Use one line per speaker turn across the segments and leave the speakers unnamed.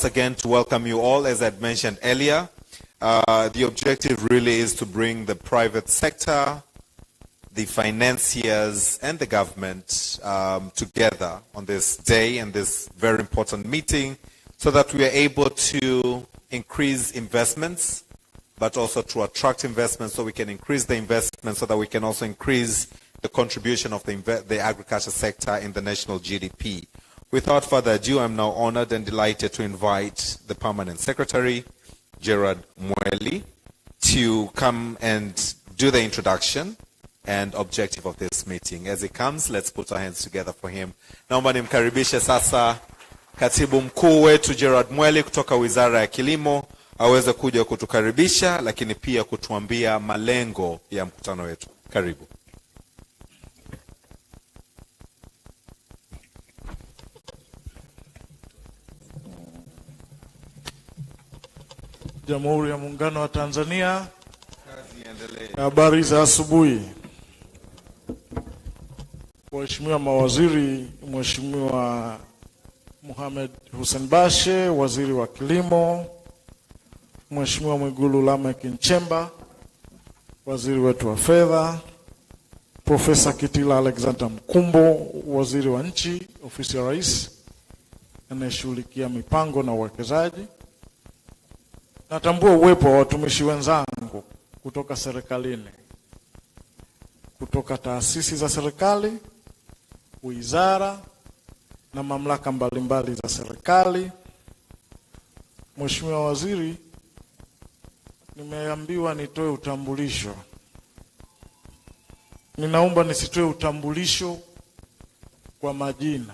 again to welcome you all. As I mentioned earlier, the objective really is to bring the private sector, the financiers, and the government together on this day and this very important meeting so that we are able to increase investments, but also to attract investments so we can increase the investment so that we can also increase the contribution of the agriculture sector in the national GDP. Without further ado, I'm now honored and delighted to invite the Permanent Secretary, Gerard Mweli, to come and do the introduction and objective of this meeting. As he comes, let's put our hands together for him. Naomba nimkaribishe sasa Katibu Mkuu wetu Gerard Mweli kutoka Wizara ya Kilimo aweze kuja kutukaribisha, lakini pia kutuambia malengo ya mkutano wetu. Karibu.
Jamhuri ya Muungano wa Tanzania. Habari za asubuhi. Mheshimiwa mawaziri, Mheshimiwa Hussein Bashe, Waziri wa Kilimo, Mheshimiwa Mwigulu Nchemba, Waziri wetu wa Fedha, Profesa Kitila Mkumbo, Waziri wa Nchi, Ofisi ya Rais, anayeshughulikia mipango na uwekezaji. Natambua uwepo wa watumishi wenzangu kutoka serikalini, kutoka taasisi za serikali, wizara na mamlaka mbalimbali za serikali. Mheshimiwa Waziri, nimeambiwa nitoe utambulisho. Ninaomba nisitoe utambulisho kwa majina.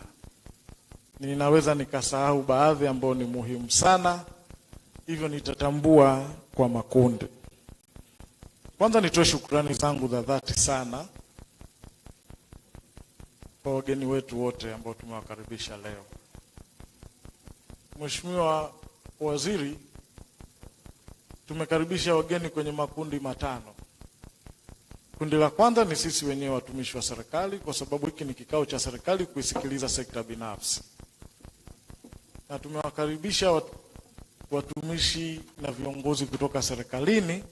Ninaweza nikasahau baadhi ambao ni muhimu sana, hivyo nitatambua kwa makundi. Kwanza nitoe shukrani zangu za dhati sana kwa wageni wetu wote ambao tumewakaribisha leo. Mheshimiwa Waziri, tumekaribisha wageni kwenye makundi matano. Kundi la kwanza ni sisi wenyewe watumishi wa serikali, kwa sababu hiki ni kikao cha serikali kuisikiliza sekta binafsi. Na tumewakaribisha watumishi na viongozi kutoka serikalini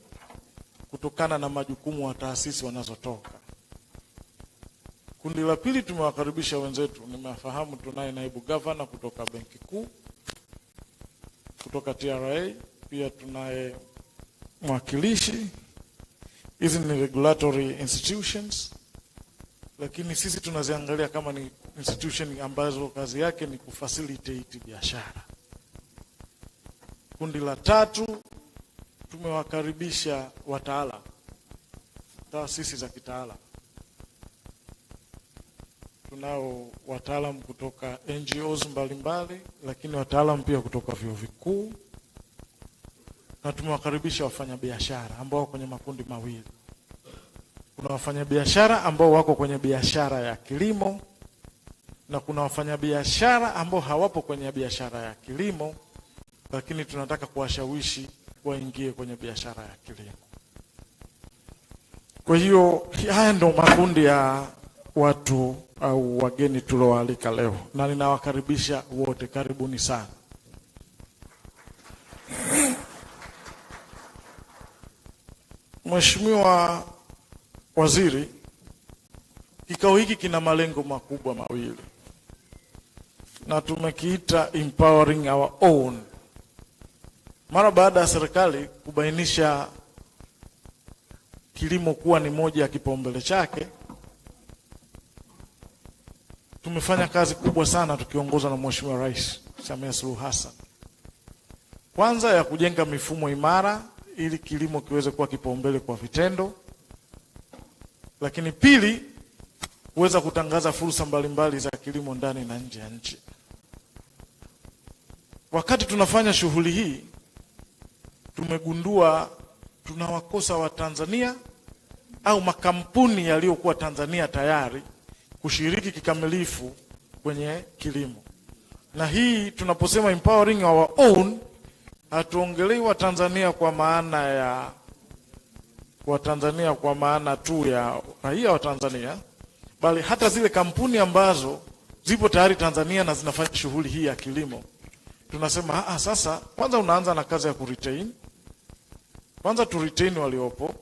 kutokana na majukumu wa taasisi wanazotoka. Kundi la pili tumewakaribisha wenzetu, nimefahamu tunaye naibu governor kutoka Benki Kuu, kutoka TRA, pia tunaye mwakilishi. Hizi ni regulatory institutions, lakini sisi tunaziangalia kama ni institution ambazo kazi yake ni kufacilitate biashara. Kundi la tatu tumewakaribisha wataalamu, taasisi za kitaalamu. Tunao wataalamu kutoka NGOs mbalimbali, lakini wataalamu pia kutoka vyuo vikuu. Na tumewakaribisha wafanyabiashara ambao wako kwenye makundi mawili. Kuna wafanyabiashara ambao wako kwenye biashara ya kilimo, na kuna wafanyabiashara ambao hawapo kwenye biashara ya kilimo, lakini tunataka kuwashawishi waingie kwenye biashara ya kilimo. Kwa hiyo haya ndio makundi ya watu au wageni tulioalika leo, na ninawakaribisha wote, karibuni sana. Mheshimiwa Waziri, kikao hiki kina malengo makubwa mawili, na tumekiita empowering our own. Mara baada ya serikali kubainisha kilimo kuwa ni moja ya kipaumbele chake, tumefanya kazi kubwa sana tukiongozwa na Mheshimiwa Rais Samia Suluhu Hassan. Kwanza ya kujenga mifumo imara ili kilimo kiweze kuwa kipaumbele kwa vitendo. Lakini pili, kuweza kutangaza fursa mbalimbali za kilimo ndani na nje ya nchi. Wakati tunafanya shughuli hii, tumegundua tunawakosa wa Tanzania au makampuni yaliyokuwa Tanzania tayari kushiriki kikamilifu kwenye kilimo. Na hii tunaposema empowering our own, hatuongelei wa Tanzania kwa maana ya Watanzania kwa maana tu ya raia wa Tanzania, bali hata zile kampuni ambazo zipo tayari Tanzania na zinafanya shughuli hii ya kilimo tunasema sasa kwanza unaanza na kazi ya kuretain. Kwanza tu retain waliopo,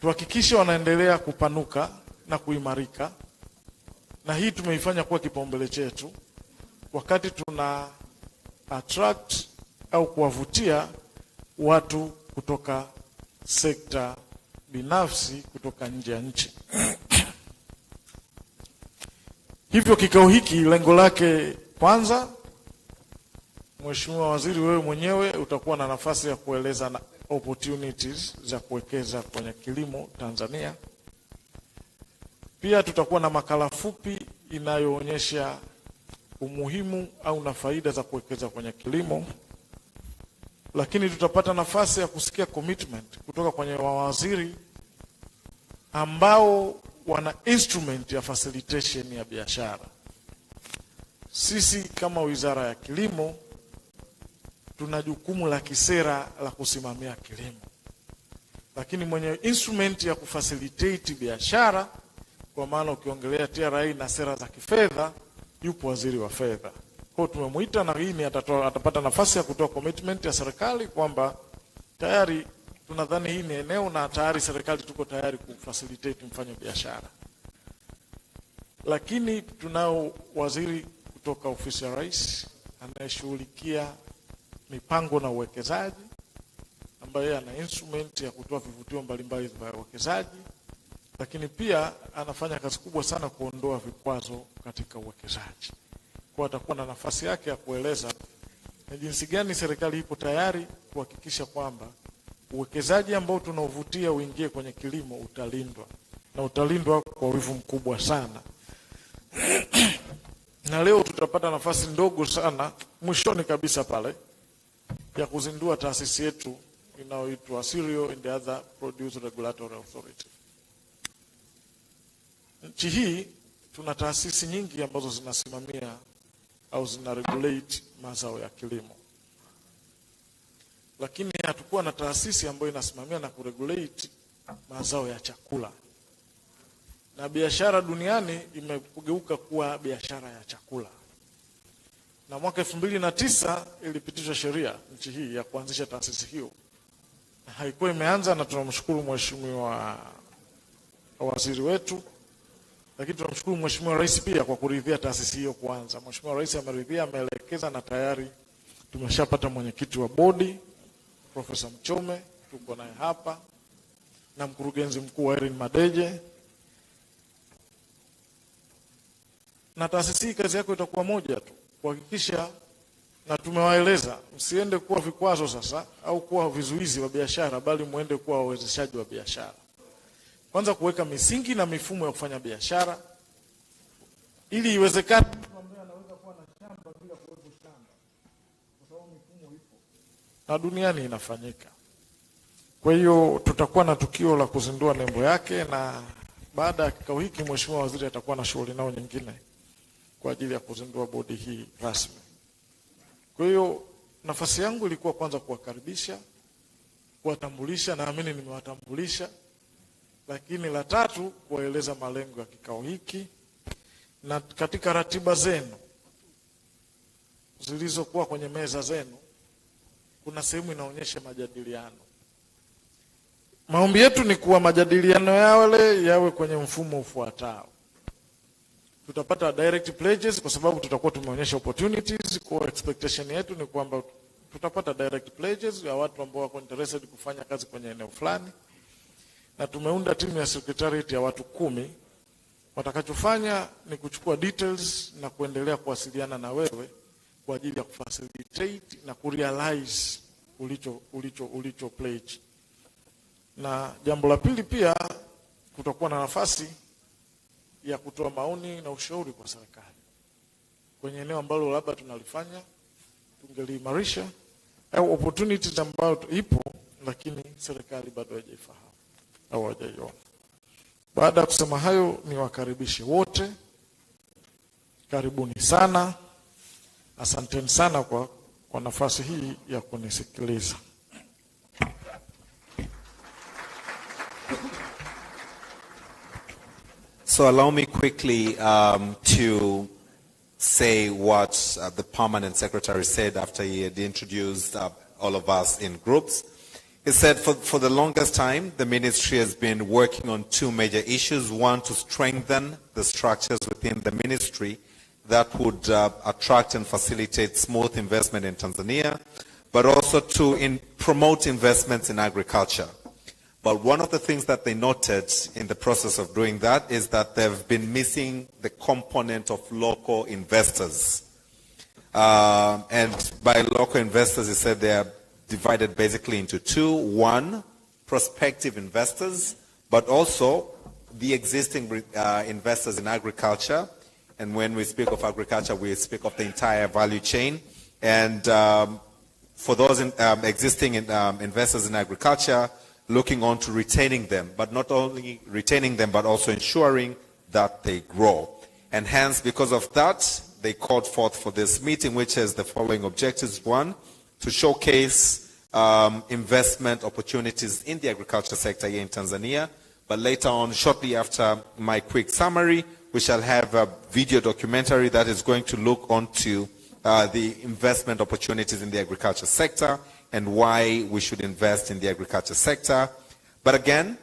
tuhakikishe wanaendelea kupanuka na kuimarika, na hii tumeifanya kuwa kipaumbele chetu wakati tuna attract au kuwavutia watu kutoka sekta binafsi kutoka nje ya nchi. Hivyo kikao hiki lengo lake kwanza, Mheshimiwa Waziri, wewe mwenyewe utakuwa na nafasi ya kueleza na opportunities za kuwekeza kwenye kilimo Tanzania. Pia tutakuwa na makala fupi inayoonyesha umuhimu au na faida za kuwekeza kwenye kilimo. Lakini tutapata nafasi ya kusikia commitment kutoka kwenye mawaziri ambao wana instrument ya facilitation ya biashara. Sisi kama Wizara ya Kilimo tuna jukumu la kisera la kusimamia kilimo, lakini mwenye instrument ya kufacilitate biashara, kwa maana ukiongelea TRA na sera za kifedha, yupo waziri wa fedha. Kwa tumemuita, na hii atapata nafasi ya kutoa commitment ya serikali kwamba tayari tunadhani hii ni eneo na tayari serikali tuko tayari kufacilitate mfanye biashara. Lakini tunao waziri kutoka ofisi ya Rais anayeshughulikia mipango na uwekezaji, ambaye ana instrument ya kutoa vivutio mbalimbali vya uwekezaji, lakini pia anafanya kazi kubwa sana kuondoa vikwazo katika uwekezaji. Kwa atakuwa na nafasi yake ya kueleza ni jinsi gani serikali ipo tayari kuhakikisha kwamba uwekezaji ambao tunaovutia uingie kwenye kilimo utalindwa, na utalindwa kwa wivu mkubwa sana. Na leo tutapata nafasi ndogo sana mwishoni kabisa pale ya kuzindua taasisi yetu inayoitwa Cereal and Other Produce Regulatory Authority. Nchi hii tuna taasisi nyingi ambazo zinasimamia au zina regulate mazao ya kilimo, lakini hatukuwa na taasisi ambayo inasimamia na kuregulate mazao ya chakula. Na biashara duniani imegeuka kuwa biashara ya chakula. Na mwaka 2009 ilipitishwa sheria nchi hii ya kuanzisha taasisi hiyo. Haikuwa imeanza, na tunamshukuru Mheshimiwa Waziri wetu, lakini tunamshukuru Mheshimiwa Rais pia kwa kuridhia taasisi hiyo kuanza. Mheshimiwa Rais ameridhia, ameelekeza, na tayari tumeshapata mwenyekiti wa bodi Profesa Mchome, tuko naye hapa, na mkurugenzi mkuu Erin Madeje. Na taasisi hii kazi yako itakuwa moja tu, kuhakikisha, na tumewaeleza msiende kuwa vikwazo sasa au kuwa vizuizi wa biashara, bali muende kuwa wawezeshaji wa biashara. Kwanza kuweka misingi na mifumo ya kufanya biashara ili iwezekane mtu ambaye anaweza kuwa na shamba bila kuwepo shamba, kwa sababu mifumo ipo na duniani inafanyika. Kwa hiyo tutakuwa na tukio la kuzindua nembo yake, na baada ya kikao hiki Mheshimiwa Waziri atakuwa na shughuli nao nyingine kwa ajili ya kuzindua bodi hii rasmi. Kwa hiyo nafasi yangu ilikuwa kwanza kuwakaribisha, kuwatambulisha, naamini nimewatambulisha. Lakini la tatu, kuwaeleza malengo ya kikao hiki, na katika ratiba zenu zilizokuwa kwenye meza zenu kuna sehemu inaonyesha majadiliano. Maombi yetu ni kuwa majadiliano yawe kwenye mfumo ufuatao. Tutapata direct pledges kwa sababu tutakuwa tumeonyesha opportunities. Kwa expectation yetu ni kwamba tutapata direct pledges ya watu ambao wako interested kufanya kazi kwenye eneo fulani, na tumeunda timu ya secretariat ya watu 10. Watakachofanya ni kuchukua details na kuendelea kuwasiliana na wewe kwa ajili ya kufacilitate na kurealize ulicho pledge. Na jambo la pili, pia kutakuwa na nafasi ya kutoa maoni na ushauri kwa serikali kwenye eneo ambalo labda tunalifanya tungeliimarisha, au opportunities ambayo ipo lakini serikali bado haijafahamu au hajaiona. Baada ya kusema hayo, niwakaribishe wote. Karibuni sana. Asanteni sana kwa nafasi hii ya kunisikiliza.
So allow me quickly to say what the permanent secretary said after he had introduced all of us in groups. He said for the longest time, the ministry has been working on two major issues. One, to strengthen the structures within the ministry that would attract and facilitate smooth investment in Tanzania, but also to promote investments in agriculture. But one of the things that they noted in the process of doing that is that they've been missing the component of local investors. And by local investors, he said they are divided basically into two. One, prospective investors, but also the existing investors in agriculture. And when we speak of agriculture, we speak of the entire value chain. And for those existing investors in agriculture, looking on to retaining them, but not only retaining them, but also ensuring that they grow. And hence, because of that, they called forth for this meeting, which has the following objectives. One, to showcase investment opportunities in the agriculture sector here in Tanzania. But later on, shortly after my quick summary, we shall have a video documentary that is going to look onto the investment opportunities in the agriculture sector and why we should invest in the agriculture sector. But again,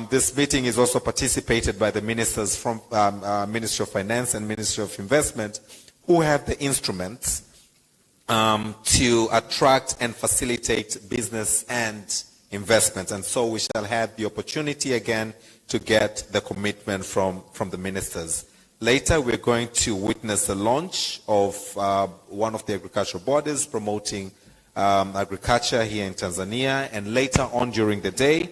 this meeting is also participated by the ministers from Ministry of Finance and Ministry of Investment, who have the instruments to attract and facilitate business and investments. And so we shall have the opportunity again to get the commitment from the ministers. Later, we're going to witness the launch of one of the agricultural bodies promoting agriculture here in Tanzania. And later on during the day,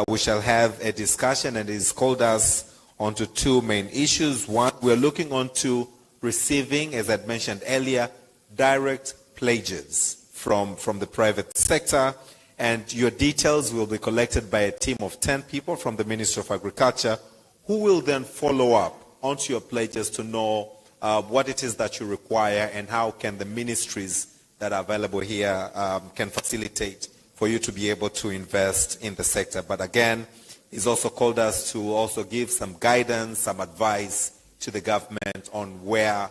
we shall have a discussion, and it's called us onto two main issues. One, we're looking onto receiving, as I'd mentioned earlier, direct pledges from the private sector. And your details will be collected by a team of 10 people from the Ministry of Agriculture, who will then follow up onto your pledges to know what it is that you require and how can the ministries that are available here can facilitate for you to be able to invest in the sector. But again, he's also called us to also give some guidance, some advice to the government on where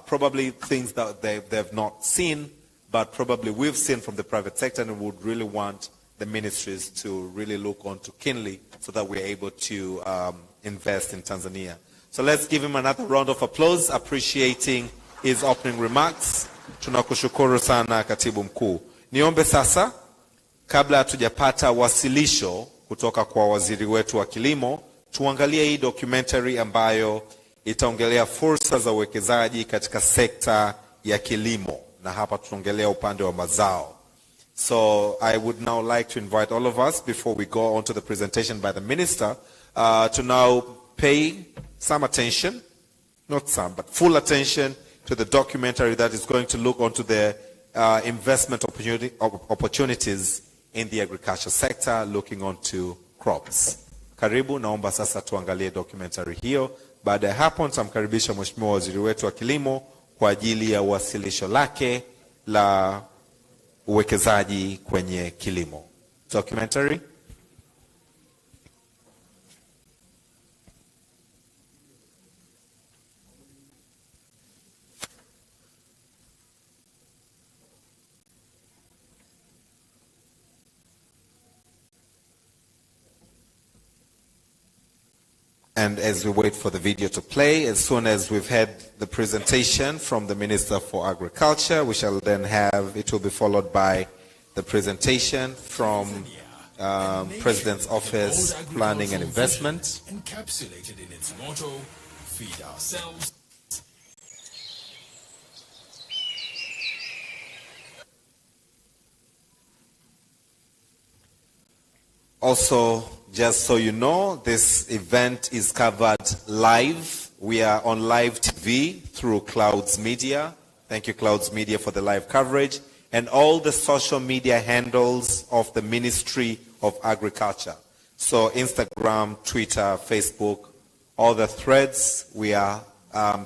probably things that they've not seen, but probably we've seen from the private sector, and would really want the ministries to really look onto keenly so that we're able to invest in Tanzania. So let's give him another round of applause, appreciating his opening remarks. Tunakushukuru sana Katibu Mkuu. Niombe sasa, kabla hatujapata wasilisho kutoka kwa waziri wetu wa kilimo, tuangalie hii documentary ambayo itaongelea fursa za uwekezaji katika sekta ya kilimo, na hapa tunaongelea upande wa mazao. So I would now like to invite all of us, before we go on to the presentation by the minister, to now pay some attention, not some, but full attention to the documentary that is going to look onto the investment opportunities in the agriculture sector, looking onto crops. Karibu, naomba sasa tuangalie documentary hiyo. Baada ya hapo nitamkaribisha Mheshimiwa Waziri wetu wa Kilimo kwa ajili ya wasilisho lake la uwekezaji kwenye kilimo. Documentary. And as we wait for the video to play, as soon as we've had the presentation from the Minister for Agriculture, we shall then have, it will be followed by the presentation from President's Office, Planning and Investment.
Encapsulated in its motto, feed ourselves.
Also, just so you know, this event is covered live. We are on live TV through Clouds Media. Thank you, Clouds Media, for the live coverage. And all the social media handles of the Ministry of Agriculture. So Instagram, Twitter, Facebook, all the threads, we are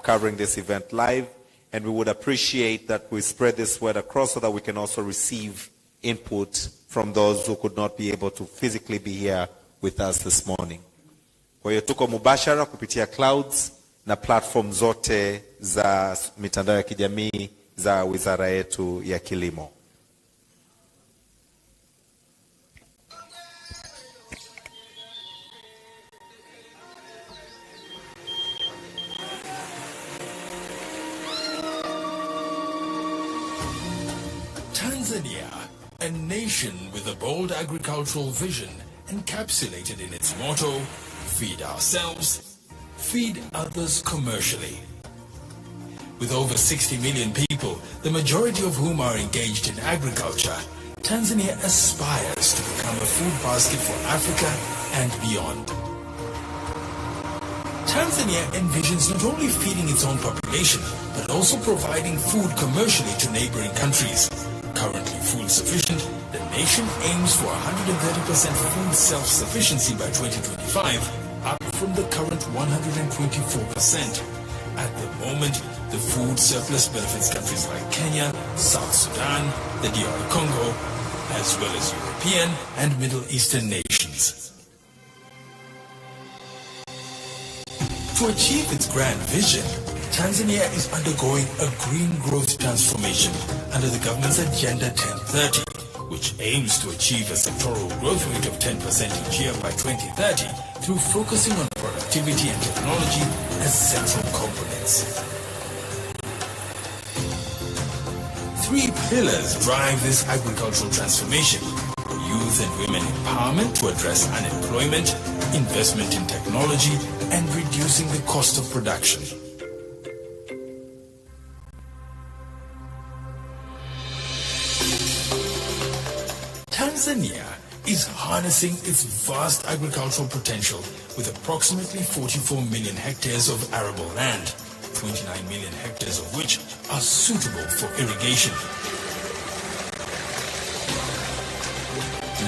covering this event live. And we would appreciate that we spread this word across so that we can also receive input from those who could not be able to physically be here with us this morning. Kwa hiyo tuko mubashara kupitia Clouds na platform zote za mitandao ya kijamii za wizara yetu ya kilimo.
Tanzania, a nation with a bold agricultural vision encapsulated in its motto, feed ourselves, feed others commercially. With over 60 million people, the majority of whom are engaged in agriculture, Tanzania aspires to become a food basket for Africa and beyond. Tanzania envisions not only feeding its own population, but also providing food commercially to neighboring countries. Currently food sufficient, the nation aims for 130% food self-sufficiency by 2025, up from the current 124%. At the moment, the food surplus benefits countries like Kenya, South Sudan, the DR Congo, as well as European and Middle Eastern nations. To achieve its grand vision, Tanzania is undergoing a green growth transformation under the government's Agenda 1030, which aims to achieve a sectoral growth rate of 10% each year by 2030 through focusing on productivity and technology as central components. 3 pillars drive this agricultural transformation: youth and women empowerment to address unemployment, investment in technology, and reducing the cost of production. Tanzania is harnessing its vast agricultural potential with approximately 44 million hectares of arable land, 29 million hectares of which are suitable for irrigation.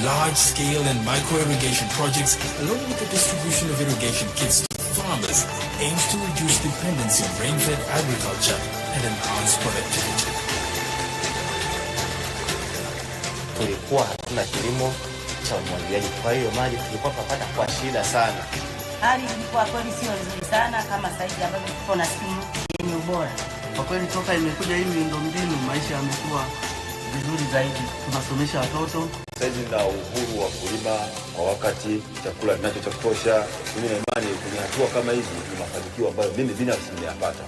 Large-scale and micro-irrigation projects, along with the distribution of irrigation kits to farmers, aims to reduce dependency on rain-fed agriculture and enhance productivity.
Tulikuwa hatuna kilimo cha umwagiliaji, kwa hiyo maji tulikuwa tunapata kwa shida sana.
Hali ilikuwa kweli sio nzuri sana kama sasa ambavyo tuko na simu yenye ubora.
Kwa kweli toka imekuja hii miundombinu, maisha yamekuwa vizuri zaidi. Tunasomesha watoto.
Sasa na uhuru wa kulima kwa wakati, chakula kinachotosha. Mimi na imani kwenye hatua kama hizi ni mafanikio ambayo mimi binafsi nimeyapata.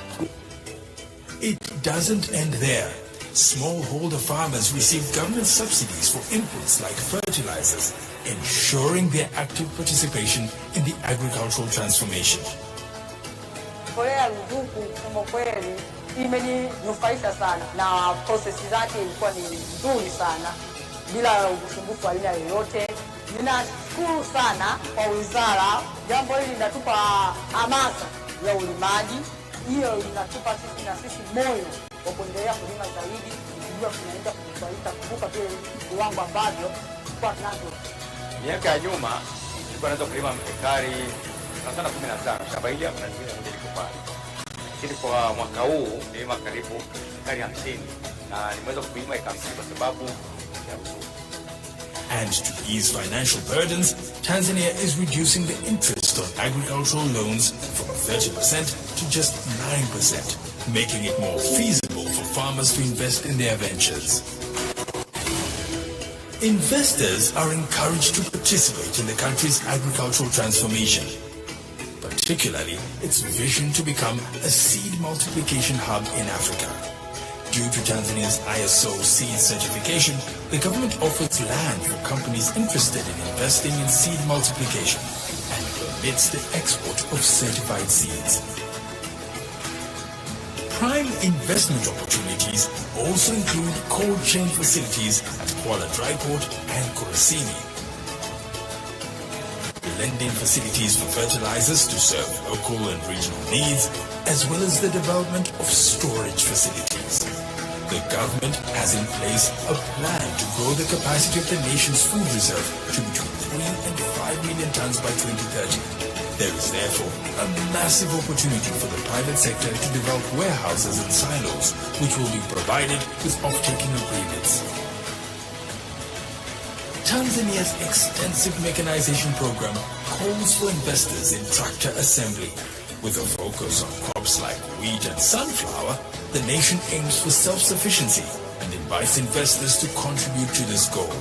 It doesn't end there. Smallholder farmers receive government subsidies for inputs like fertilizers, ensuring their active participation in the agricultural transformation.
Mbolea ruzuku kwa kweli imeninufaisha sana na process zake ilikuwa ni nzuri sana bila usumbufu aina yoyote. Ninashukuru sana kwa wizara, jambo hili linatupa hamasa ya ulimaji. Hiyo inatupa sisi moyo wa kuendelea kulima zaidi, ndio tunaenda kufaida kuvuka vile viwango ambavyo kwa tunavyo.
Miaka ya nyuma nilikuwa naweza kulima ekari sana 15 shamba hili hapa na nyingine liko pale. Lakini kwa mwaka huu nilima karibu ekari 50 na nimeweza kulima ekari 50 kwa sababu ya ruzuku.
And to ease financial burdens, Tanzania is reducing the interest on agricultural loans from 30% to just 9%, making it more feasible for farmers to invest in their ventures. Investors are encouraged to participate in the country's agricultural transformation, particularly its vision to become a seed multiplication hub in Africa. Due to Tanzania's ISO seed certification, the government offers land for companies interested in investing in seed multiplication and permits the export of certified seeds. Prime investment opportunities also include cold chain facilities at Kuala Dry Port and Kurasini, lending facilities for fertilizers to serve local and regional needs, as well as the development of storage facilities. The government has in place a plan to grow the capacity of the nation's food reserve to between 3 and 5 million tons by 2030. There is therefore a massive opportunity for the private sector to develop warehouses and silos, which will be provided with off-taking agreements. Tanzania's extensive mechanization program calls for investors in tractor assembly, With a focus on crops like wheat and sunflower, the nation aims for self-sufficiency and invites investors to contribute to this goal.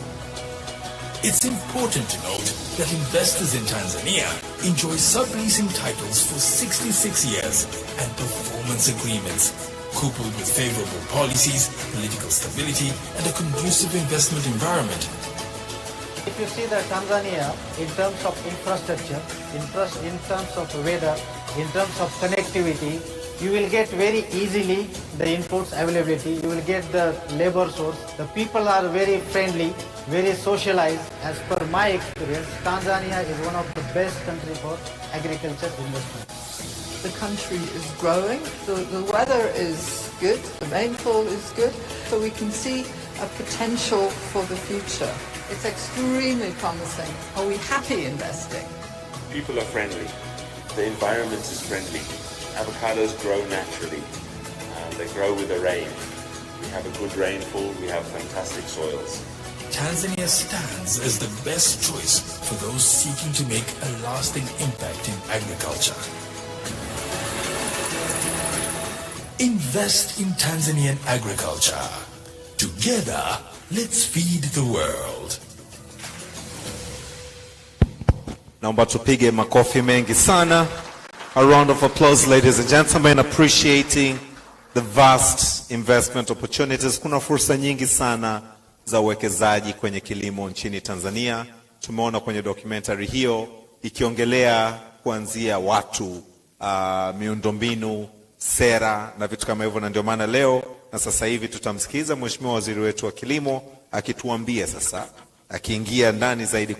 It's important to note that investors in Tanzania enjoy subleasing titles for 66 years and performance agreements, coupled with favorable policies, political stability, and a conducive investment environment.
If you see that Tanzania, in terms of infrastructure, in terms of weather, in terms of connectivity, you will get very easily the inputs availability, you will get the labor source, the people are very friendly, very socialized. As per my experience, Tanzania is one of the best countries for agriculture investment.
The country is growing, the weather is good, the rainfall is good, so we can see a potential for the future. It's extremely promising. Are we happy investing?
People are friendly. The environment is friendly. Avocados grow naturally. They grow with the rain. We have a good rainfall. We have fantastic soils.
Tanzania stands as the best choice for those seeking to make a lasting impact in agriculture. Invest in Tanzanian agriculture. Together, let's feed the world.
Naomba tupige makofi mengi sana. A round of applause, ladies and gentlemen, appreciating the vast investment opportunities. Kuna fursa nyingi sana za uwekezaji kwenye kilimo nchini Tanzania. Tumeona kwenye documentary hiyo ikiongelea kuanzia watu, miundombinu, sera na vitu kama hivyo, na ndio maana leo na sasa hivi tutamsikiza Mheshimiwa Waziri wetu wa Kilimo akituambia sasa, akiingia ndani zaidi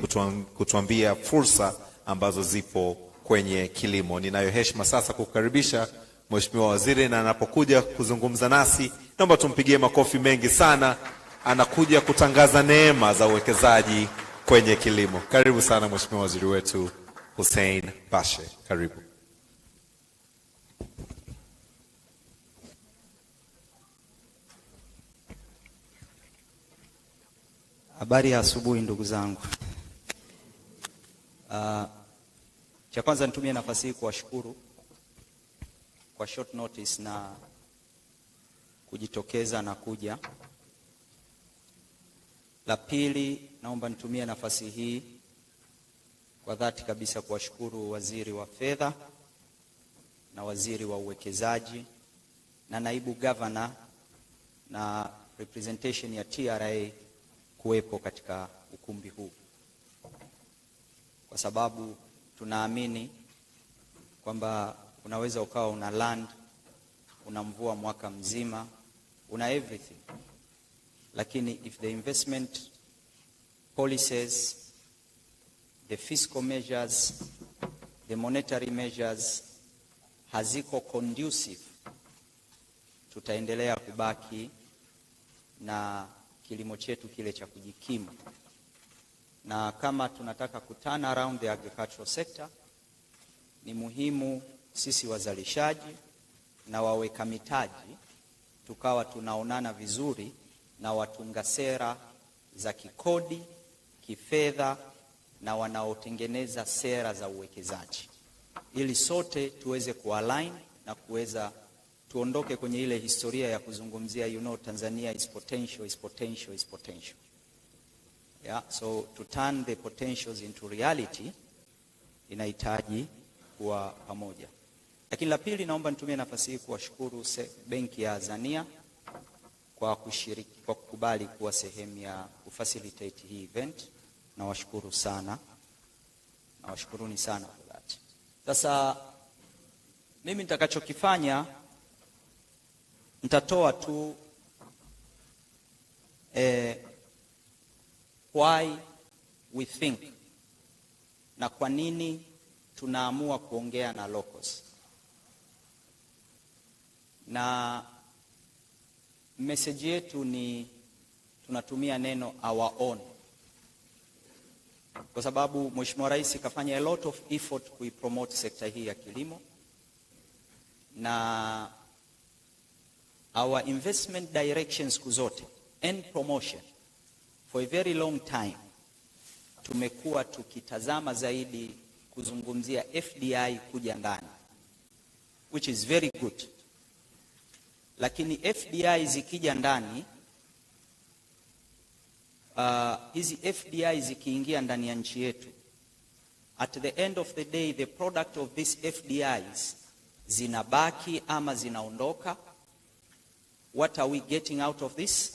kutuambia fursa ambazo zipo kwenye kilimo. Ninayo heshima sasa kukaribisha Mheshimiwa Waziri, na anapokuja kuzungumza nasi naomba tumpigie makofi mengi sana. Anakuja kutangaza neema za uwekezaji kwenye kilimo. Karibu sana Mheshimiwa Waziri wetu Hussein Bashe. Karibu.
Habari ya asubuhi ndugu zangu. Cha kwanza nitumie nafasi hii kuwashukuru kwa short notice na kujitokeza na kuja. La pili, naomba nitumie nafasi hii kwa dhati kabisa kuwashukuru Waziri wa Fedha na Waziri wa Uwekezaji na Naibu Governor na representation ya TRA kuwepo katika ukumbi huu, kwa sababu tunaamini kwamba unaweza ukawa una land, una mvua mwaka mzima, una everything, lakini if the investment policies, the fiscal measures, the monetary measures haziko conducive, tutaendelea kubaki na kilimo chetu kile cha kujikimu. Na kama tunataka turn around the agricultural sector, ni muhimu sisi wazalishaji na waweka mitaji tukawa tunaonana vizuri na watunga sera za kikodi, kifedha na wanaotengeneza sera za uwekezaji, ili sote tuweze kualign na kuweza tuondoke kwenye ile historia ya kuzungumzia Tanzania is potential, is potential, is potential. Yeah, so to turn the potentials into reality inahitaji kuwa pamoja. Lakini la pili, naomba nitumie nafasi hii kuwashukuru Benki ya Azania kwa kushiriki, kwa kukubali kuwa sehemu ya kufacilitate hii event. Nawashukuru sana. Nawashukuruni sana kwa that. Sasa mimi nitakachokifanya, nitatoa tu why we think na kwa nini tunaamua kuongea na locals. Na message yetu ni tunatumia neno our own, kwa sababu Mheshimiwa Rais kafanya a lot of effort kuipromote sekta hii ya kilimo, na our investment directions kuzote and promotion for a very long time tumekuwa tukitazama zaidi kuzungumzia FDI kuja ndani, which is very good. Lakini FDI zikija ndani, hizi FDI zikiingia ndani ya nchi yetu, at the end of the day the product of these FDIs zinabaki ama zinaondoka. What are we getting out of this?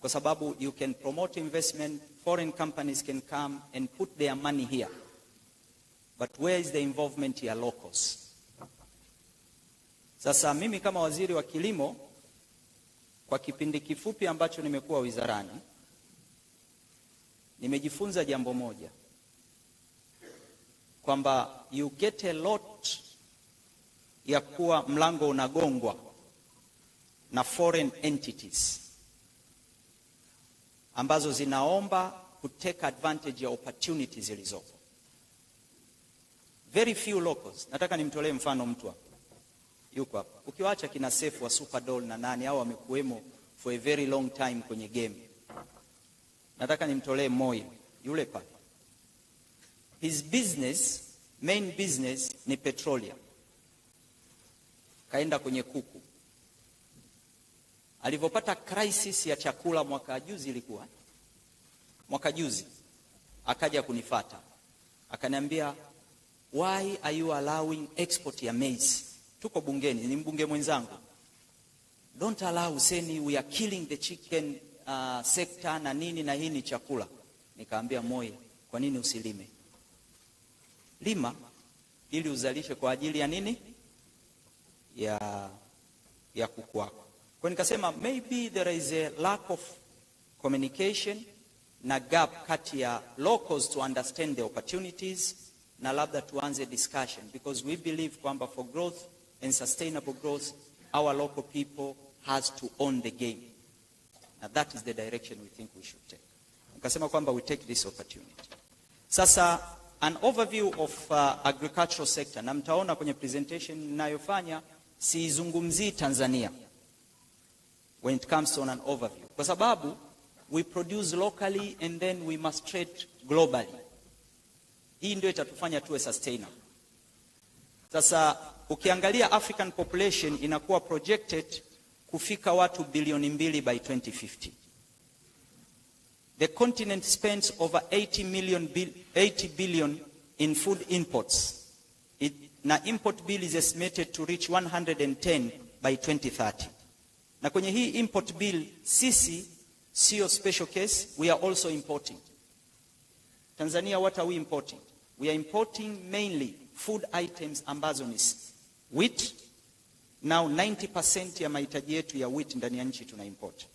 Kwa sababu you can promote investment, foreign companies can come and put their money here. But where is the involvement ya locals? Sasa mimi kama waziri wa kilimo, kwa kipindi kifupi ambacho nimekuwa wizarani, nimejifunza jambo moja, kwamba you get a lot ya kuwa mlango unagongwa na foreign entities ambazo zinaomba kutake advantage ya opportunities zilizopo. Very few locals. Nataka nimtolee mfano mtu hapa. Yuko hapa. Ukiwaacha kina Sefu wa Superdoll na nani hao wamekuwemo for a very long time kwenye game. Nataka nimtolee Moi yule pale. His business, main business ni petroleum. Kaenda kwenye kuku. Alivopata crisis ya chakula mwaka juzi, ilikuwa mwaka juzi, akaja kunifata akaniambia, why are you allowing export ya maize? Tuko bungeni, ni mbunge mwenzangu. Don't allow, Hussein, we are killing the chicken sector na nini na hii ni chakula. Nikaambia Moi, kwa nini usilime? Lima ili uzalishe kwa ajili ya nini? Ya kuku wako. Kwa nikasema maybe there is a lack of communication na gap kati ya locals to understand the opportunities, na labda tuanze discussion, because we believe kwamba for growth and sustainable growth our local people has to own the game. And that is the direction we think we should take. Nikasema kwamba we take this opportunity. Sasa an overview of agricultural sector, na mtaona kwenye presentation ninayofanya siizungumzii Tanzania when it comes to an overview, kwa sababu we produce locally and then we must trade globally. Hii ndio itatufanya tuwe sustainable. Sasa ukiangalia African population inakuwa projected kufika watu bilioni 2 by 2050. The continent spends over 80 billion in food imports. Na import bill is estimated to reach 110 by 2030. Na kwenye hii import bill sisi sio special case, we are also importing. Tanzania, what are we importing? We are importing mainly food items ambazo ni wheat. Now 90% ya mahitaji yetu ya wheat ndani ya nchi tuna import.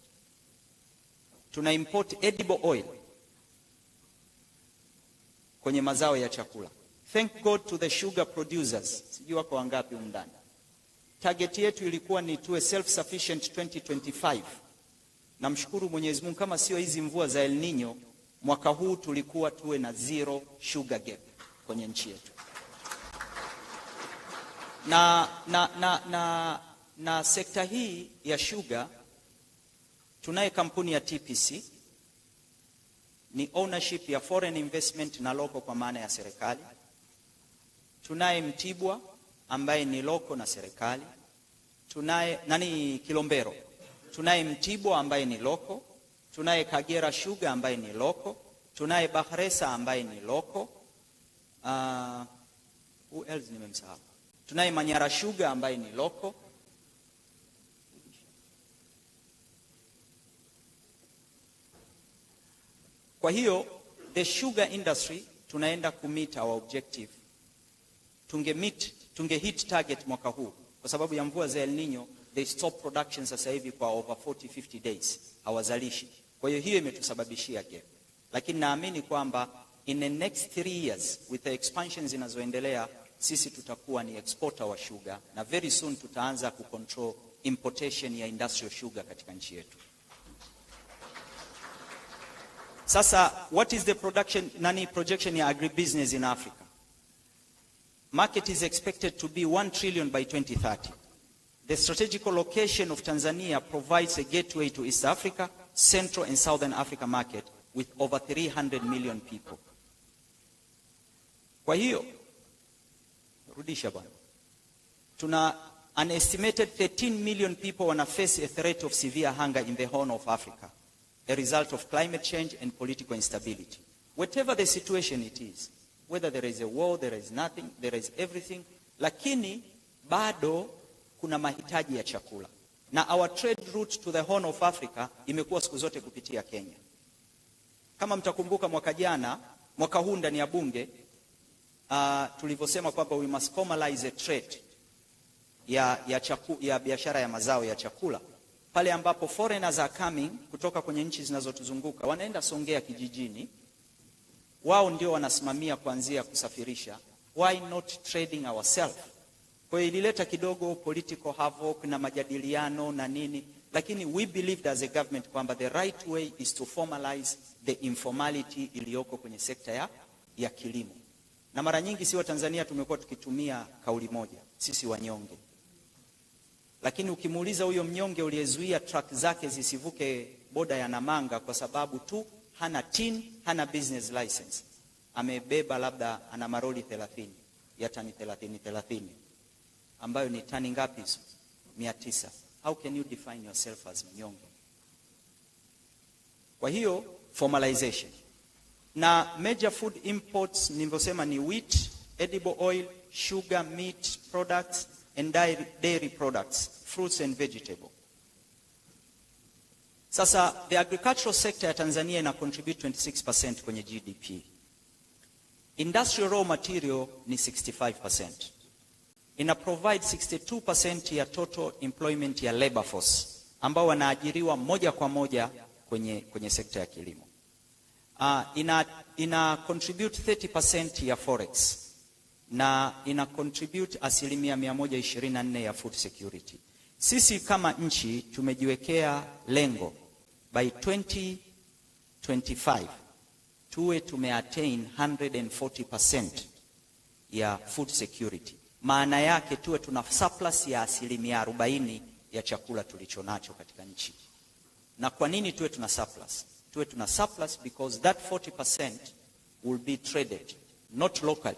Tuna import edible oil kwenye mazao ya chakula. Thank God to the sugar producers. Sijui wako wangapi umndani. Target yetu ilikuwa ni tuwe self-sufficient 2025. Namshukuru Mwenyezi Mungu, kama sio hizi mvua za El Nino, mwaka huu tulikuwa tuwe na 0 sugar gap kwenye nchi yetu. Na sekta hii ya sugar, tunaye kampuni ya TPC, ni ownership ya foreign investment na local kwa maana ya serikali. Tunaye Mtibwa ambaye ni local na serikali. Tunaye Kilombero. Tunaye Mtibwa ambaye ni local. Tunaye Kagera Sugar ambaye ni local. Tunaye Bahresa ambaye ni local. Who else nimemsahau? Tunaye Manyara Sugar ambaye ni local. Kwa hiyo the sugar industry tunaenda kumit our objective. Tunge hit target mwaka huu kwa sababu ya mvua za El Nino. They stop production sasa hivi kwa over 40-50 days, hawazalishi. Kwa hiyo imetusababishia gap. Lakini naamini kwamba in the next 3 years with the expansions zinazoendelea, sisi tutakuwa ni exporter wa sugar, na very soon tutaanza kucontrol importation ya industrial sugar katika nchi yetu. Sasa what is the projection ya agribusiness in Africa? Market is expected to be 1 trillion by 2030. The strategic location of Tanzania provides a gateway to East Africa, Central and Southern Africa market with over 300 million people. Kwa hiyo Rudisha bwana. Tuna an estimated 13 million people wana face a threat of severe hunger in the Horn of Africa, a result of climate change and political instability. Whatever the situation it is, whether there is a war, there is nothing, there is everything, lakini bado kuna mahitaji ya chakula. Na our trade route to the Horn of Africa imekuwa siku zote kupitia Kenya. Kama mtakumbuka mwaka huu ndani ya bunge, tulivyosema kwamba we must formalize a trade ya biashara ya mazao ya chakula. Pale ambapo foreigners are coming kutoka kwenye nchi zinazotuzunguka, wanaenda Songea kijijini, wao ndio wanasimamia kuanzia kusafirisha. Why not trading ourselves? Kwa hiyo ilileta kidogo political havoc na majadiliano na nini, lakini we believed as a government kwamba the right way is to formalize the informality iliyoko kwenye sekta ya kilimo. Na mara nyingi si wa Tanzania tumekuwa tukitumia kauli moja, sisi wanyonge. Lakini ukimuuliza huyo mnyonge uliyezuia truck zake zisivuke boda ya Namanga kwa sababu tu hana tin, hana business license, amebeba labda ana maroli 30 ya tani 30 ambayo ni tani ngapi hizo? 900. How can you define yourself as mnyonge? Kwa hiyo formalization. Na major food imports nilivyosema ni wheat, edible oil, sugar, meat products and dairy products, fruits and vegetable. Sasa the agricultural sector ya Tanzania ina contribute 26% kwenye GDP. Industrial raw material ni 65%. Ina provide 62% ya total employment ya labor force ambao wanaajiriwa moja kwa moja kwenye sekta ya kilimo. Ina contribute 30% ya forex na ina contribute 124% ya food security. Sisi kama nchi tumejiwekea lengo by 2025 tuwe tumeattain 140% ya food security. Maana yake tuwe tuna surplus ya 40% ya chakula tulichonacho katika nchi. Na kwa nini tuwe tuna surplus? Tuwe tuna surplus because that 40% will be traded, not locally,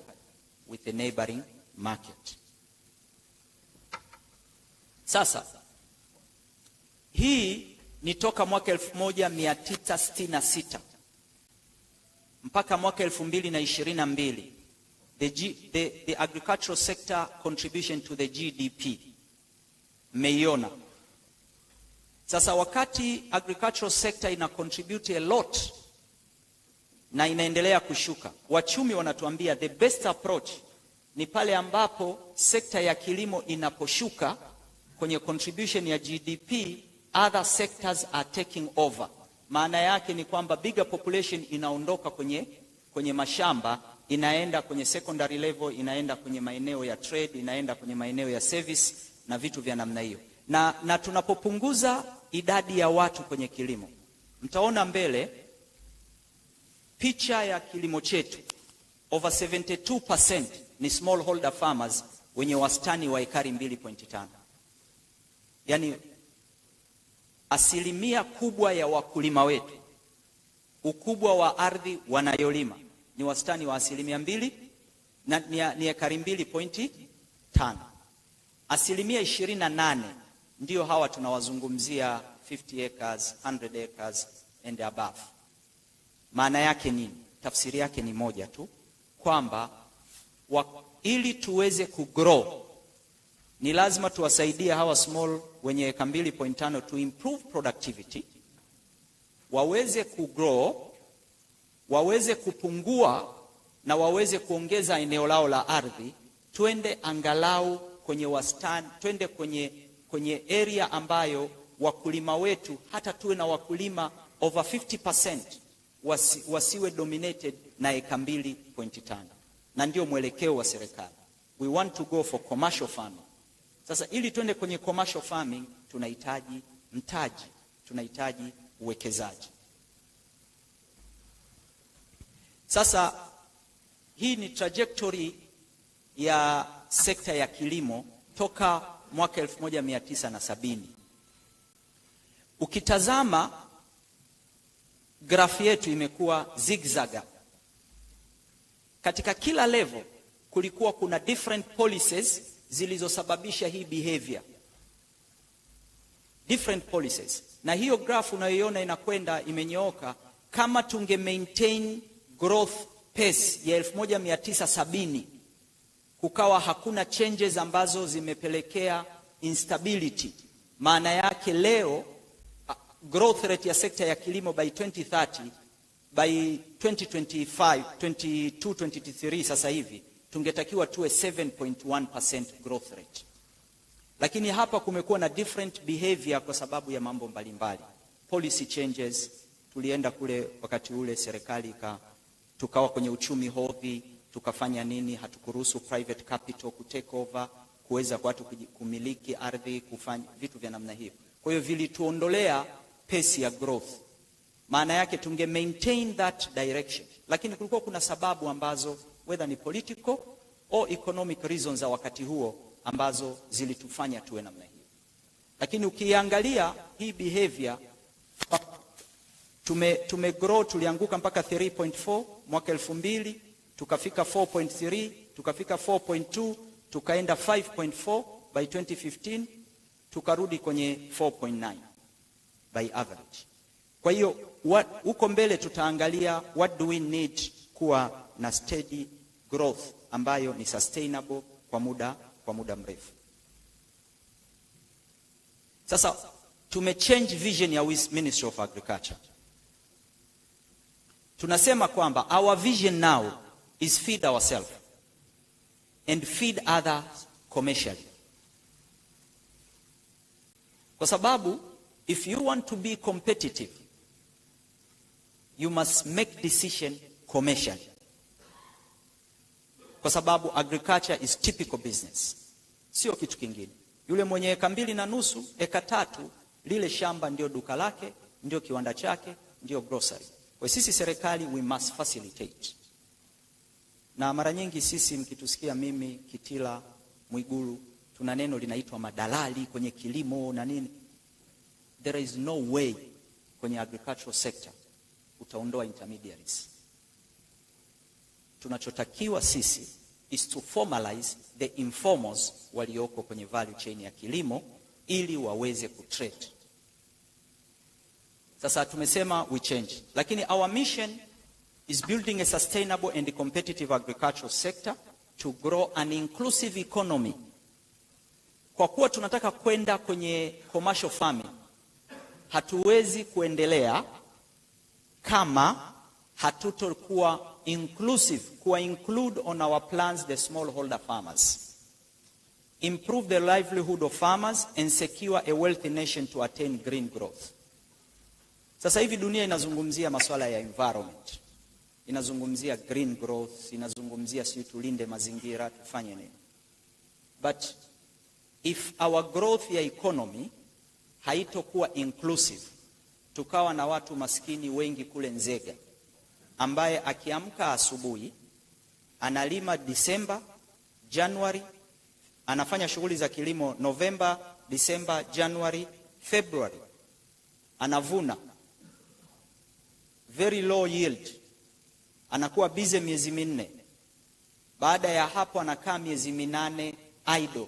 with the neighboring market. Sasa, hii ni toka mwaka 1966 mpaka mwaka 2022. The agricultural sector contribution to the GDP. Mmeiona. Sasa wakati agricultural sector ina contribute a lot na inaendelea kushuka, wachumi wanatuambia the best approach ni pale ambapo sekta ya kilimo inaposhuka kwenye contribution ya GDP, other sectors are taking over. Maana yake ni kwamba bigger population inaondoka kwenye mashamba, inaenda kwenye secondary level, inaenda kwenye maeneo ya trade, inaenda kwenye maeneo ya service na vitu vya namna hiyo. Na tunapopunguza idadi ya watu kwenye kilimo, mtaona mbele picha ya kilimo chetu, over 72% ni smallholder farmers wenye wastani wa ekari 2.5. Yani asilimia kubwa ya wakulima wetu, ukubwa wa ardhi wanayolima ni wastani wa 2 na ni ekari 2.5. Asilimia 28 ndio hawa tunawazungumzia 50 acres, 100 acres and above. Maana yake nini? Tafsiri yake ni moja tu, kwamba ili tuweze kugrow ni lazima tuwasaidie hawa small wenye eka 2.5 to improve productivity, waweze kugrow, waweze kupungua na waweze kuongeza eneo lao la ardhi, twende angalau kwenye wastani, twende kwenye area ambayo wakulima wetu, hata tuwe na wakulima over 50% wasiwe dominated na eka 2.5. Na ndio mwelekeo wa serikali. We want to go for commercial farming. Sasa ili twende kwenye commercial farming tunahitaji mtaji, tunahitaji uwekezaji. Sasa hii ni trajectory ya sekta ya kilimo toka mwaka 1970. Ukitazama grafu yetu imekuwa zigzag. Katika kila level kulikuwa kuna different policies zilizosababisha hii behavior. Different policies. Na hiyo graph unayoiona inakwenda imenyooka, kama tunge maintain growth pace ya 1970 kukawa hakuna changes ambazo zimepelekea instability. Maana yake leo growth rate ya sekta ya kilimo by 2030, by 2025, 22, 23 sasa hivi tungetakiwa tuwe 7.1% growth rate. Lakini hapa kumekuwa na different behavior kwa sababu ya mambo mbalimbali. Policy changes, tulienda kule wakati ule serikali tukawa kwenye uchumi hodhi, tukafanya nini, hatukuruhusu private capital kutake over, kuweza watu kumiliki ardhi, kufanya vitu vya namna hiyo. Kwa hiyo vilituondolea pace ya growth. Maana yake tunge maintain that direction. Lakini kulikuwa kuna sababu ambazo whether ni political or economic reasons za wakati huo ambazo zilitufanya tuwe namna hiyo. Lakini ukiangalia hii behavior, tume grow, tulianguka mpaka 3.4 mwaka 2000, tukafika 4.3, tukafika 4.2, tukaenda 5.4 by 2015, tukarudi kwenye 4.9 by average. Kwa hiyo huko mbele tutaangalia what do we need kuwa na steady growth ambayo ni sustainable kwa muda mrefu. Sasa tumechange vision ya Ministry of Agriculture. Tunasema kwamba our vision now is feed ourselves and feed others commercially. Kwa sababu if you want to be competitive, you must make decision commercially. Kwa sababu agriculture is typical business. Sio kitu kingine. Yule mwenye eka 2.5, eka 3, lile shamba ndio duka lake, ndio kiwanda chake, ndio grocery. Kwa sisi serikali we must facilitate. Na mara nyingi sisi mkitusikia mimi, Kitila, Mwigulu, tuna neno linaitwa madalali kwenye kilimo na nini. There is no way kwenye agricultural sector utaondoa intermediaries. Tunachotakiwa sisi is to formalize the informers walioko kwenye value chain ya kilimo ili waweze kutrade. Sasa tumesema we change. Lakini our mission is building a sustainable and competitive agricultural sector to grow an inclusive economy. Kwa kuwa tunataka kwenda kwenye commercial farming, hatuwezi kuendelea kama hatutokuwa inclusive, kuwa include on our plans the smallholder farmers. Improve the livelihood of farmers and secure a wealthy nation to attain green growth. Sasa hivi dunia inazungumzia masuala ya environment. Inazungumzia green growth, inazungumzia si tulinde mazingira, tufanye nini. But if our growth ya economy haitokuwa inclusive, tukawa na watu maskini wengi kule Nzega, ambaye akiamka asubuhi analima December, January, anafanya shughuli za kilimo November, December, January, February, anavuna very low yield, anakuwa busy miezi 4. Baada ya hapo anakaa miezi 8 idle.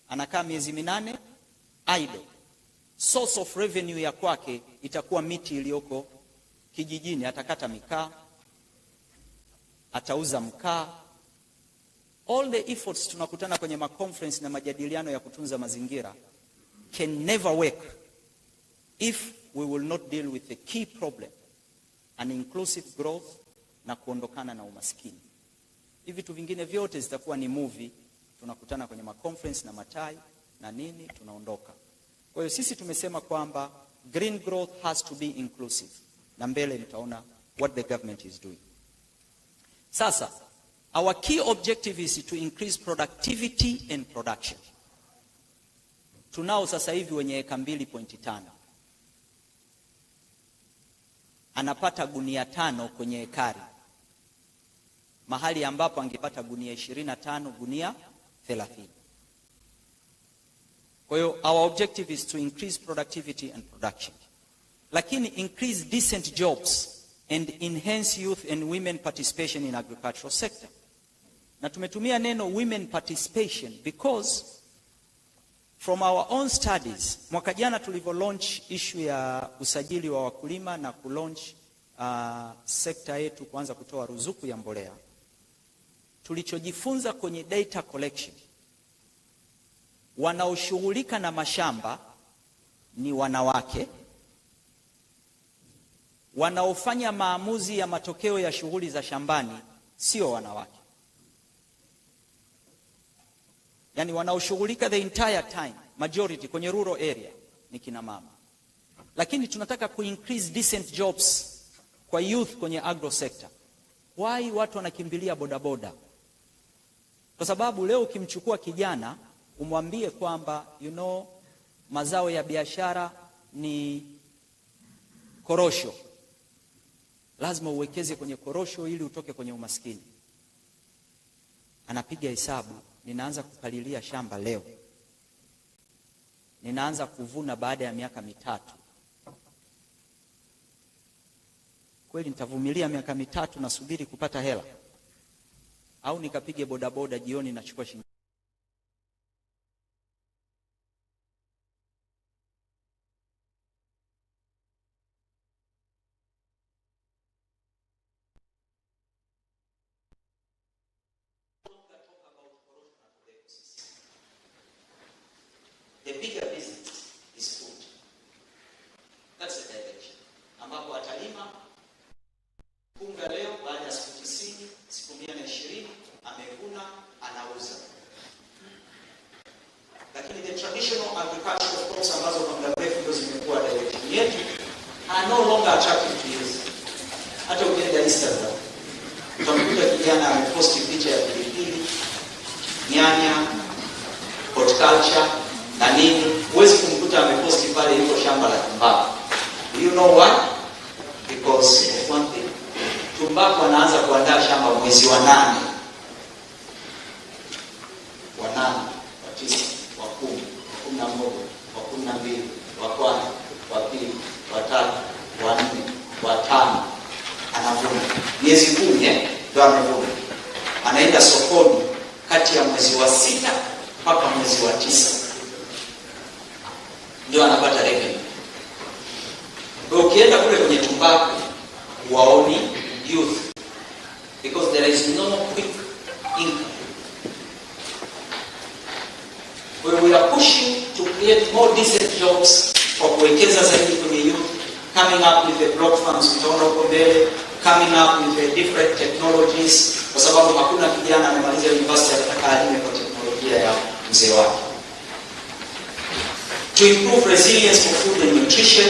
Anakaa miezi 8 idle. Source of revenue ya kwake itakuwa miti iliyoko kijijini, atakata mikaa, atauza mkaa. All the efforts tunakutana kwenye conference na majadiliano ya kutunza mazingira can never work if we will not deal with the key problem, an inclusive growth na kuondokana na umaskini. Hivi vitu vingine vyote zitakuwa ni movie, tunakutana kwenye conference na matai na nini, tunaondoka. Kwa hiyo sisi tumesema kwamba green growth has to be inclusive. Na mbele mtaona what the government is doing. Sasa, our key objective is to increase productivity and production. Tunao sasa hivi wenye eka 2.5. Anapata gunia 5 kwenye ekari. Mahali ambapo angepata gunia 25, gunia 30. Kwa hiyo our objective is to increase productivity and production. Lakini increase decent jobs and enhance youth and women participation in agricultural sector. Na tumetumia neno women participation because from our own studies, mwaka jana tulivyo launch issue ya usajili wa wakulima na kulaunch sekta yetu kuanza kutoa ruzuku ya mbolea, tulichojifunza kwenye data collection, wanaoshughulika na mashamba ni wanawake, wanaofanya maamuzi ya matokeo ya shughuli za shambani sio wanawake. Yani wanaoshughulika the entire time, majority kwenye rural area ni kina mama. Lakini tunataka increase decent jobs kwa youth kwenye agro sector. Why watu wanakimbilia bodaboda? Kwa sababu leo ukimchukua kijana umwambie kwamba mazao ya biashara ni korosho, lazima uwekeze kwenye korosho ili utoke kwenye umaskini. Anapiga hesabu, ninaanza kupalilia shamba leo, ninaanza kuvuna baada ya miaka 3. Kweli nitavumilia miaka 3 nasubiri kupata hela? Au nikapige bodaboda jioni nachukua shilingi?
The bigger business is food. That's the direction. Ambapo watalima punga leo, baada ya siku 90, siku 120, amevuna, anauza. Lakini the traditional agricultural crops ambazo kwa muda mrefu ndio zimekuwa direction yetu are no longer attractive to youth. Hata ukienda Instagram, utamkuta kijana ameposti picha ya pilipili, nyanya, horticulture na nini, huwezi kumkuta ameposti pale yuko shamba la tumbaku. Do you know why? Because of one thing. Tumbaku anaanza kuandaa shamba mwezi wa 8. Wa 8, wa 9, wa 10, wa 11, wa 12, wa 1, wa 2, wa 3, wa 4, wa 5 anavuna. Miezi 10 ndio amevuna. Anaenda sokoni kati ya mwezi wa 6 mpaka mwezi wa 9. Ndio anapata revenue. Ukienda kule kwenye tumbaku waoni youth, because there is no quick income. We are pushing to create more decent jobs for kuwekeza zaidi kwenye youth, coming up with the block funds utaona huko mbele, coming up with the different technologies, kwa sababu hakuna kijana amemaliza university anataka alime kwa teknolojia ya mzee wake. To improve resilience for food and nutrition,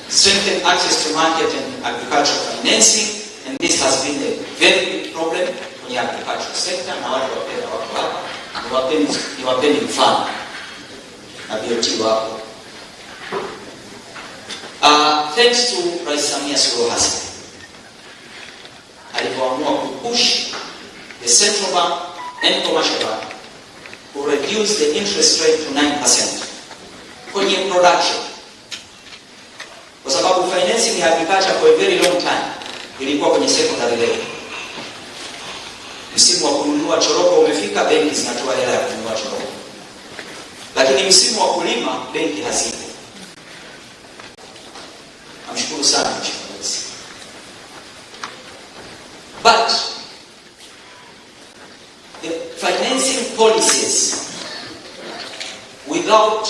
strengthen access to market and agricultural financing, and this has been a very big problem kwenye agricultural sector, na watu wapenda wako hapa, ni wapeni mfano na BOT wako. Thanks to Rais Samia Suluhu Hassan, alipoamua kupush the central bank and commercial bank to reduce the interest rate to 9% kwenye production. Kwa sababu financing ya agriculture for a very long time ilikuwa kwenye secondary level. Msimu wa kununua choroko umefika, benki zinatoa hela ya kununua choroko. Lakini msimu wa kulima benki hazipo. Namshukuru sana Mheshimiwa Rais. But the financing policies without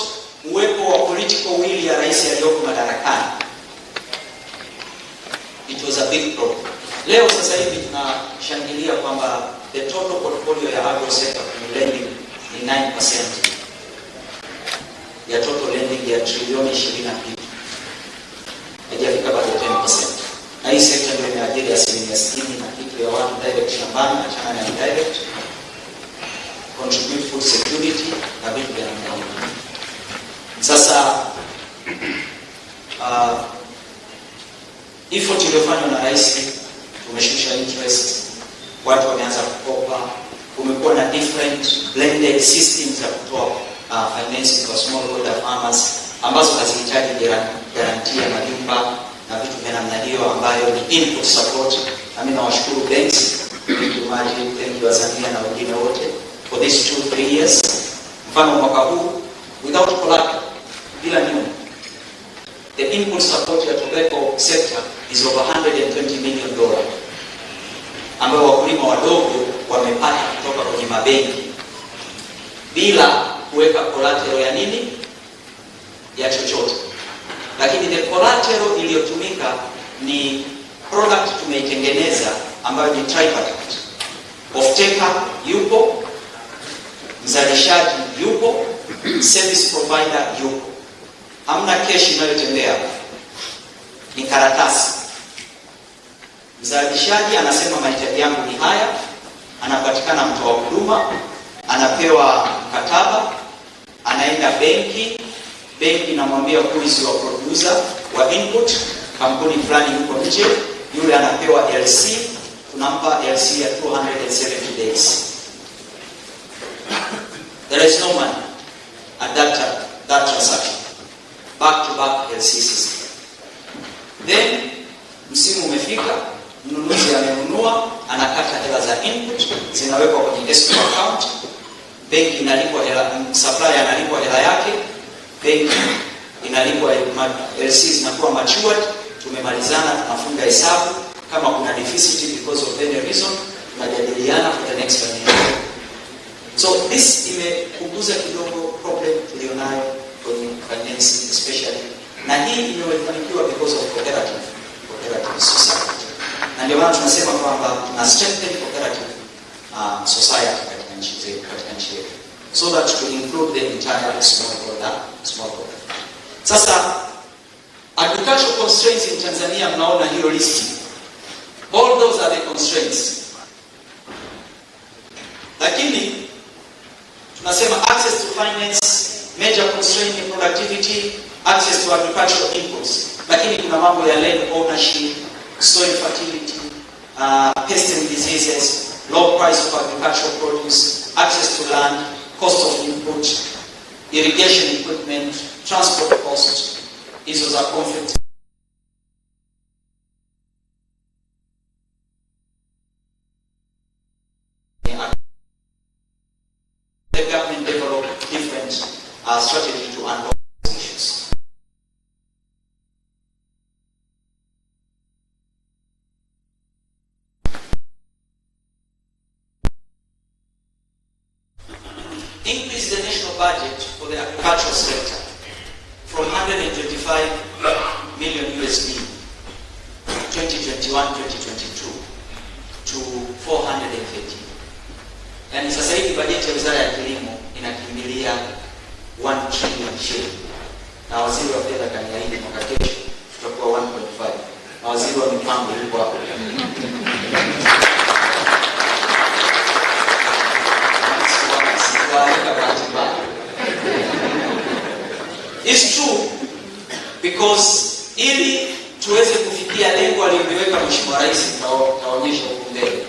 uwepo wa political will ya rais aliyoko madarakani, it was a big problem. Leo sasa hivi tunashangilia kwamba the total portfolio ya agro sector kwenye lending ni 9% ya total lending ya trilioni 22. Haijafika bado 10%. Na hii sector ndio imeajiri 60% na kitu ya watu direct shambani na chana na indirect, contribute food security na vitu vya namna hiyo. Sasa effort iliyofanywa na rais, tumeshusha interest, watu wameanza kukopa, kumekuwa na different blended systems za kutoa financing kwa smallholder farmers ambazo hazihitaji guarantee ya majumba na vitu vya namna hiyo ambayo ni input support. Na mimi nawashukuru banks thank you Maji, thank you Azania na wengine wote for these 2-3 years. Mfano mwaka huu without collateral, bila nyuma, the input support ya tobacco sector is over $120 million ambayo wakulima wadogo wamepata kutoka kwenye mabenki bila kuweka collateral ya nini, ya chochote. Lakini the collateral iliyotumika ni product tumeitengeneza ambayo ni tripartite. Off-taker yupo, mzalishaji yupo, service provider yupo. Hamna cash inayotembea, ni karatasi. Mzalishaji anasema mahitaji yangu ni haya, anapatikana mtoa huduma, anapewa mkataba, anaenda benki, benki inamwambia who is your producer wa input, kampuni fulani yuko nje, yule anapewa LC, tunampa LC ya 270 days. There is no money at that transaction. Back to back LC system. Then msimu umefika, mnunuzi amenunua, anakata hela za input, zinawekwa kwenye escrow account, benki inalipwa hela, supplier analipwa hela yake, benki inalipwa, LC zinakuwa matured, tumemalizana, tunafunga hesabu, kama kuna deficit because of any reason, tunajadiliana for the next financial. So this imepunguza kidogo problem tulionayo kwenye financing especially, na hii imefanikiwa because of cooperative society. Na ndio maana tunasema kwamba tuna strengthen cooperative society katika nchi yetu, so that to include the entire smallholder. Sasa agricultural constraints in Tanzania, mnaona hiyo list. All those are the constraints. Lakini tunasema access to finance, major constraint in productivity, access to agricultural inputs. Lakini kuna mambo ya land ownership, soil fertility, pests and diseases, low price of agricultural produce, access to land, cost of input, irrigation equipment, transport cost. Hizo za conflict. The government developed different strategy to unlock these issues. Increase the national budget for the agricultural sector from 125 million USD 2021-2022 to 430. Yani sasa hivi bajeti ya Wizara ya Kilimo inakimbilia 1 trillion shilingi. Na waziri wa fedha kaniahidi mwaka kesho tutakuwa 1.5. Na waziri wa mipango yuko hapo. It's true because ili tuweze kufikia lengo aliloweka Mheshimiwa Rais, taonyesha huko mbele.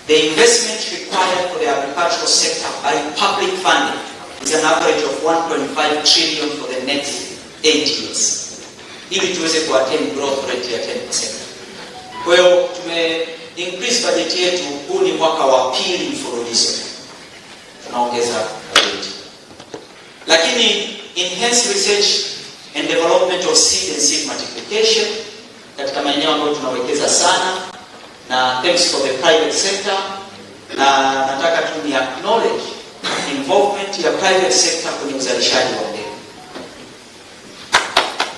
The investment required for the agricultural sector by public funding is an average of 1.5 trillion for the next 8 years. Ili tuweze kuattain growth rate ya 10%. Kwa hiyo tume increase budget yetu, huu ni mwaka wa pili mfululizo. Tunaongeza budget. Lakini enhance research and development of seed and seed multiplication katika maeneo ambayo tunawekeza sana, na thanks for the private sector, na nataka tu ni acknowledge involvement ya private sector kwenye uzalishaji wa mbegu.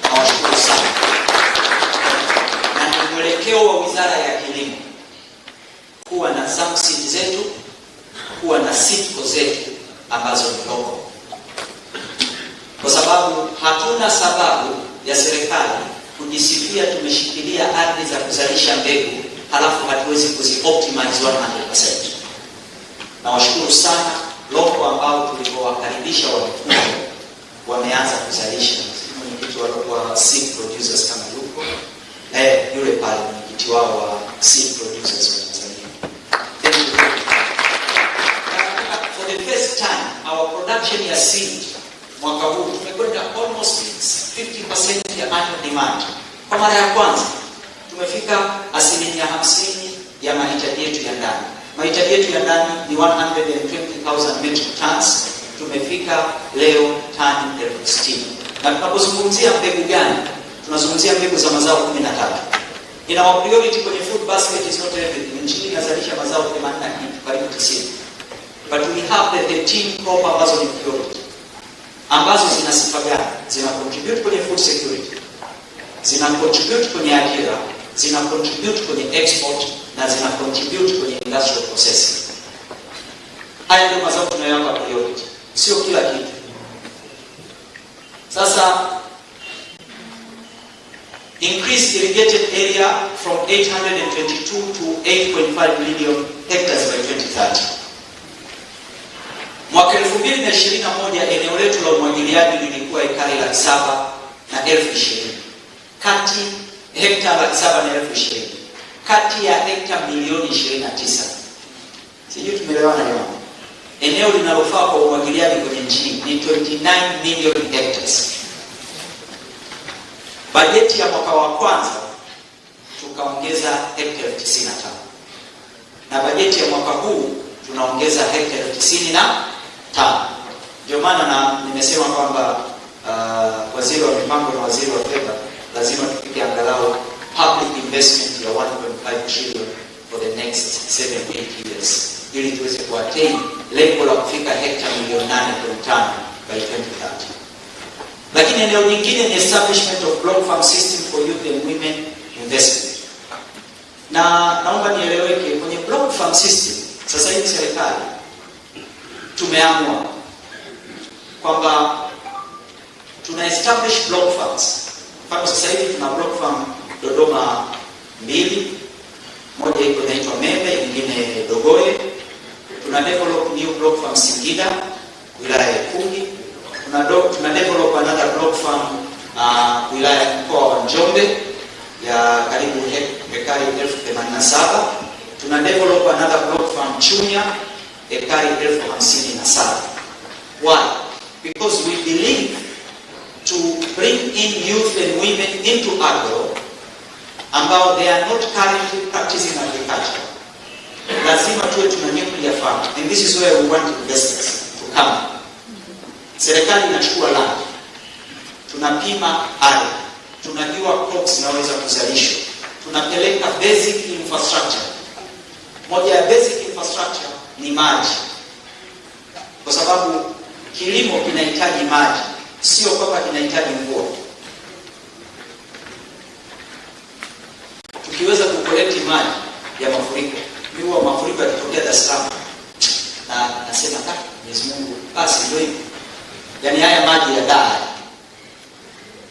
Nawashukuru sana. Na ni mwelekeo wa Wizara ya Kilimo kuwa na subsidy zetu, kuwa na sitco zetu ambazo ni local. Kwa sababu hatuna sababu ya serikali kujisifia tumeshikilia ardhi za kuzalisha mbegu halafu hatuwezi kuzi-optimize 100%. Na washukuru sana loko ambao tulipowakaribisha wamekuja wameanza kuzalisha. Mwenyekiti wa seed producers kama yuko, yule pale mwenyekiti wao wa seed producers wa Tanzania. Thank you. For the first time, our production ya seed mwaka huu tumekwenda almost 50% ya annual demand. Kwa mara ya kwanza tumefika 50% ya mahitaji yetu ya ndani. Mahitaji yetu ya ndani ni 120,000 metric tons. Tumefika leo tani 60,000. Na tunapozungumzia mbegu gani? Tunazungumzia mbegu za mazao 13. In our priority kwenye food basket is not everything. Nchi inazalisha mazao 80 karibu 90. But we have the 13 crop ambazo ni priority. Ambazo zina sifa gani? Zina contribute kwenye food security. Zina contribute kwenye ajira, zina contribute kwenye export na zina contribute kwenye industrial processing. Haya ndio mazao tunayowapa priority. Sio kila kitu. Sasa increase irrigated area from 822 to 8.5 million hectares by 2030. Mwaka 2021 eneo letu la umwagiliaji lilikuwa ekari 720,000. Kati hekta 720,000. Kati ya hekta milioni 29. Sijui tumeelewana jamani. Eneo linalofaa kwa umwagiliaji kwenye nchi ni 29 million hectares. Bajeti ya mwaka wa kwanza tukaongeza hekta 95. Na bajeti ya mwaka huu tunaongeza hekta 95. Ndio maana na nimesema kwamba waziri wa mipango na waziri wa fedha lazima tupige angalau public investment ya 1.5 trillion for the next 7-8 years ili tuweze kuattain lengo la kufika hekta milioni 8.5 by 2030. Lakini eneo nyingine ni establishment of block farm system for youth and women investment. Na naomba nieleweke kwenye block farm system sasa hivi serikali tumeamua kwamba tuna establish block farms. Kwa sasa hivi tuna block farm Dodoma 2, moja iko inaitwa Membe, nyingine Dogoe. Tuna develop new block farm Singida, wilaya ya Kungi. Tuna develop another block farm wilaya ya mkoa wa Njombe ya karibu ekari 87,000. Tuna develop another block farm Chunya ekari 57,000. Why? Because we believe to bring in youth and women into agro ambao they are not currently practicing agriculture. Lazima tuwe tuna nuclear farm, and this is where we want investors to come. Serikali inachukua land, tunapima ardhi, tunajua crops zinaweza kuzalishwa, tunapeleka basic infrastructure. Moja ya basic infrastructure ni maji, kwa sababu kilimo kinahitaji maji, sio kwamba kinahitaji mvua. Tukiweza kukolekti maji ya mafuriko, miwa mafuriko yakitokea Dar es Salaam, na nasema Mwenyezi Mungu basi ndio hivyo. Yaani haya maji ya Dar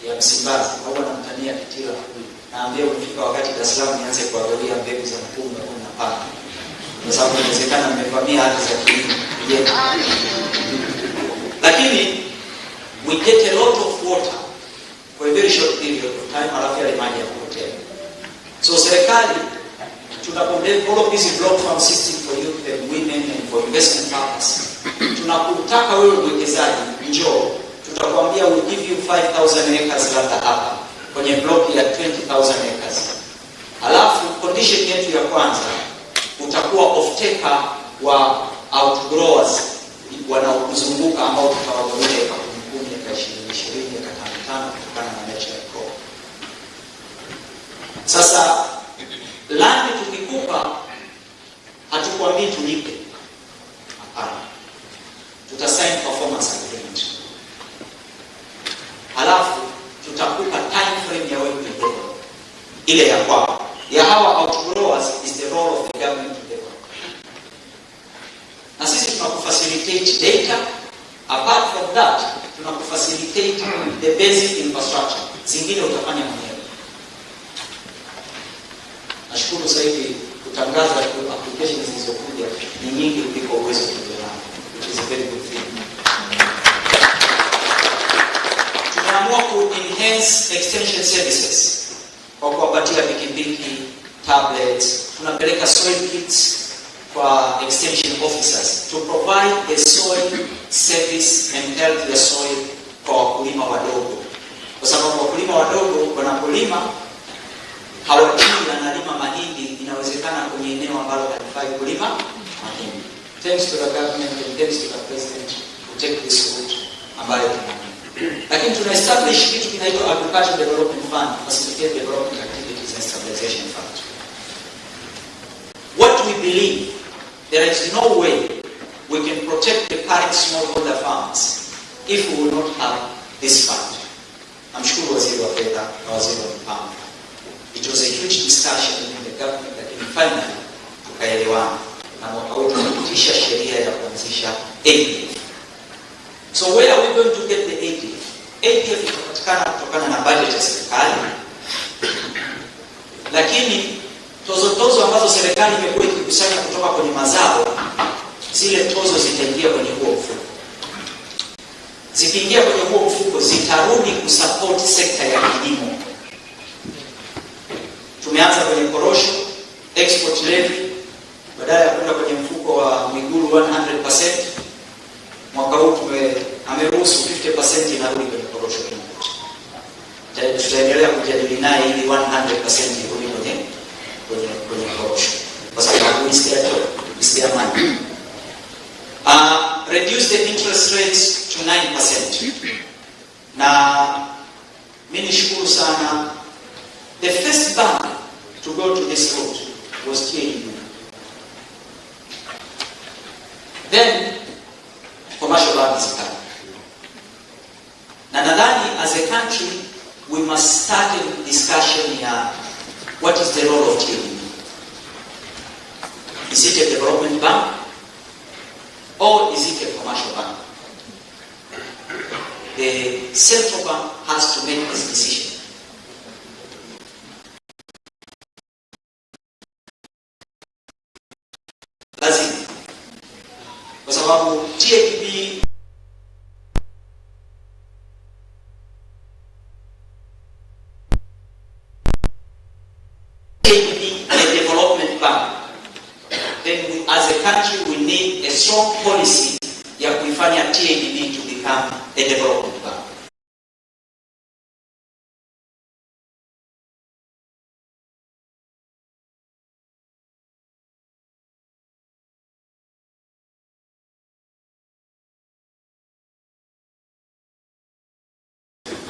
ya Msimbazi au wanamtania Kitila, naambia ukifika wakati Dar es Salaam nianze kuangalia mbegu za mpunga na pamba. Kwa sababu inawezekana mmevamia hata za kilimo. Lakini we get a lot of water for a very short period of time, alafu yale maji yanapotea. So serikali tunapodevelop this block farm system for youth and women and for investment purpose, tunakutaka wewe mwekezaji njoo, tutakwambia we give you 5,000 acres labda hapa kwenye block ya 20,000 acres. Alafu condition yetu ya kwanza utakuwa off-taker wa outgrowers wanaokuzunguka ambao tutawagawia kwa 10, 20, 25 kutokana na nature ya crop. Sasa land tukikupa hatukwambii tulipe. Hapana. Tutasign performance agreement. Halafu tutakupa time frame ya wewe kudevelop. Ile ya kwao. Ya hawa outgrowers is the role of the government to develop. Na sisi tunakufacilitate data. Apart from that, tunakufacilitate the basic infrastructure. Zingine utafanya mwenyewe. Nashukuru sasa hivi kutangaza applications zilizokuja ni nyingi kuliko uwezo tulionao, which is a very good thing. Tunaamua ku enhance extension services kwa kuwapatia pikipiki, tablets, tunapeleka soil kits kwa extension officers to provide a soil service and help the soil kwa wakulima wadogo. Kwa sababu wakulima wadogo wanapolima hawajui analima mahindi, inawezekana inapatikana kwenye eneo ambalo halifai kulima mahindi. Thanks to the government and thanks to the president to take this route ambayo tunaona. Lakini tuna establish kitu kinaitwa Agricultural Development Fund, Facilitate Development Activities and Stabilization Fund. What we believe, there is no way we can protect the current smallholder farmers if we will not have this fund. Namshukuru waziri wa fedha na waziri wa mipango. It was a huge discussion in the government, lakini finally tukaelewana na mwaka huu tumepitisha sheria ya kuanzisha ADF. So where are we going to get the ADF? ADF itapatikana kutokana na budget ya serikali, lakini tozo ambazo serikali imekuwa ikikusanya kutoka kwenye mazao, zile tozo zitaingia kwenye huo mfuko. Zikiingia kwenye huo mfuko zitarudi kusupport sekta ya kilimo. Tumeanza kwenye korosho, export levy, badala ya kwenda kwenye mfuko wa Mwigulu 100%, mwaka huu ameruhusu 50% inarudi kwenye korosho. Tutaendelea kujadili naye ili 100% irudi kwenye korosho, kwa sababu is their money. Reduce the interest rates to 9%. Na mimi nishukuru sana, the first bank to go to this route was TAU. Then commercial banks came. Na nadhani as a country we must start a discussion here. What is the role of TAU? Is it a development bank or is it a commercial bank? The central bank has to make this decision. Lazima, kwa sababu TAB a development bank, then we, as a country we need a strong policy ya kuifanya TAB to become a development bank.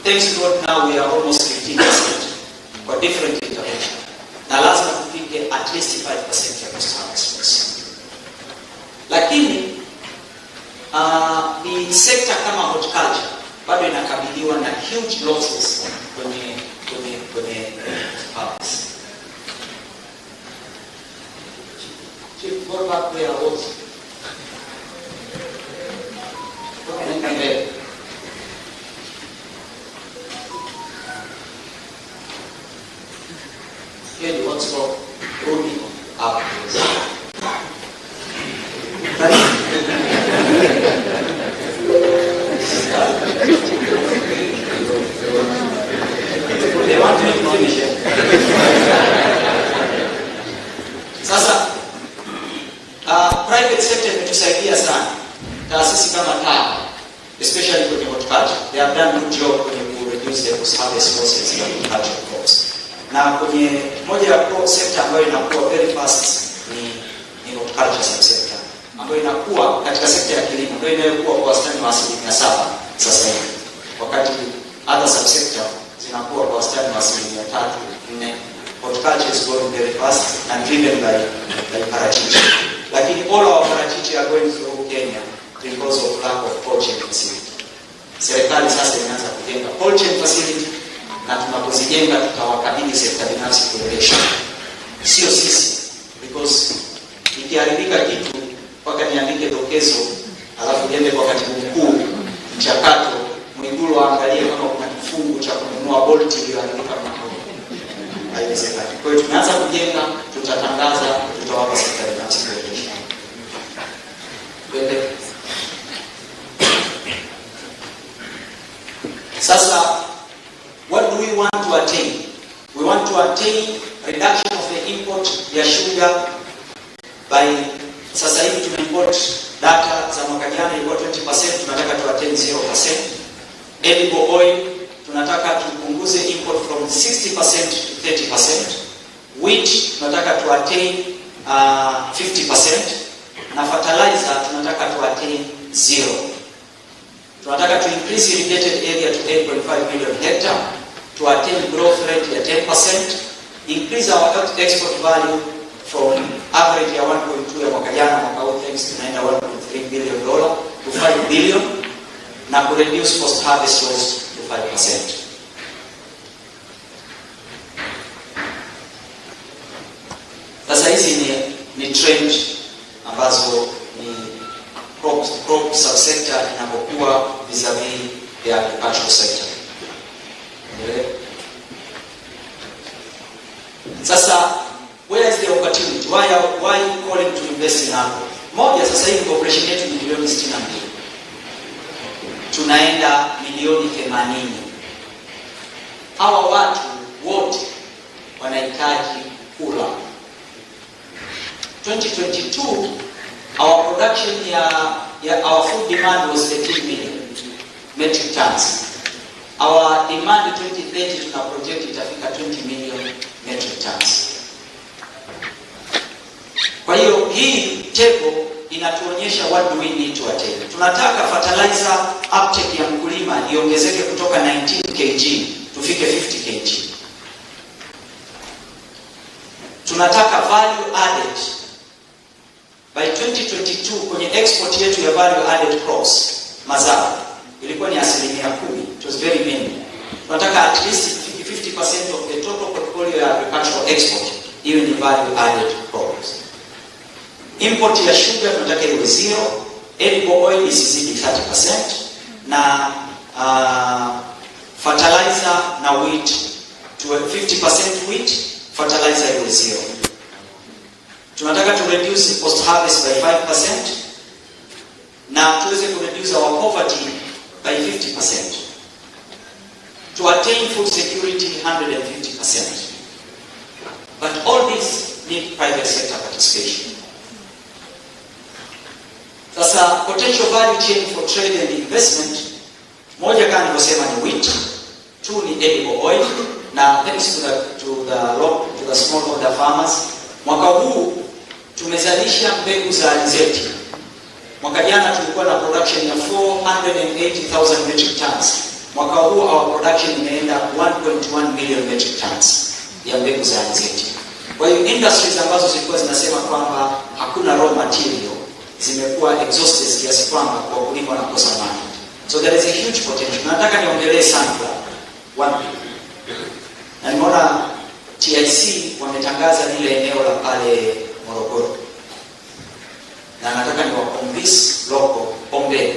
Thanks to God, now we are almost 15% for different intervention. Na lazima tufike at least 5% ya cost expense. Lakini ni sekta kama horticulture bado inakabiliwa na huge losses kwenye harvest. Chief, what about where I was? Here you want to go only up. They want me to finish it. Sasa private sector imetusaidia sana. Taasisi kama TAA, especially kwenye horticulture, they have done good job kwenye ku reduce the post-harvest losses in agricultural crops. Na kwenye moja ya crop sector ambayo inakuwa very fast ni horticulture subsector, ambayo inakuwa katika sekta ya kilimo ndio inayokuwa kwa wastani wa 7% sasa hivi, wakati other subsector zinakuwa kwa wastani wa 3-4. Horticulture is growing very fast and driven by parachichi. Lakini all our parachichi are going through Kenya because of lack of cold chain facility. Serikali sasa inaanza kujenga cold chain facility, na tunapozijenga tutawakabidhi sekta binafsi kuendesha, sio sisi, because ikiharibika kitu mpaka niandike dokezo alafu niende kwa katibu mkuu mchakato Mwigulu aangalie kama kuna kifungu cha kununua bolti iliyoharibika mkono. Haiwezekani. Kwa hiyo tumeanza kujenga, tutatangaza, tutawapa sekta binafsi kuendesha. Sasa what do we want to attain? We want to attain reduction of the import ya sugar by, sasa hivi tumeimport data za mwaka jana ilikuwa 20%, tunataka tu attain 0%. Edible oil tunataka tupunguze import from 60% to 30%. Wheat tunataka tu attain 50%, na fertilizer tunataka tu attain 0. Tunataka to increase irrigated area to 8.5 million hectare, to attain growth rate ya 10%, increase our export value from average ya 1.2 ya mwaka jana, mwaka huu thanks tunaenda $1.3 billion to 5 billion, na ku reduce post harvest loss to 5%. Sasa hizi ni trend ambazo ni crop subsector inapokuwa vis-a-vis the agricultural sector. Sasa where is the opportunity? Why calling to invest in agro? Moja, sasa hivi population yetu ni milioni 62. Tunaenda milioni 80. Hawa watu wote wanahitaji kula. 2022 our production our food demand was 18 million metric tons. Our demand 2030 tuna project itafika 20 million metric tons. Kwa hiyo hii table inatuonyesha what do we need to attain. Tunataka fertilizer uptake ya mkulima iongezeke kutoka 19 kg tufike 50 kg. Tunataka value added by 2022 kwenye export yetu ya value added crops, mazao ilikuwa ni 10%. It was very minimal. Tunataka at least 50% of the total portfolio ya agricultural export iwe ni value added crops. Import ya sugar tunataka iwe 0, edible oil isizidi 30%, na fertilizer na wheat to 50% wheat, fertilizer iwe 0. Tunataka to reduce post harvest by 5% na tuweze ku reduce our poverty by 50%. To attain food security 150%. But all these need private sector participation. Sasa potential value chain for trade and investment, moja kama nilivyosema ni wheat, 2 ni edible oil, na thanks to the smallholder farmers. Mwaka huu tumezalisha mbegu za alizeti. Mwaka jana tulikuwa na production ya 480,000 metric tons. Mwaka huu our production imeenda 1.1 million metric tons ya mbegu za alizeti. Kwa hiyo industries ambazo zilikuwa zinasema kwamba hakuna raw material zimekuwa exhausted kiasi kwamba wakulima wanakosa mali. So there is a huge potential. Nataka niongelee sunflower. Na nimeona TIC wametangaza lile eneo la pale Morogoro. Na nataka niwaconvince local ombe.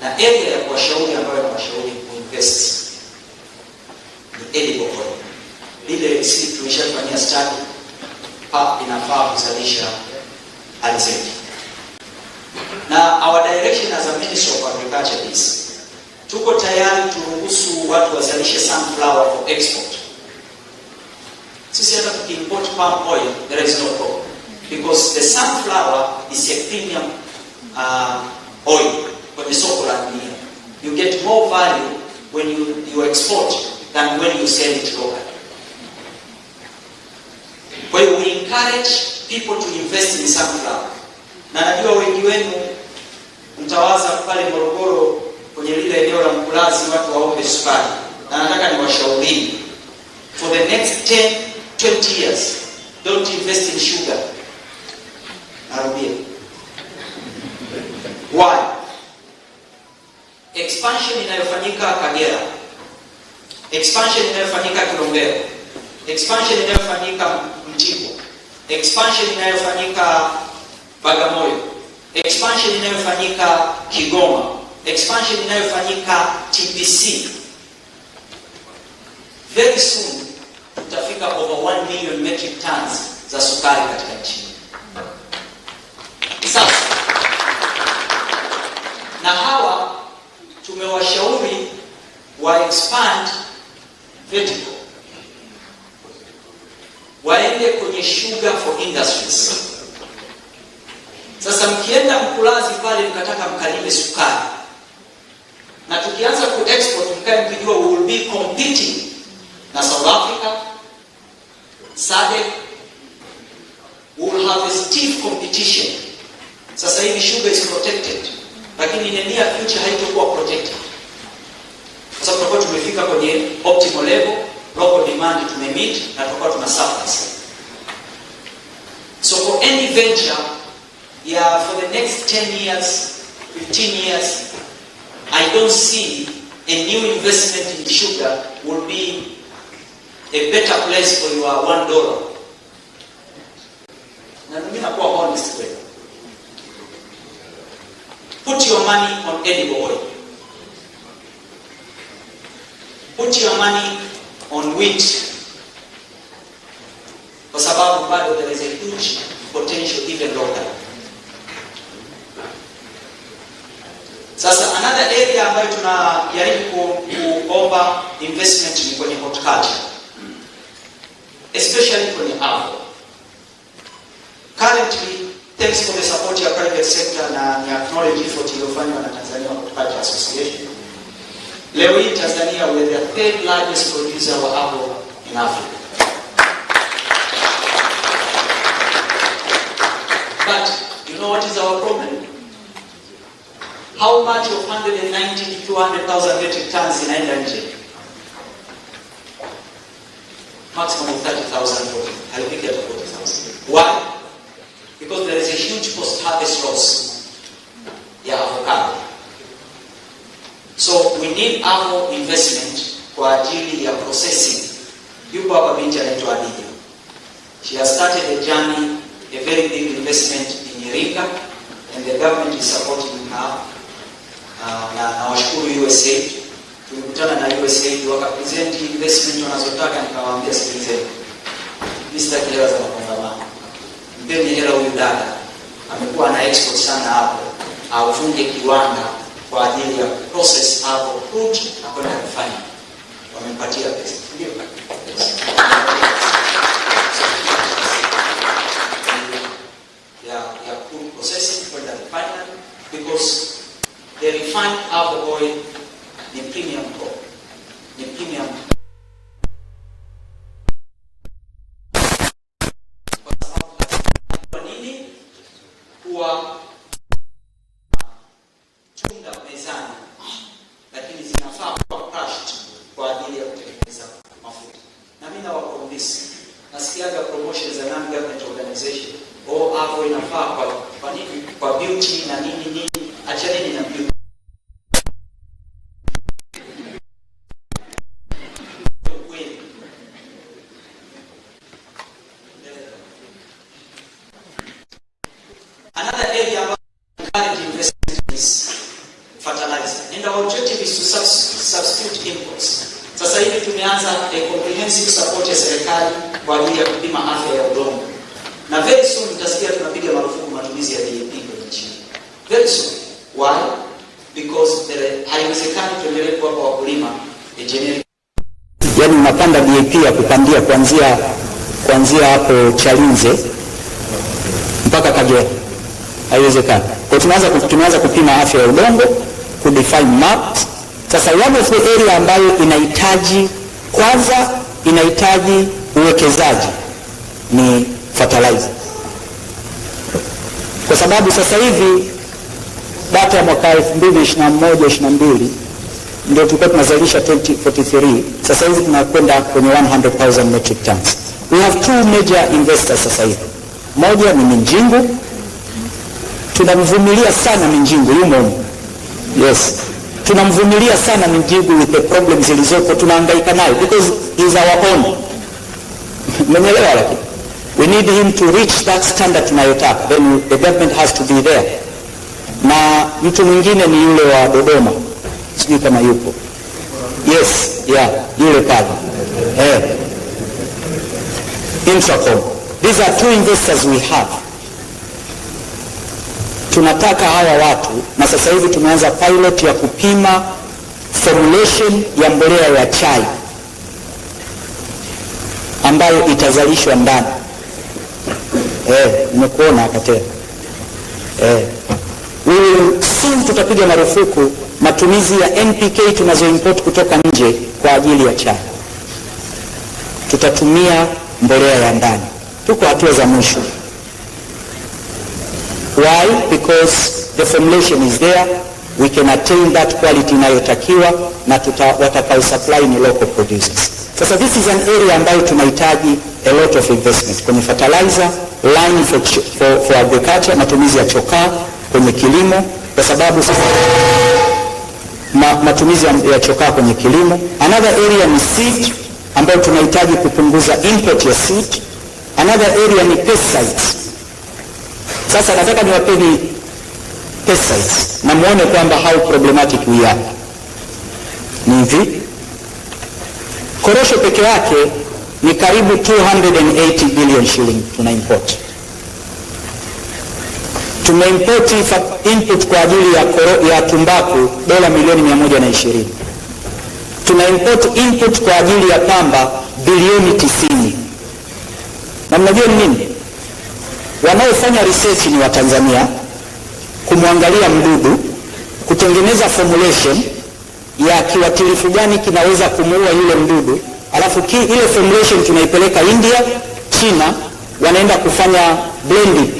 Na area ya kuwashauri ambayo nawashauri kuinvest ni edible oil. Lile sisi tumeshafanyia study, inafaa kuzalisha alizeti. Na our direction as a Ministry of Agriculture is tuko tayari turuhusu watu wazalishe sunflower for export. Sisi hata tukiimport palm oil, there is no problem. Because the sunflower is a premium oil kwenye soko la dunia. You get more value when you export than when you sell it locally. Kwa hiyo we encourage people to invest in sunflower. Na najua wengi wenu mtawaza pale Morogoro kwenye lile eneo la Mkulazi watu waombe sukari. Na nataka niwashauri for the next 10-20 years don't invest in sugar. Narudia. Why? Expansion inayofanyika Kagera, expansion inayofanyika Kilombero, expansion inayofanyika Mtibwa, expansion inayofanyika Bagamoyo, expansion inayofanyika Kigoma, expansion inayofanyika TPC. Very soon tutafika over 1 million metric tons za sukari katika nchi. Sasa na hawa tumewashauri wa expand vertical, waende kwenye sugar for industries. Sasa mkienda Mkulazi pale mkataka mkalime sukari, na tukianza ku export mkae mkijua we will be competing na South Africa, SADC, we will have a stiff competition. Sasa hivi sugar is protected, lakini in the near future haitakuwa protected. Sasa tutakuwa tumefika kwenye optimal level, local demand tumemeet na tutakuwa tuna surplus. So for any venture, for the next 10 years, 15 years, I don't see a new investment in sugar will be a better place for your $1. Na mimi nakuwa honest with you. Put your money on edible oil. Put your money on wheat. Kwa sababu bado there is a huge potential even locally. Sasa another area ambayo tunajaribu kuomba investment ni kwenye horticulture, especially kwenye apple. Currently, thanks for the support ya private sector na ni acknowledge effort iliyofanywa na Tanzania Horticulture Association. Leo hii Tanzania we are the third largest producer of apple in Africa. But you know what is our problem? How much of 190 to 200,000 metric tons inaenda nje? Maximum of 30,000 for halipiki at 40,000. Why? Because there is a huge post-harvest loss. Yeah, avocado. So we need apple investment kwa ajili ya processing. Yuko hapa binti anaitwa Adija. She has started a journey, a very big investment in Iringa, and the government is supporting her. Na washukuru USAID. Tulikutana na USAID wakapresent investment wanazotaka, nikawaambia sikilizeni. Mr. Kitila za makongamano. Mpeni hela huyu dada. Amekuwa na export sana hapo. Aufunge kiwanda kwa ajili ya process hapo fruit na kwenda kufanya. Wamempatia pesa. Ndio. Ya food processing kwenda kufanya because the refined apple oil ni premium crop. Ni premium. Kwa nini? Kuwa tunda mezani, lakini zinafaa kuwa crushed kwa ajili ya kutengeneza mafuta. Na mimi nawapromise, nasikiaga promotions za non-government organization, hapo inafaa kwa nini? Kwa beauty na nini, achaneni na beauty. Another area about current investment is fertilizer. And our objective is to substitute imports. Sasa hivi tumeanza a comprehensive support ya serikali kwa ajili ya kupima afya ya udongo. Na very soon tutasikia tunapiga marufuku matumizi ya DAP kwenye nchi. Very soon. Why? Because haiwezekani tuendelee kuwapa wakulima a generic.
Yaani unapanda DAP ya kupandia kuanzia hapo Chalinze mpaka Kagera. Haiwezekani. Kwa tunaanza kupima afya ya udongo, kudefine maps. Sasa one of the area ambayo inahitaji uwekezaji ni fertilizer. Kwa sababu sasa hivi data ya mwaka 2021-22 ndio tulikuwa tunazalisha 2043, sasa hivi tunakwenda kwenye 100,000 metric tons. We have two major investors sasa hivi. Moja ni Minjingu. Tunamvumilia sana Minjingu yumo. Yes. Tunamvumilia sana Minjingu with the problems zilizopo, tunahangaika nayo because he's our own. Mmeelewa lakini? We need him to reach that standard tunayotaka. Then the government has to be there. Na mtu mwingine ni yule wa Dodoma. Sijui kama yupo. Yes, yeah, yule pale. Intracom. These are two investors we have. Tunataka hawa watu, na sasa hivi tumeanza pilot ya kupima formulation ya mbolea ya chai ambayo itazalishwa ndani. Nimekuona hapa tena. Soon tutapiga marufuku matumizi ya NPK tunazoimport kutoka nje kwa ajili ya chai. Tutatumia mbolea ya ndani. Tuko hatua za mwisho. Why? Because the formulation is there, we can attain that quality inayotakiwa na watakao supply ni local producers. Sasa this is an area ambayo tunahitaji a lot of investment kwenye fertilizer, line for agriculture, matumizi ya chokaa kwenye kilimo, kwa sababu matumizi ya chokaa kwenye kilimo. Another area ni seed, ambayo tunahitaji kupunguza import ya seed. Another area ni pesticides. Sasa nataka niwapeni pesticides na muone kwamba how problematic we are. Ni hivi, korosho peke yake ni karibu 280 billion shilling tuna import. Tumeimport input kwa ajili ya tumbaku dola milioni 120. Tuna import input kwa ajili ya pamba bilioni 90. Na mnajua nini? Wanaofanya research ni Watanzania, kumwangalia mdudu, kutengeneza formulation ya kiwatilifu gani kinaweza kumuua yule mdudu, alafu ile formulation tunaipeleka India, China, wanaenda kufanya blending,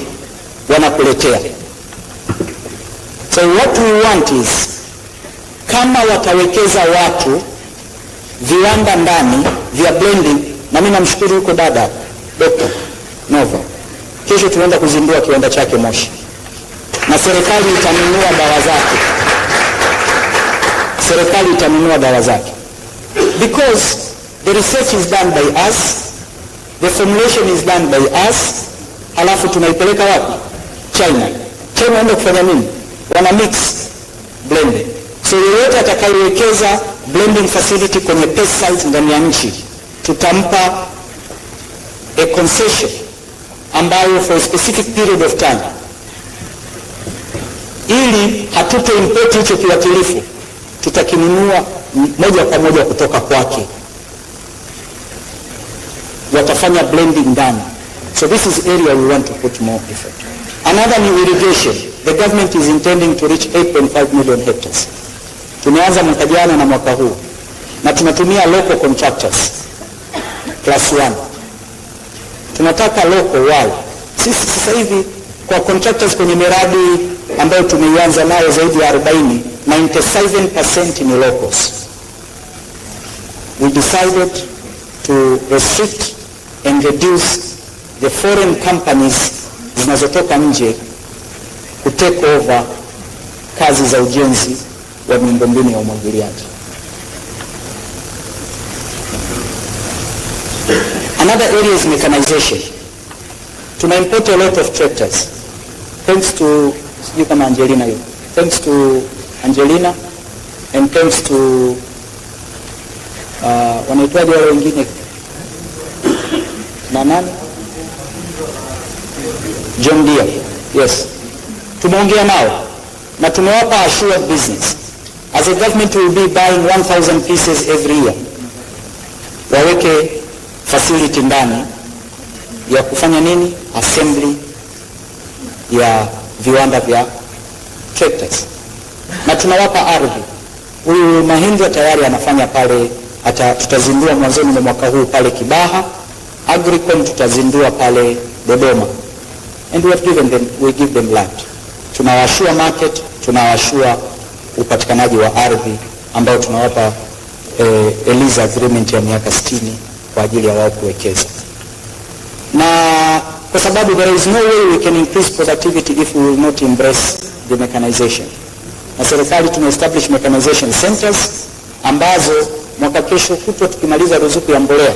wanakuletea. So what we want is, kama watawekeza watu viwanda ndani vya blending, na mimi namshukuru yuko dada Dr. Nova, kesho tunaenda kuzindua kiwanda chake Moshi, na serikali itanunua dawa zake. Serikali itanunua dawa zake, because the research is done by us, the formulation is done by us, halafu tunaipeleka wapi? China. China wanaenda kufanya nini? Wana mix blending. So yeyote atakayewekeza blending facility kwenye pesticides ndani ya nchi, tutampa a concession ambayo for a specific period of time, ili hatuto import hicho kiwatilifu, tutakinunua moja kwa moja kutoka kwake. Watafanya blending ndani. So this is area we want to put more effort. Another new irrigation. The government is intending to reach 8.5 million hectares. Tumeanza mwaka jana na mwaka huu, na tunatumia local contractors class 1. Tunataka local why? Sisi sasa hivi kwa contractors kwenye miradi ambayo tumeianza nayo zaidi ya 40, 97% ni locals. We decided to restrict and reduce the foreign companies zinazotoka nje ku take over kazi za ujenzi wa miundombinu ya umwagiliaji. Another area is mechanization. Tuna import a lot of tractors. Thanks to Angelina, thanks to Angelina and thanks to wanaitwaje wale wengine na nani? John Deere. Yes. Tumeongea nao na tumewapa assured business. As a government we will be buying 1,000 pieces every year. Waweke facility ndani ya kufanya nini? Assembly ya viwanda vya tractors. Na tunawapa ardhi. Huyu Mahindra tayari anafanya pale, tutazindua mwanzoni mwa mwaka huu pale Kibaha. Agricom tutazindua pale Dodoma. And we give them land. Tunawashua market, tunawashua upatikanaji wa ardhi ambao tunawapa lease agreement ya miaka 60 kwa ajili ya wao kuwekeza. Na kwa sababu there is no way we can increase productivity if we will not embrace the mechanization. Na serikali tuna establish mechanization centers ambazo mwaka kesho kutwa tukimaliza ruzuku ya mbolea,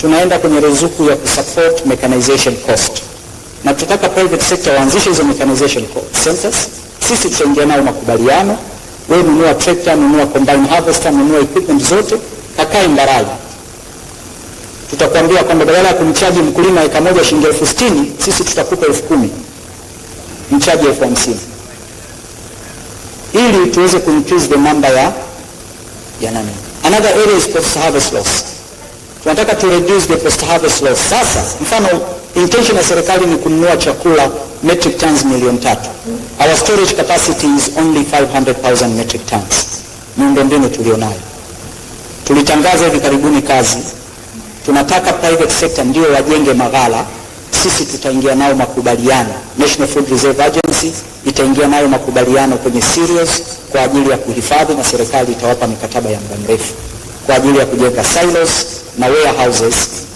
tunaenda kwenye ruzuku ya kusupport mechanization cost. Na tutaka private sector waanzishe hizo mechanization centers. Sisi tutaingia nao makubaliano. Wewe nunua tractor, nunua combine harvester, nunua equipment zote, kakae Mbarali. Tutakwambia kwamba badala ya kumchaji mkulima eka moja shilingi 60,000, sisi tutakupa 10,000. Mchaji 50,000. Ili tuweze increase the number ya nani. Another area is post harvest loss. Tunataka to reduce the post harvest loss. Sasa mfano intention ya serikali ni kununua chakula metric tons 300,000. Our storage capacity is only 500,000 metric tons. Miundombinu tulionayo. Tulitangaza hivi karibuni kazi. Tunataka private sector ndio wajenge maghala, sisi tutaingia nao makubaliano. National Food Reserve Agency itaingia nayo makubaliano kwenye cereals kwa ajili ya kuhifadhi, na serikali itawapa mikataba ya muda mrefu kwa ajili ya kujenga silos na warehouses.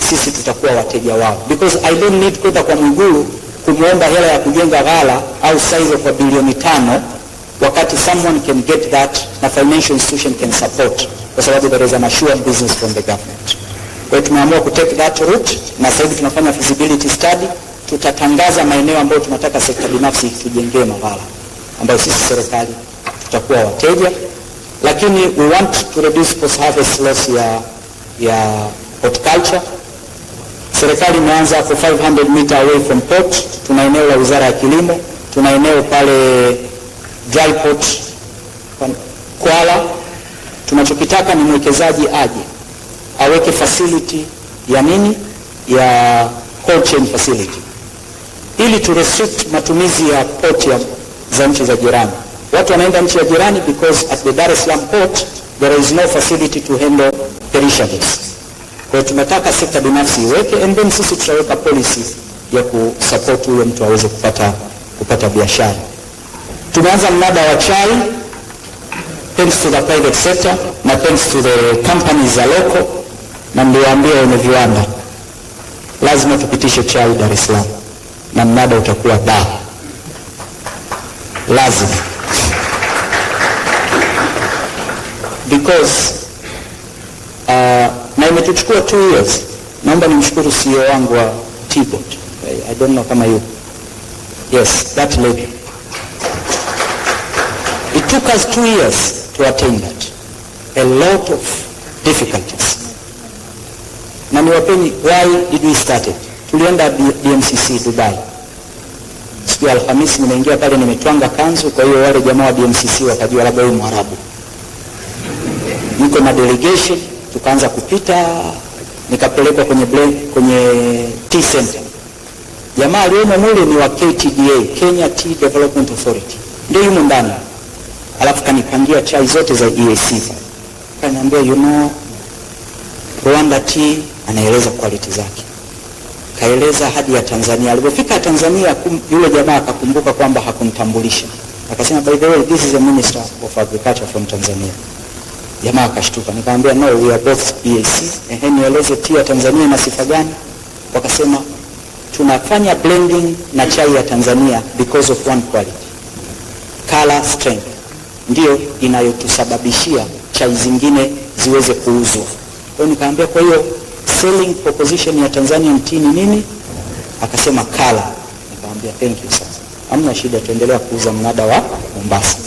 Sisi tutakuwa wateja wao, because I don't need kwenda kwa Mwigulu kumuomba hela ya kujenga ghala au silo kwa bilioni 5 wakati someone can get that na financial institution can support, kwa sababu there is an assured business from the government. Kwa hiyo tumeamua kutake that route, na sasa hivi tunafanya feasibility study. Tutatangaza maeneo ambayo tunataka sekta binafsi tujengee maghala ambayo sisi serikali tutakuwa wateja, lakini we want to reduce post harvest loss ya horticulture. Serikali imeanza hapo 500 meter away from port. Tuna eneo la Wizara ya Kilimo, tuna eneo pale dry port Kwala. Tunachokitaka ni mwekezaji aje aweke facility ya nini, ya cold chain facility, ili to restrict matumizi ya port za nchi za jirani. Watu wanaenda nchi ya jirani because at the Dar es Salaam port there is no facility to handle perishables. Kwa hiyo tunataka sekta binafsi iweke, and then sisi tutaweka policy ya kusupport huyo mtu aweze kupata biashara. Tumeanza mnada wa chai thanks to the private sector na thanks to the companies za local, na niliwaambia wenye viwanda lazima tupitishe chai Dar es Salaam na mnada utakuwa Dar, lazima, because na imetuchukua 2 years. Naomba nimshukuru CEO wangu wa T-Bot. I don't know kama you. Yes, that lady. It took us 2 years to attain that. A lot of difficulties. Na niwapeni why did we start it. Tulienda DMCC Dubai. Siku ya Alhamisi nimeingia pale nimetwanga kanzu, kwa hiyo wale jamaa wa DMCC wakajua labda huyu Mwarabu. Niko na delegation, tukaanza kupita, nikapelekwa kwenye Tea Center. Jamaa aliona mule ni wa KTDA, Kenya Tea Development Authority. Ndio yumo ndani. Alafu kanipangia chai zote za EAC. Kaniambia, you know, Rwanda tea, anaeleza quality zake. Kaeleza hadi ya Tanzania. Alipofika Tanzania, yule jamaa akakumbuka kwamba hakumtambulisha. Akasema, by the way, this is a Minister of Agriculture from Tanzania. Jamaa akashtuka. Nikamwambia, no, we are both EAC. Nieleze tea ya Tanzania na sifa gani? Wakasema, tunafanya blending na chai ya Tanzania because of one quality. Color strength. Ndio inayotusababishia chai zingine ziweze kuuzwa. Kwa hiyo nikamwambia, kwa hiyo selling proposition ya Tanzanian tea ni nini? Akasema color. Nikamwambia, thank you sir. Hamna shida, tuendelea kuuza mnada wa Mombasa.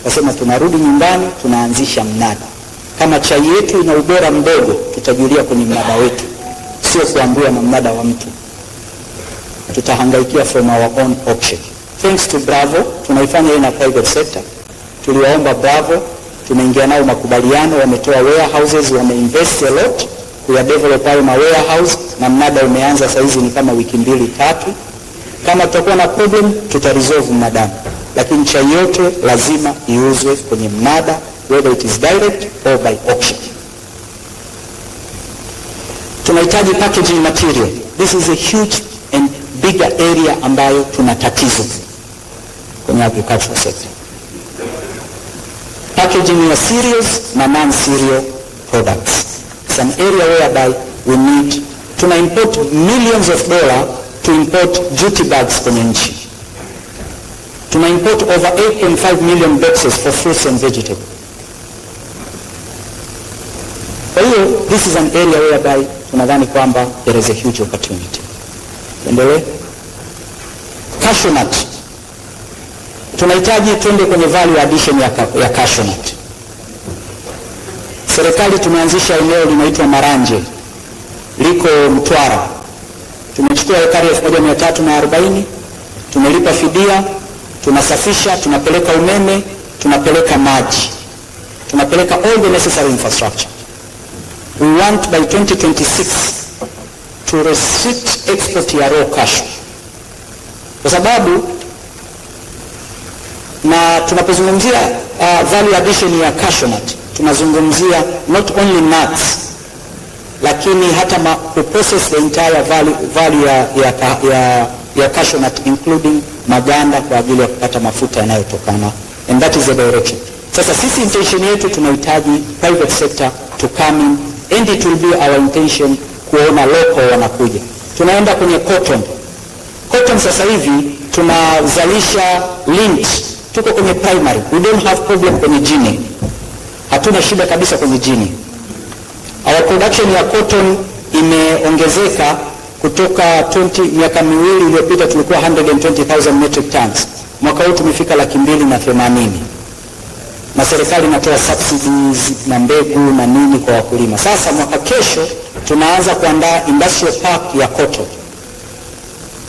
Akasema tunarudi nyumbani, tunaanzisha mnada. Kama chai yetu ina ubora mdogo, tutajulia kwenye mnada wetu, sio kuambiwa na mnada wa mtu. Tutahangaikia from our own auction. Thanks to Bravo, tunaifanya hii na private sector. Tuliwaomba Bravo, tumeingia nao makubaliano, wametoa warehouses, wameinvest a lot kuya develop hayo warehouse, na mnada umeanza sasa hizi ni kama wiki 2-3. Kama tutakuwa na problem tutaresolve mnada, lakini chai yote lazima iuzwe kwenye mnada, whether it is direct or by auction. Tunahitaji packaging material. This is a huge and bigger area ambayo tuna tatizo kwenye agricultural sector. Packaging ya cereals na non-cereal products. It's an area whereby we need to import millions of dollars to import duty bags kwenye nchi. Tuna import over 8.5 million boxes for fruits and vegetables. Kwa hiyo, this is an area whereby tunadhani kwamba there is a huge opportunity. Endelee. Cashew nut. Tunahitaji tuende kwenye value addition ya cashew nut. Serikali tumeanzisha eneo linaitwa Maranje, liko Mtwara. Tumechukua ekari 1340, tumelipa fidia, tunasafisha, tunapeleka umeme, tunapeleka maji, tunapeleka all the necessary infrastructure. We want by 2026 to restrict export ya raw cashew. Kwa sababu na tunapozungumzia value addition ya cashew nut, tunazungumzia not only nuts lakini hata to process the entire value ya cashew nut including maganda kwa ajili ya kupata mafuta yanayotokana, and that is the direction. Sasa sisi intention yetu tunahitaji private sector to come in, and it will be our intention kuona local wanakuja. Tunaenda kwenye cotton. Cotton sasa hivi tunazalisha lint, tuko kwenye primary, we don't have problem kwenye ginning, hatuna shida kabisa kwenye ginning. Our production ya cotton imeongezeka kutoka miaka miwili iliyopita tulikuwa 120,000 metric tons. Mwaka huu tumefika 280,000. Na serikali inatoa subsidies na mbegu na nini kwa wakulima. Sasa mwaka kesho tunaanza kuandaa industrial park ya cotton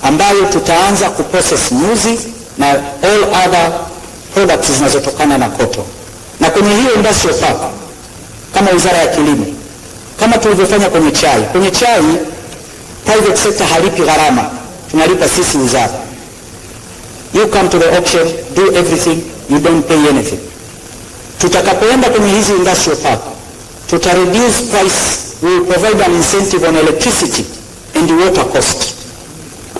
ambayo tutaanza kuprocess nyuzi na all other products zinazotokana na cotton. Na kwenye hiyo industrial park kama Wizara ya Kilimo, kama tulivyofanya kwenye chai. Kwenye chai private sector halipi gharama, tunalipa sisi wizara. You come to the auction, do everything, you don't pay anything. Tutakapoenda kwenye hizi industrial park, tuta reduce price, we will provide an incentive on electricity and water cost.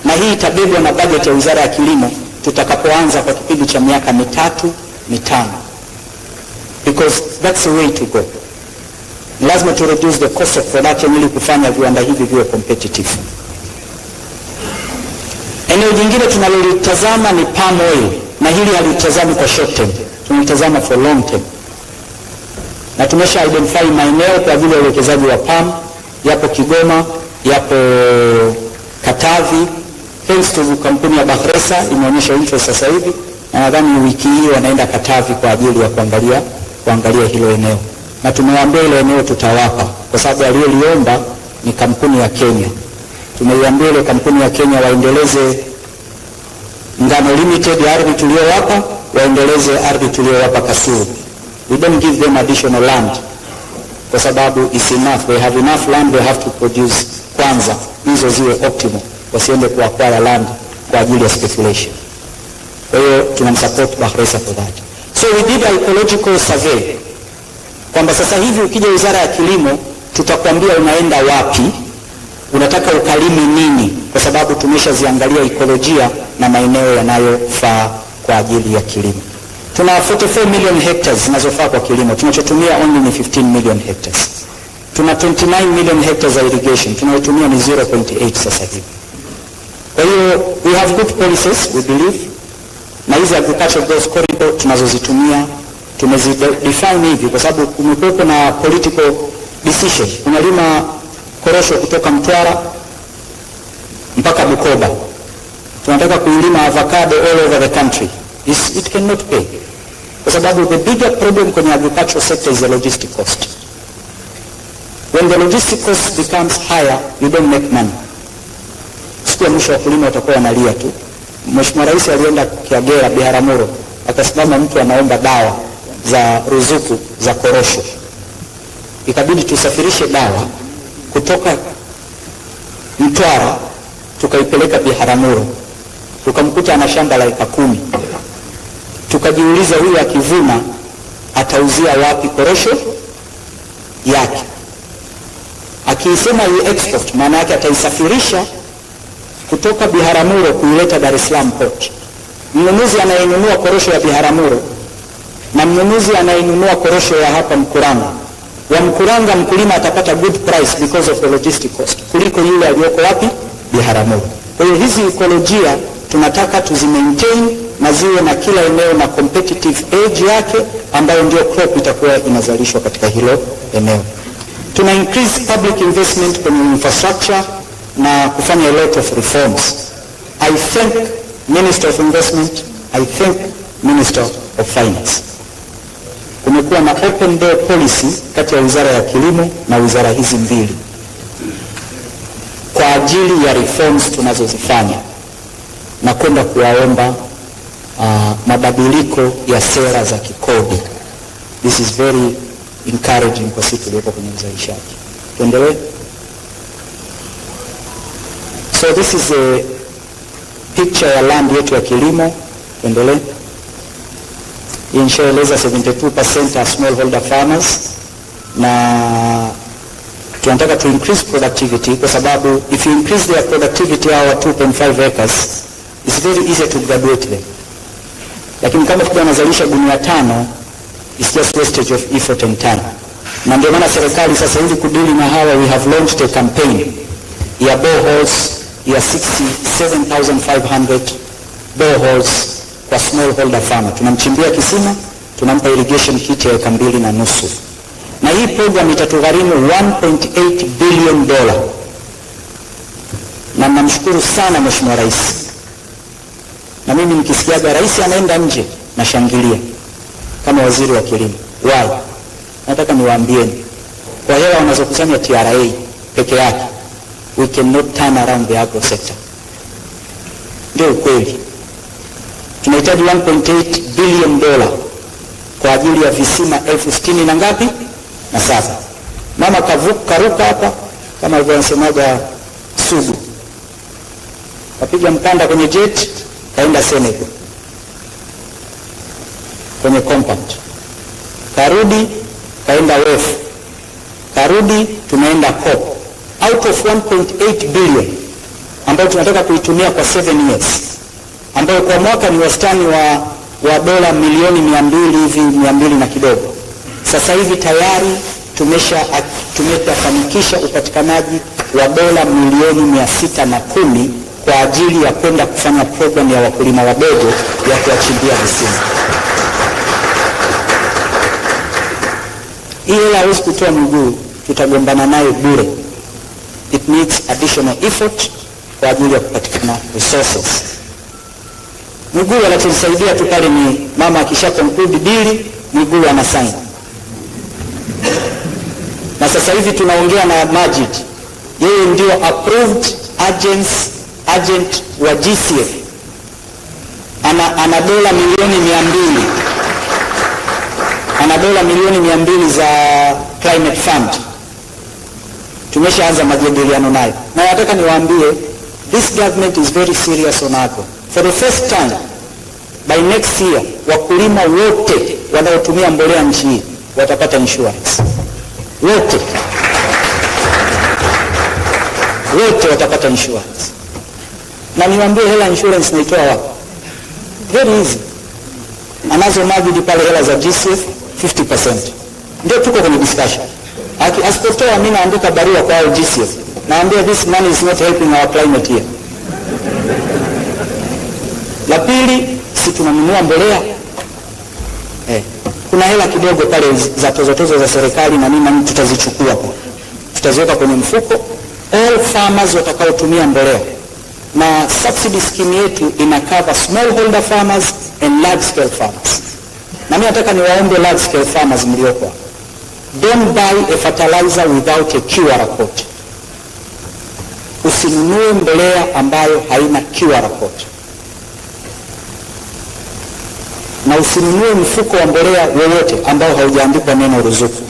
Na hii itabebwa na budget ya Wizara ya Kilimo tutakapoanza kwa kipindi cha miaka 3-5. Because that's the way to go. Lazima to reduce the cost of production ili kufanya viwanda hivi viwe competitive. Eneo jingine tunalolitazama ni palm oil, na hili halitazami kwa short term, tunalitazama for long term. Na tumesha identify maeneo kwa ajili ya uwekezaji wa palm, yapo Kigoma, yapo Katavi. Thanks to kampuni ya Bahresa imeonyesha interest sasa hivi, na nadhani wiki hii wanaenda Katavi kwa ajili ya kuangalia hilo eneo. Na tumewaambia ile eneo tutawapa, kwa sababu aliyeliomba ni kampuni ya Kenya. Tumeiambia ile kampuni ya Kenya waendeleze Ngano Limited ya ardhi tuliyowapa, waendeleze ardhi tuliyowapa Kasulu. We don't give them additional land, kwa sababu is enough. They have enough land, they have to produce kwanza, hizo ziwe optimal, wasiende kuacquire land kwa ajili ya speculation. Kwa hiyo tunamsupport Bahresa for that. So we did an ecological survey, kwamba sasa hivi ukija Wizara ya Kilimo tutakwambia unaenda wapi, unataka ukalimi nini, kwa sababu tumeshaziangalia ekolojia na maeneo yanayofaa kwa ajili ya kilimo. Tuna 44 million hectares zinazofaa kwa kilimo, tunachotumia only ni 15 million hectares. Tuna 29 million hectares za irrigation, tunayotumia ni 0.8 sasa hivi. Kwa hiyo we have good policies, we believe, na hizi agricultural growth corridor tunazozitumia tumezidefine hivi kwa sababu kumekuwepo na political decision. Unalima korosho kutoka Mtwara mpaka Bukoba, tunataka kuilima avocado all over the country. It cannot pay, kwa sababu the bigger problem kwenye agricultural sector is the logistic cost. When the logistic cost becomes higher, you don't make money. Siku ya mwisho wakulima watakuwa wanalia tu. Mheshimiwa Rais alienda Kiagera, Biharamulo, akasimama mtu anaomba dawa za ruzuku za korosho. Ikabidi tusafirishe dawa kutoka Mtwara tukaipeleka Biharamulo. Tukamkuta ana shamba la eka 10. Tukajiuliza huyu akivuna atauzia wapi korosho yake? Akiisema yu export, maana yake ataisafirisha kutoka Biharamulo kuileta Dar es Salaam port. Mnunuzi anayenunua korosho ya Biharamulo na mnunuzi anayenunua korosho ya hapa Mkuranga, wa Mkuranga mkulima atapata good price because of the logistic cost kuliko yule aliyoko wapi? Biharamulo. Kwa hiyo hizi ekolojia tunataka tuzimaintain na ziwe na kila eneo na competitive edge yake, ambayo ndio crop itakuwa inazalishwa katika hilo eneo. Tuna increase public investment kwenye infrastructure na kufanya a lot of reforms. I thank Minister of Investment, I thank Minister of Finance. Kumekuwa na open door policy kati ya Wizara ya Kilimo na wizara hizi mbili kwa ajili ya reforms tunazozifanya na kwenda kuwaomba mabadiliko ya sera za kikodi. This is very encouraging kwa sisi tulioko kwenye uzalishaji. Tuendelee. So this is a picture ya land yetu ya kilimo. Tuendelee. Inshaeleza 72% are smallholder farmers na tunataka to increase productivity, kwa sababu if you increase their productivity our 2.5 acres, it's very easy to graduate them. Lakini kama tukiwa nazalisha gunia 5, it's just wastage of effort and time. Na ndio maana serikali sasa hivi kudili na hawa, we have launched a campaign ya boreholes ya 67,500 boreholes kwa smallholder farmer. Tunamchimbia kisima, tunampa irrigation kit ya 2.5. Na hii program itatugharimu $1.8 billion. Na namshukuru sana Mheshimiwa Rais. Na mimi nikisikiaga rais anaenda nje na shangilia kama waziri wa kilimo. Why? Nataka niwaambieni, kwa hela wanazokusanya TRA peke yake, we cannot turn around the agro sector. Ndio ukweli. Tunahitaji $1.8 billion kwa ajili ya visima 60,000 na ngapi? Na sasa mama karuka hapa kama alivyosemaga Sugu, kapiga mkanda kwenye jet, kaenda Senegal kwenye compound, karudi kaenda WEF, karudi tunaenda COP, out of 1.8 billion ambayo tunataka kuitumia kwa 7 years, ambayo kwa mwaka ni wastani wa dola milioni 200 hivi, 200 na kidogo. Sasa hivi tayari tumeshafanikisha upatikanaji wa dola milioni 610 kwa ajili ya kwenda kufanya program ya wakulima wadogo ya kuachimbia visima. Hii hela hawezi kutoa Mwigulu, tutagombana nayo bure. It needs additional effort kwa ajili ya kupatikana resources. Mwigulu anatusaidia tu pale ni mama akisha conclude deal, Mwigulu ana sign. Na sasa hivi tunaongea na Majid, yeye ndio approved agent wa GCF, ana dola milioni 200, ana dola milioni 200 za climate fund. Tumeshaanza majadiliano naye, na nataka niwaambie this government is very serious on agro. For the first time by next year, wakulima wote wanaotumia mbolea nchi hii watapata insurance. Wote watapata insurance. Na niwaambie hela insurance naitoa wapi? Very easy. Anazo Majid pale hela za GCF 50%. Ndio tuko kwenye discussion. Asipotoa mimi naandika barua kwa GCF. Naambia this money is not helping our climate here. La pili, si tunanunua mbolea. Kuna hela kidogo pale za tozo za serikali na nini tutazichukua. Tutaziweka kwenye mfuko. All farmers watakaotumia mbolea. Na subsidy scheme yetu ina cover smallholder farmers and large scale farmers. Na mimi nataka niwaombe large scale farmers mlioko, don't buy a fertilizer without a QR code. Usinunue mbolea ambayo haina QR code. Na usinunue mfuko wa mbolea wowote ambao haujaandikwa neno ruzuku.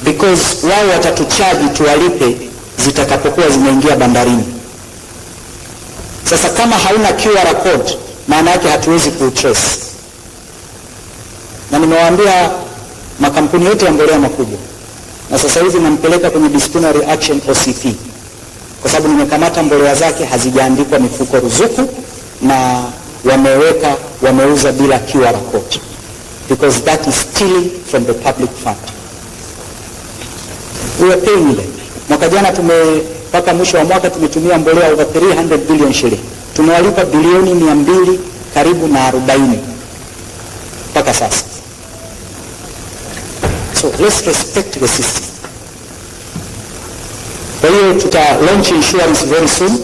Because wao watatuchaji tuwalipe zitakapokuwa zimeingia bandarini. Sasa kama hauna QR code, maana yake hatuwezi kutrace. Na nimewaambia makampuni yote ya mbolea makubwa, na sasa hivi nampeleka kwenye disciplinary action OCP, kwa sababu nimekamata mbolea zake hazijaandikwa mifuko ruzuku na wameuza bila QR code, because that is stealing from the public fund. We are paying them. Mwaka jana mpaka mwisho wa mwaka tumetumia mbolea over 300 billion shilling. Tumewalipa bilioni 200 karibu na 40 mpaka sasa. So let's respect the system. Kwa hiyo tuta launch insurance very soon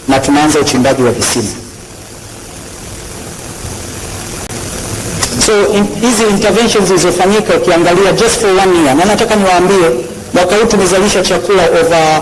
na tunaanza uchimbaji wa visima. So hizi interventions zilizofanyika ukiangalia just for 1 year, na nataka niwaambie mwaka huu tumezalisha chakula over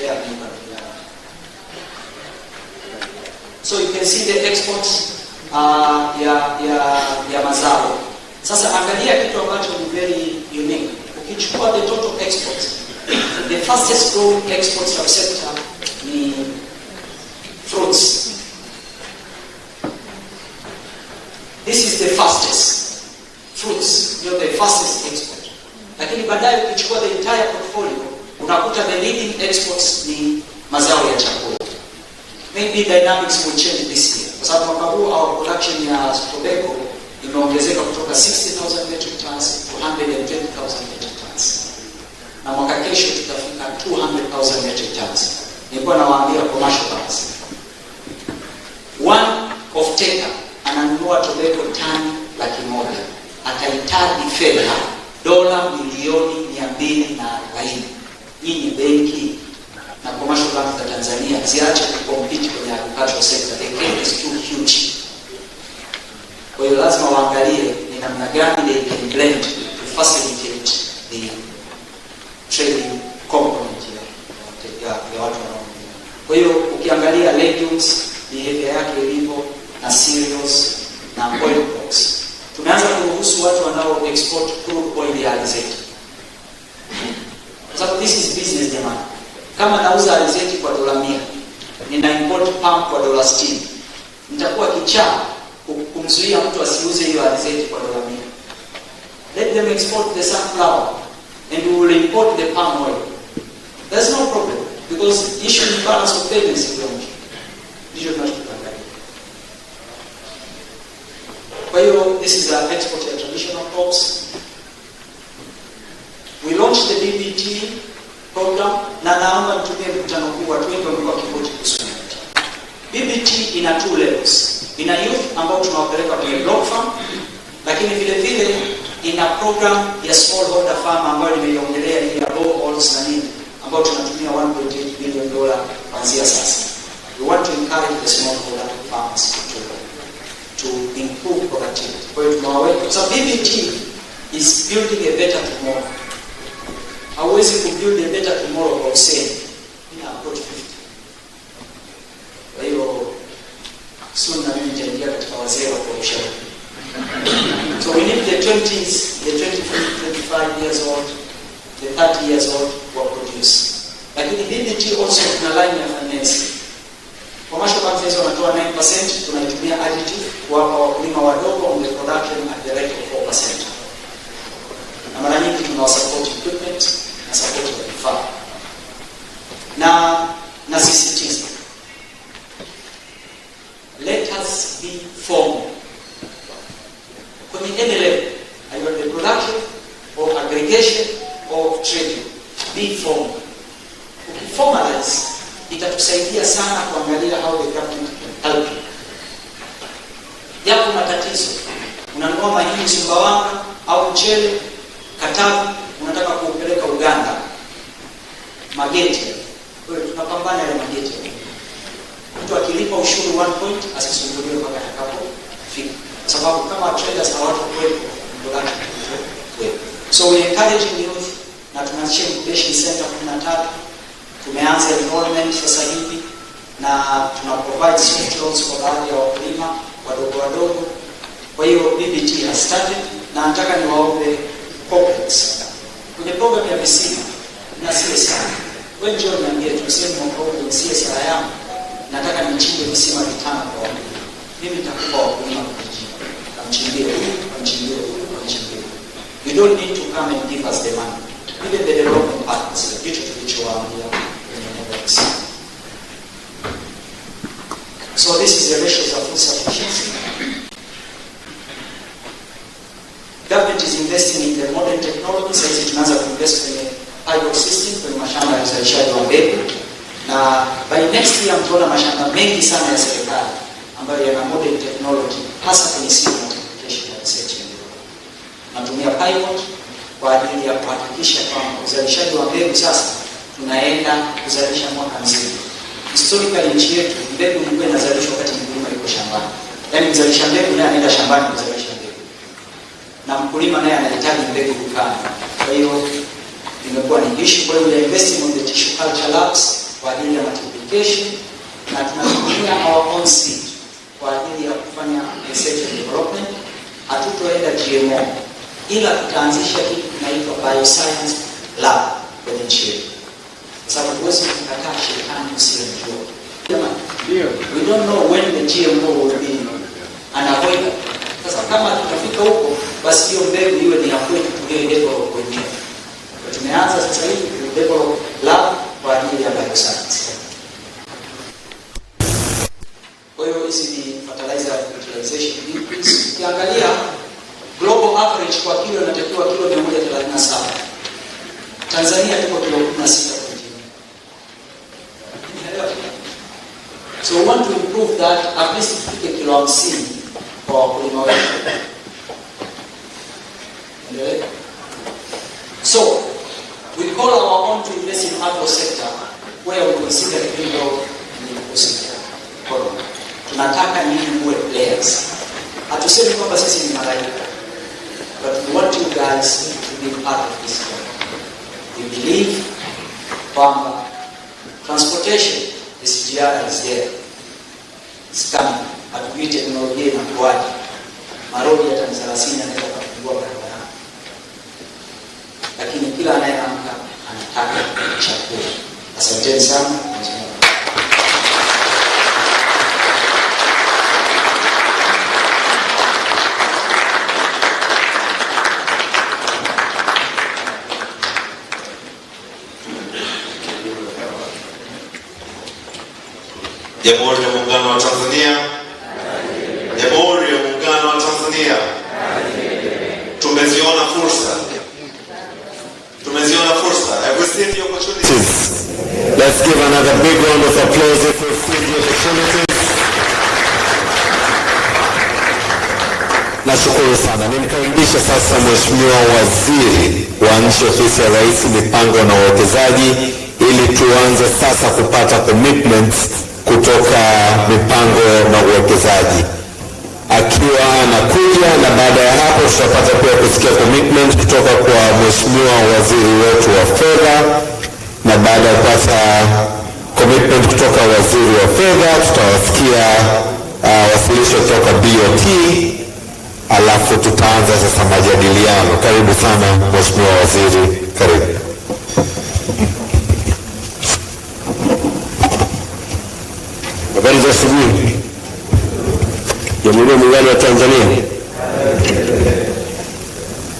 inaendelea kuipa duniani. So you can see the exports ya mazao. Sasa angalia kitu ambacho ni very unique. Ukichukua the total exports, the fastest growing export subsector ni fruits. This is the fastest. Fruits, you're the fastest export. Lakini baadaye ukichukua the entire portfolio, unakuta the leading exports ni mazao ya chakula. Maybe dynamics will change this year. Kwa sababu mwaka huu our production ya tobacco imeongezeka kutoka 60,000 metric tons to 120,000 metric tons. Na mwaka kesho tutafika 200,000 metric tons. Nilikuwa nawaambia commercial banks. One of taker ananunua tobacco tani 100,000. Atahitaji fedha dola milioni 240. Nyinyi benki na commercial banks za Tanzania ziache kucompete kwenye agricultural sector. The game is too huge. Kwa hiyo lazima waangalie ni namna gani they can blend to facilitate the trading component ya watu wanaoumia. Kwa hiyo ukiangalia legumes, behavior yake ilivyo, na cereals na oil crops, tumeanza kuruhusu watu wanao export crude oil ya alizeti. Kwa sababu this is business jamani. Kama nauza alizeti kwa $100, nina import palm kwa $60, nitakuwa kichaa kumzuia mtu asiuze hiyo alizeti kwa $100. Let them export the sunflower and we will import the palm oil. There's no problem because issue is balance of payments in the country. Ndiyo tunachokiangalia. Kwa hiyo this is our export of traditional crops. We launched the BBT program na naomba nitumie mkutano huu watu wengi wamekuwa wakipoti kuhusu BBT ina 2 levels. Ina youth ambao tunawapeleka kwenye block farm, lakini vile vile ina program ya smallholder farm ambayo nimeiongelea hii ya boreholes na nini, ambao tunatumia $1.8 billion kuanzia sasa. We want to encourage the smallholder farmers to improve productivity. Kwa hiyo tunawaweka, so BBT is building a better tomorrow. Hauwezi kubuild a better tomorrow kwa Hussein. Ina approach 50. Kwa hiyo soon na mimi nitaingia katika wazee wa ushauri. So we need the 20s, the 25 years old, the 30 years old who are produce. Lakini BBT also tuna line ya finance. Commercial banks hizo wanatoa 9%, tunaitumia additive kuwapa wakulima wadogo on the production at the rate of 4%. Na mara nyingi tunawasupport equipment na support ya vifaa. Na sisitiza, let us be formal. Kwenye any level, either the production or aggregation or trading, be formal. Ukiformalize, itatusaidia sana kuangalia how the government can help you. Yapo matatizo. Unanunua mahindi Sumbawanga au mchele Katavi, unataka kuupeleka Uganda, mageti. Kwa hiyo tunapambana na mageti. Mtu akilipa ushuru 1 point asisumbuliwe mpaka atakapofika. Sababu kama traders hawatakuwepo Uganda. So we encouraging youth na tunaanzisha incubation center 13. Tumeanza enrollment sasa hivi na tuna provide soft loans kwa baadhi ya wakulima wadogo. Kwa hiyo BBT has started na nataka niwaombe corporates. Kwenye program ya visima na CSR. Wewe njoo niambie tuseme mwaka huu ni CSR yangu. Nataka nichimbe visima 5 kwa wakulima. Mimi nitakupa wakulima vijijini. Kamchimbie huyu. You don't need to come and give us the money. Even the development partners, the future to which you are here in the networks. So this is the ratios of food sufficiency. Government is investing in the modern technology. Sasa tunaanza kuinvest kwenye pilot system kwenye mashamba ya uzalishaji wa mbegu. Na by next year mtaona mashamba mengi sana ya serikali ambayo yana modern technology, hasa kwenye seed multiplication na research. Natumia pilot kwa ajili ya kuhakikisha kwamba uzalishaji wa mbegu sasa tunaenda kuzalisha mwaka mzima. Historically nchi yetu mbegu ilikuwa inazalishwa wakati mkulima yuko shambani. Yaani mzalisha mbegu naye anaenda shambani kuzalisha mbegu. Na mkulima naye anahitaji mbegu dukani. Kwa hiyo imekuwa ni issue. Kwa hiyo we are investing on the tissue culture labs kwa ajili ya multiplication, na tunatumia our own seed kwa ajili ya kufanya research and development. Hatutoenda GMO, ila tutaanzisha kitu kinaitwa bioscience lab kwenye nchi yetu, kwa sababu huwezi kukataa shetani usiyemjua. We don't know when the GMO will be unavoidable. Sasa kama tutafika huko, basi hiyo mbegu iwe ni ya kwetu tuliyodevelop wenyewe. Tumeanza sasa hivi kudevelop lab kwa ajili ya bioscience. Kwa hiyo hizi ni fertilizer utilization increase. Ukiangalia global average kwa kilo inatakiwa kilo 137. Tanzania tuko kilo 16. So we want to improve that, at least tufike kilo 50 kwa wakulima wetu. So we call our own to invest in agro sector where we consider green growth and inclusive. Tunataka nyinyi muwe players. Hatusemi kwamba sisi ni malaika, but we want you guys to be part of this work. We believe kwamba transportation, the SGR is there. It's coming. Hatujui teknolojia inakuaje. Maroli ya tani 30 yanaweza kufungua barabara. Lakini kila anayeamka anataka chakula. Asanteni sana.
Jamhuri ya Muungano wa Tanzania. Jamhuri ya Muungano wa Tanzania. Tumeziona fursa. Have we seen the opportunities?
Let's give another big round of applause if we've seen the opportunities. Nashukuru sana. Nimkaribisha sasa Mheshimiwa Waziri wa Nchi Ofisi ya Rais, Mipango na Uwekezaji, ili tuanze sasa kupata commitments kutoka mipango na uwekezaji. Akiwa anakuja, na baada ya hapo tutapata pia kusikia commitment kutoka kwa Mheshimiwa Waziri wetu wa Fedha, na baada ya kupata commitment kutoka Waziri wa Fedha tutawasikia wasilisho kutoka BOT, alafu tutaanza sasa majadiliano. Karibu sana Mheshimiwa Waziri, karibu. Habari za asubuhi. Jamhuri ya Muungano wa Tanzania.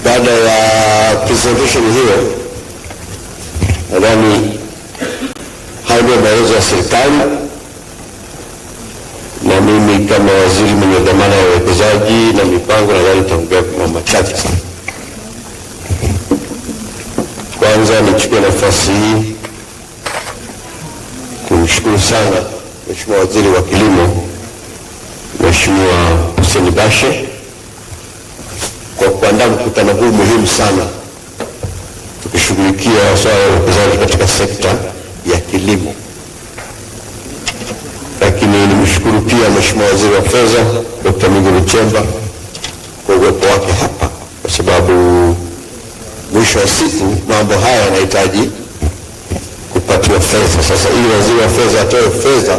Baada ya presentation hiyo, nadhani hayo ndio maelezo ya serikali, na mimi kama waziri mwenye dhamana ya uwekezaji na mipango nadhani nitaongea mambo machache sana. Kwanza nichukue nafasi hii kumshukuru sana Mheshimiwa Waziri wa Kilimo, Mheshimiwa Hussein Bashe, kwa kuandaa mkutano huu muhimu sana tukishughulikia masuala ya uwekezaji katika sekta ya kilimo. Lakini nimshukuru pia Mheshimiwa Waziri wa Fedha Dr. Mwigulu Nchemba kwa uwepo wake hapa, kwa sababu mwisho wa siku mambo haya yanahitaji kupatiwa fedha. Sasa ili Waziri wa Fedha atoe fedha,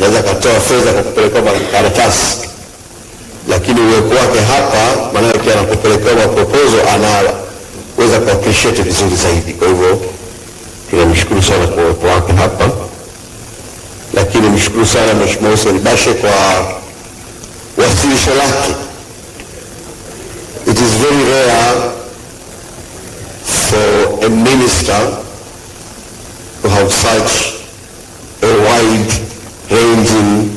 naweza katoa fedha kwa kupeleka makaratasi, lakini uwepo wake hapa maana yake anapopeleka proposal anaweza ku appreciate vizuri zaidi. Kwa hivyo tunamshukuru sana kwa uwepo wake hapa, lakini mshukuru sana Mheshimiwa Hussein Bashe kwa wasilisho lake. It is very rare for a minister to have such a wide ranging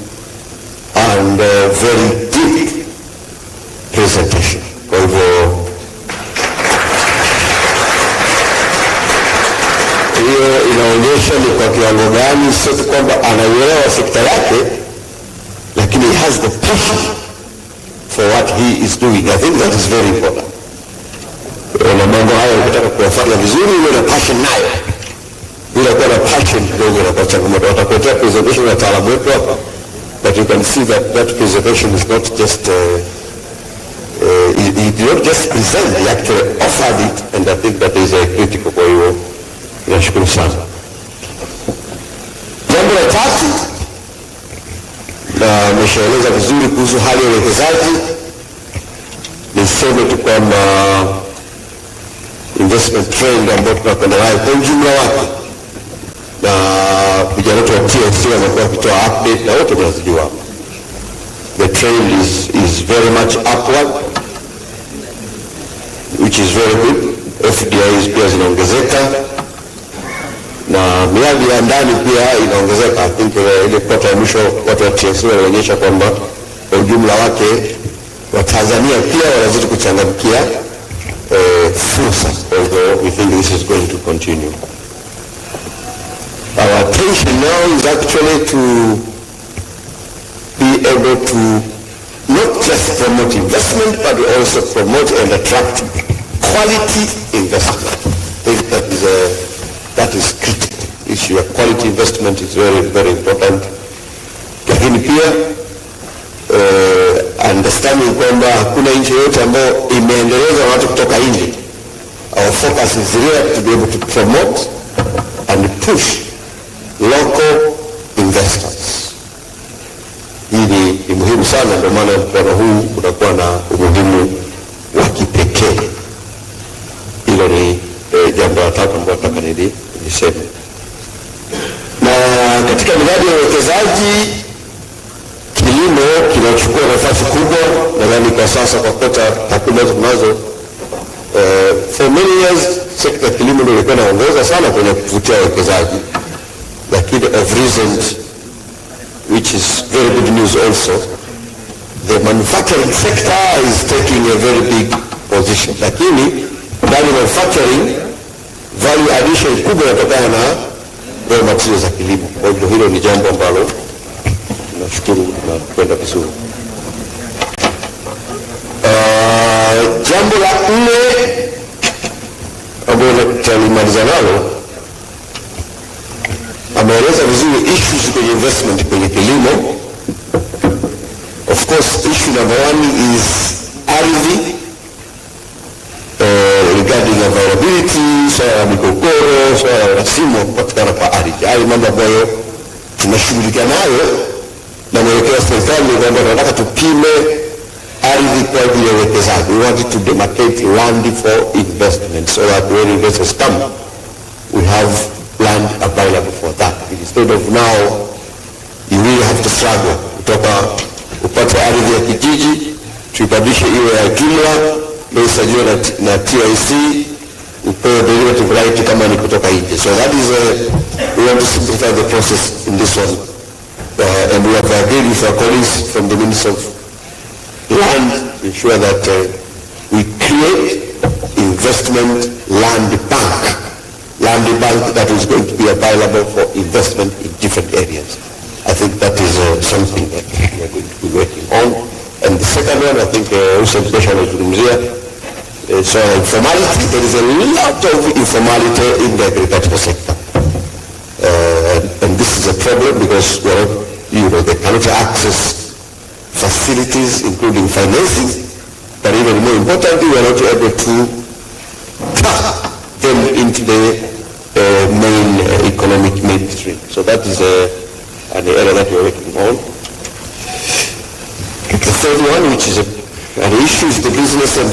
and very deep presentation. Kwa hivyo hiyo inaonyesha ni kwa kiwango gani, sio kwamba anaielewa sekta yake, lakini he has the passion for what he is doing. I think that is very important. Na mambo hayo ukitaka kuyafanya vizuri uwe na passion nayo. Bila kuwa na passion kidogo na kwa changamoto. Watakuletea presentation ya wataalamu wetu hapa, but you can see that presentation is not just he did not just present, he actually offered it, and I think that is critical. Kwa hiyo nashukuru sana.
ameshaeleza vizuri kuhusu hali ya uwekezaji. Niseme tu kwamba investment trend ambayo tunakwenda nayo kwa ujumla wake, na vijana wetu wa TFC wamekuwa wakitoa update na wote tunazijua, the trend is very much upward, which is very good. FDIs pia zinaongezeka na miradi ya ndani pia inaongezeka. I think ile kota ya mwisho watu wa TFC wanaonyesha kwamba kwa ujumla wake Watanzania pia wanazidi kuchangamkia fursa, although we think this is going to continue. Our attention now is actually to be able to not just promote investment, but also promote and attract quality investment. I think that is critical. Issue of quality investment is very, very important. Lakini pia understanding kwamba hakuna nchi yote ambayo imeendeleza watu kutoka nje. Our focus is really to be able to promote and push local investors. Hili ni muhimu sana, ndio maana mkutano huu unakuwa na umuhimu wa kipekee. Hilo ni jambo la tatu ambalo nataka niseme. Na katika miradi ya uwekezaji, kilimo kinachukua nafasi kubwa. Nadhani kwa sasa kwa kota takwimu tunazo, for many years sekta ya kilimo ndio ilikuwa inaongoza sana kwenye kuvutia wawekezaji, lakini of recent, which is very good news also, the manufacturing sector is taking a very big position. Lakini ndani ya manufacturing value addition kubwa inatokana na raw materials za kilimo. Kwa hivyo hilo ni jambo ambalo nashukuru na kwenda vizuri. Jambo la nne ambalo tulimaliza nalo, ameeleza vizuri issues kwenye investment kwenye kilimo. Of course, issue number one is ardhi, regarding availability, swala la migogoro, swala la urasimu wa kupatikana kwa ardhi. Hayo mambo ambayo tunashughulika nayo, na mwelekeo wa serikali ni kwamba tunataka tupime ardhi kwa ajili ya uwekezaji. We want to demarcate land for investment so that when investors come, we have land available for that. Instead of now, you really have to struggle kutoka upate ardhi ya kijiji, tuibadilishe iwe ya jumla, isajiliwe na TIC, upewe derivative right kama ni kutoka nje. So that is we want to simplify the process in this one. And we have agreed with our colleagues from the Ministry of Land to ensure that we create investment land bank that is going to be available for investment in different areas. I think that is something that we are going to be working on. And the second one, I think Hussein was so informality, there is a lot of informality in the agricultural sector. And this is a problem because, well, they cannot access facilities, including financing, but even more importantly, we are not able to tap them into the main economic mainstream. So that is an area that we are working on. The third one, which is an issue, is the business and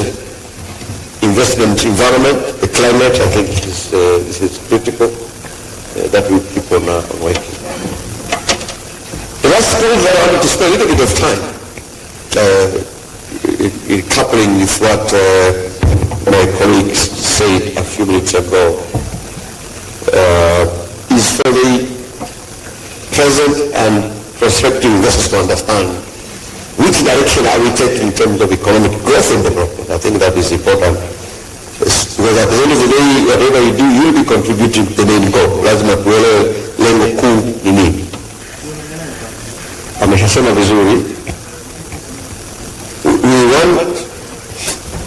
investment environment, the climate. I think this is critical that we keep on working. The last point that I wanted to spend a little bit of time in coupling with what my colleagues said a few minutes ago is for the present and prospective investors to understand which direction are we taking in terms of economic growth and development. I think that is important. Because at the end of the day, whatever you do, you will be contributing to the main goal. Lazima kuelewe lengo kuu ni nini. Ameshasema vizuri. We want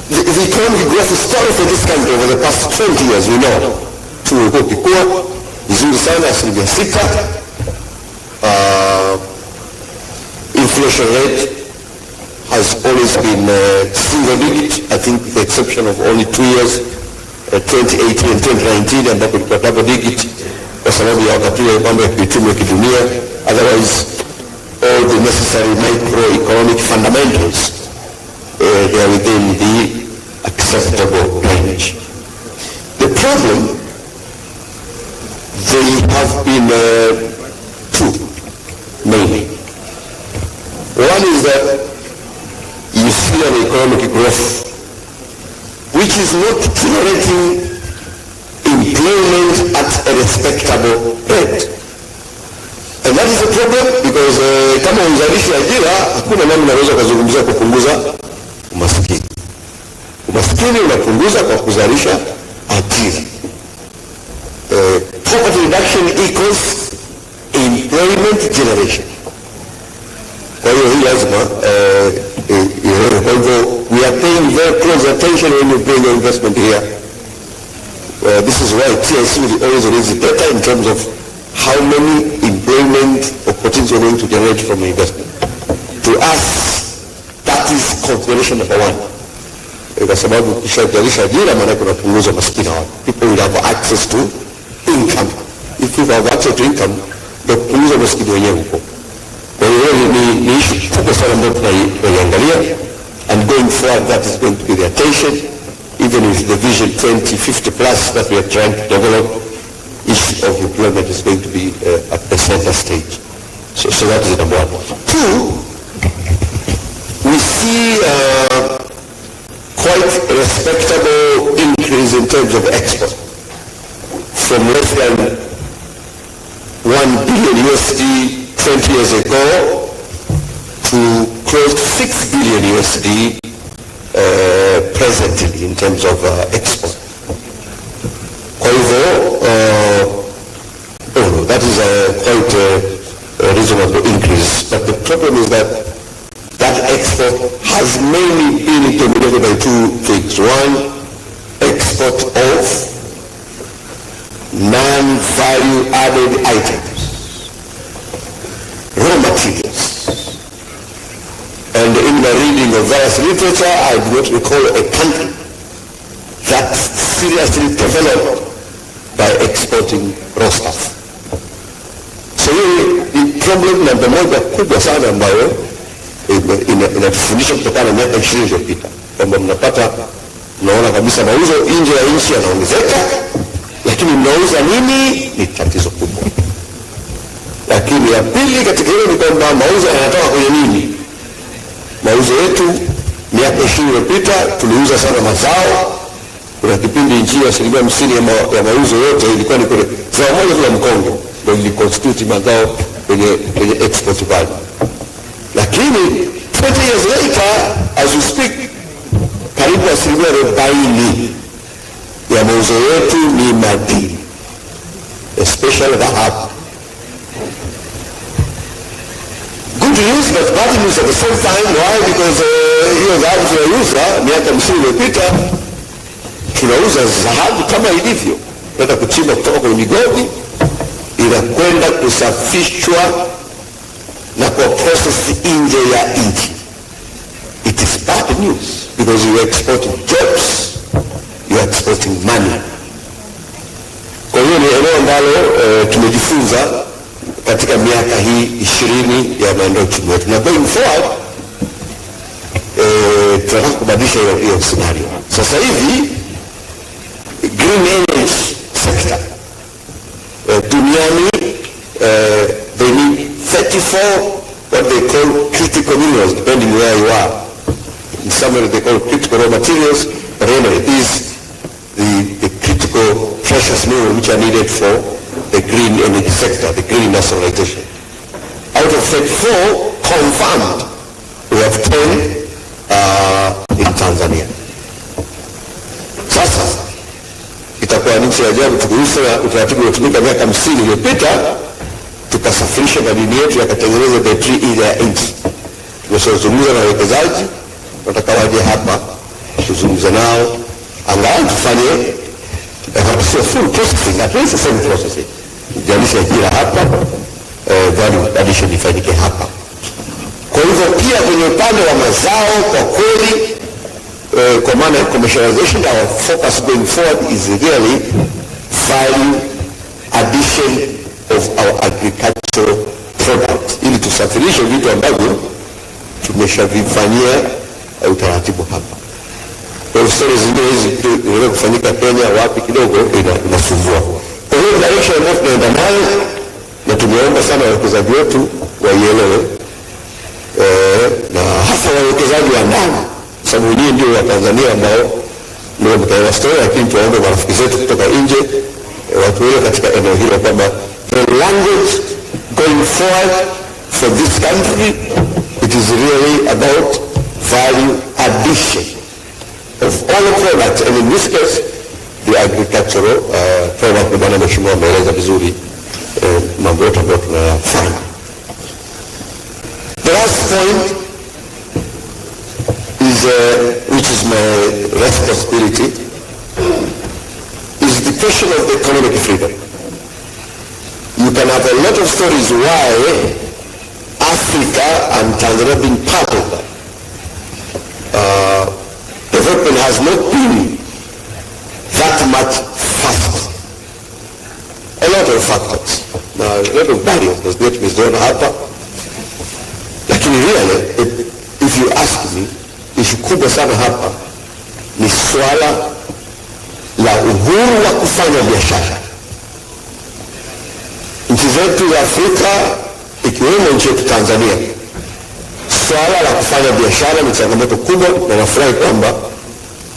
the economic growth story for this country over the past 20 years, we know. Tumekuwa kikua vizuri sana, 6%. Inflation rate has always been single digit, I think with the exception of only 2 years, 2018 and 2019, ambapo ilikuwa double digit kwa sababu ya wakati wa mambo ya kiuchumi ya kidunia. Otherwise, all the necessary microeconomic fundamentals, they are within the acceptable range. The problem, they have been two, mainly. One is that you see an economic growth which is not generating employment at a respectable rate. And that is a problem because kama uzalishi ajira, hakuna namna unaweza kuzungumzia kupunguza umaskini. Umaskini unapunguza kwa kuzalisha ajira. Poverty reduction equals employment generation. Kwa hiyo hii lazima kwa hivyo we are paying very close attention when you bring your investment here. This is why TIC will always raise the data in terms of how many employment opportunities we're going to generate from the investment. To us, that is consideration number one. Kwa sababu ukishazalisha ajira maana kuna punguza maskini wao. People will have access to income. If people have access to income, ndio kupunguza maskini wenyewe huko. Kwa hiyo ni issue kubwa sana ambayo tunaiangalia, and going forward that is going to be the attention, even with the vision 2050 plus that we are trying to develop. Issue of employment is going to be at the center stage. So that is number one. Two, we see quite a respectable increase in terms of export from less than 1 billion USD 20 years ago to close to 6 billion USD presently in terms of export. Kwa hivyo, that is quite a reasonable increase. But the problem is that that export has mainly been dominated by two things. One, export of non-value added items, raw materials. And in the reading of various literature, I do not recall a country that seriously developed by exporting raw stuff. So the problem number moja kubwa sana ambayo inatufundisha kutokana na miaka 20 iliyopita, kwamba mnaona kabisa mauzo nje ya nchi yanaongezeka, lakini mnauza nini ni tatizo kubwa. Lakini ya pili katika hilo ni kwamba mauzo yanatoka kwenye nini? Mauzo yetu miaka 20 iliyopita tuliuza sana mazao. Kuna kipindi nchi ya 50% ya mauzo yote ilikuwa ni kule zao moja la mkongo ndio iliconstitute mazao kwenye export value. Lakini 20 years later, as we speak, karibu 40% ya mauzo yetu ni madini, especially dhahabu. Good news, but bad news at the same time. Why? Because hiyo dhahabu tunauza miaka 50 iliyopita tunauza dhahabu kama ilivyo, kwenda kuchimba kutoka kwenye migodi, inakwenda kusafishwa na kwa process nje ya nchi. It is bad news because you are exporting jobs, you are exporting money. Kwa hiyo ni eneo ambalo tumejifunza katika miaka hii 20 ya maendeleo uchumi wetu, na going forward tunataka kubadilisha hiyo scenario. Sasa hivi green energy sector duniani, they need 34 what they call critical minerals, depending where you are. In somewhere they call critical raw materials, but anyway, these the critical precious minerals which are needed for the green energy sector, the green industrialization. Out of 34 confirmed, we have 10 in Tanzania. Sasa itakuwa nchi ya ajabu tukiusa utaratibu uliotumika miaka 50 iliyopita, tukasafirisha madini yetu yakatengeneza betri ile ya nchi. Tumezungumza na wawekezaji, nataka waje hapa tuzungumze nao, angalau tufanye sio full processing, at least some processing. Jalisha ajira hapa, value addition ifanyike hapa. Kwa hivyo pia kwenye upande wa mazao kwa kweli, kwa maana commercialization, our focus going forward is really value addition of our agricultural products, ili tusafirishe vitu ambavyo tumeshavifanyia utaratibu hapa. Kwa stories zingine hizi inaweza kufanyika Kenya wapi kidogo inasumbua. Kwa hiyo direction ambayo tunaenda nayo, na tumeomba sana wawekezaji wetu waielewe, na hasa wawekezaji wa ndani, sababu nyinyi ndio wa Tanzania ambao ndio mtaelewa story, lakini tuwaombe marafiki zetu kutoka nje watuelewe katika eneo hilo kwamba the language going forward for this country, it is really about value addition of all the products, and in this case the agricultural product. Bwana Mheshimiwa ameeleza vizuri mambo yote ambayo tunayafanya. The last point is which is my responsibility, is the question of economic freedom. You can have a lot of stories why Africa and Tanzania have been part of that. Development has not been that much faster. A lot of factors. Now, a lot of barriers has got to be done hapa. Lakini really, if you ask me, issue kubwa sana hapa ni swala la uhuru wa kufanya biashara. Nchi zetu za Afrika ikiwemo nchi yetu Tanzania, swala la kufanya biashara ni changamoto kubwa, na nafurahi kwamba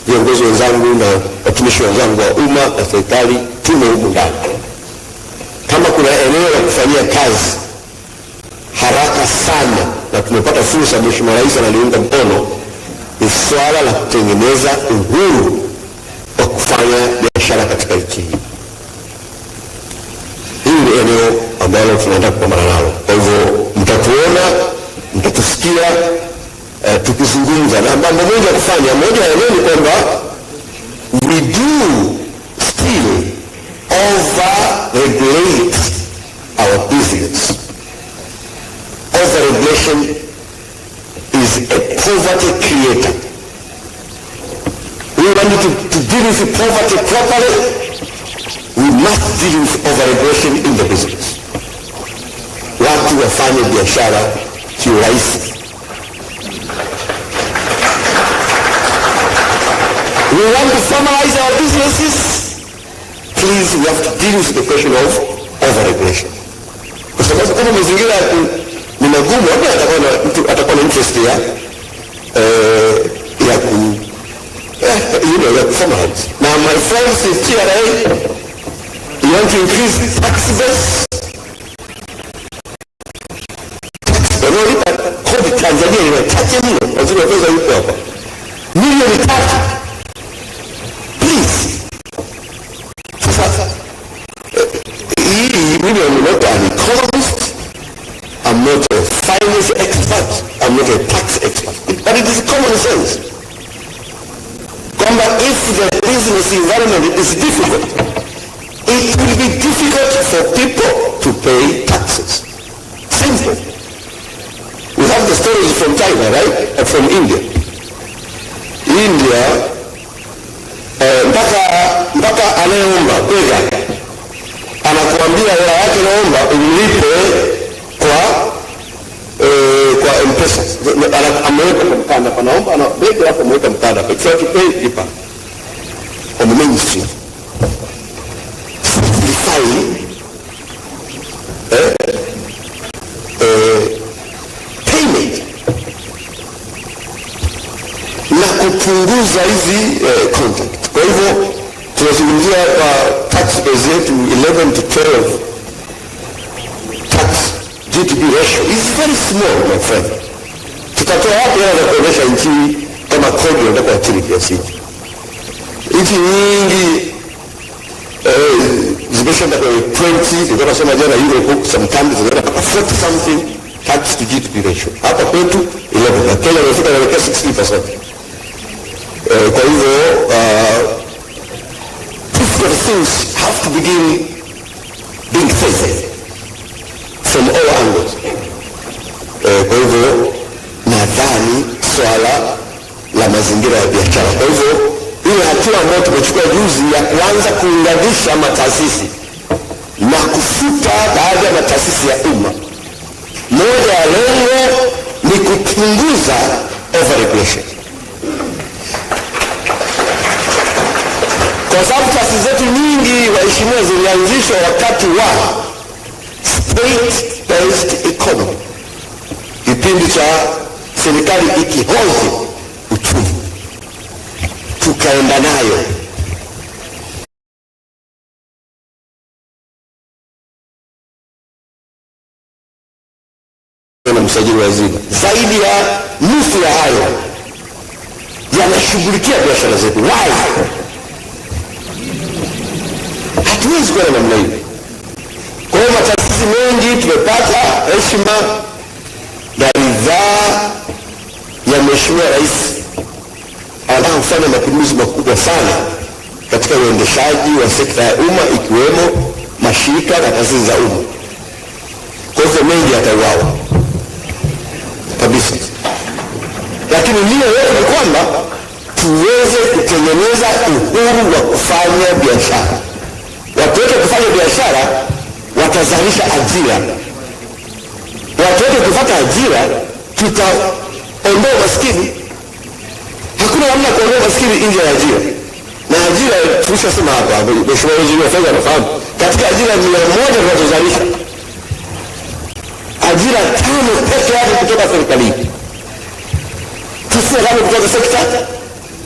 viongozi wenzangu na watumishi wenzangu wa umma na serikali tume humu ndani. Kama kuna eneo la kufanyia kazi haraka sana na tumepata fursa, Mheshimiwa Rais analiunga mkono, ni swala la kutengeneza uhuru wa kufanya biashara katika nchi hii. Hili ni eneo ambalo tunaenda kupambana nalo. Kwa hivyo mtatuona, mtatusikia tukizungumza, na mambo mengi ya kufanya. Moja ya ni kwamba we do still over-regulate our business. Over-regulation is a poverty creator. We want to deal with poverty properly. We must deal with over-regulation in the business. Watu wafanye biashara kiurahisi. We want to formalize our businesses. Please, we have to deal with the question of over-regulation. Kwa sababu kama mazingira ni magumu, atakuwa na interest ya formalize. Now, my friends in TRA, you want to increase tax base? Wanaolipa kodi Tanzania ni wachache mno, waziri wa fedha yuko hapa. Milioni 3. Please. Sasa, mimi am not an economist, I'm not a finance expert, I'm not a tax expert, but it is common sense. Kwamba if the business environment is difficult, it will be difficult for people to pay taxes. Simple. We have the stories from China, right? And from India. India, mpaka anayeomba pega anakuambia hela yake naomba umlipe kwa M-Pesa. Ameweka kwa mkanda, panaomba anabeki hapo, ameweka mkanda. If you have to pay, lipa. On the mainstream. Simplifying payment na kupunguza hizi contact. Kwa hivyo tunazungumzia kwa tax base yetu 11 to 12 tax GDP ratio is very small, my friend. Tutatoa wapi hela za kuendesha nchi kama kodi inataka chini kiasi hiki? Nchi nyingi zimeshaenda kwa 20, ndio nasema jana Europe sometimes zinaenda kwa 40 something tax to GDP ratio. Hapa kwetu 11, na Kenya imefika kuelekea 60%. Kwa hivyo different things have to begin being faced from all angles. Kwa hivyo nadhani swala la mazingira ya biashara. Kwa hivyo ile hatua ambayo tumechukua juzi ya kuanza kuunganisha mataasisi na kufuta baadhi ya mataasisi ya umma moja ya lengo ni kupunguza overregulation, kwa sababu taasisi zetu nyingi, waheshimiwa, zilianzishwa wakati wa state-based economy, kipindi cha serikali ikihozi uchumi, tukaenda nayo. Na msajili wa hazina, zaidi ya nusu ya hayo yanashughulikia biashara zetu. Why? Hatuwezi kuwa na namna hiyo. Kwa hiyo mataasisi mengi tumepata heshima na ridhaa ya Mheshimiwa Rais, anataka kufanya mapinduzi makubwa sana katika uendeshaji wa sekta ya umma, ikiwemo mashirika na taasisi za umma. Kwa hivyo mengi yatauawa kabisa, lakini nia yetu ni kwamba tuweze kutengeneza uhuru wa kufanya biashara. Watu wote kufanya biashara watazalisha ajira. Watu wote kupata ajira, tutaondoa maskini. Hakuna namna kuondoa maskini nje ya ajira. Na ajira tulishasema hapa, Mheshimiwa Waziri wa Fedha anafahamu, katika ajira 100 tunazozalisha, ajira 5 peke yake kutoka serikalini, 9 kutoka sekta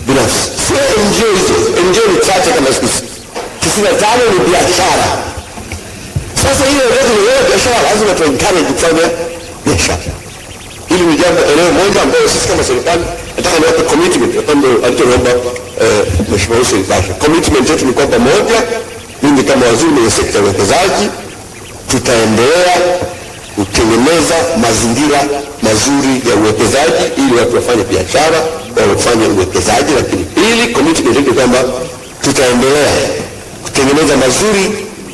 binafsi. Sio NGO hizo, NGO ni chache kama sisi. 95 ni biashara. Sasa hiyo ndio biashara, lazima tu-encourage kufanya biashara. Hili ni jambo eneo moja ambayo sisi kama serikali nataka niwape commitment kama alichoomba Mheshimiwa Hussein Bashe. Commitment yetu ni kwamba moja, mimi kama waziri wa sekta ya uwekezaji tutaendelea kutengeneza mazingira mazuri ya uwekezaji ili watu wafanye biashara, wafanye uwekezaji. Lakini pili, commitment yetu kwamba tutaendelea kutengeneza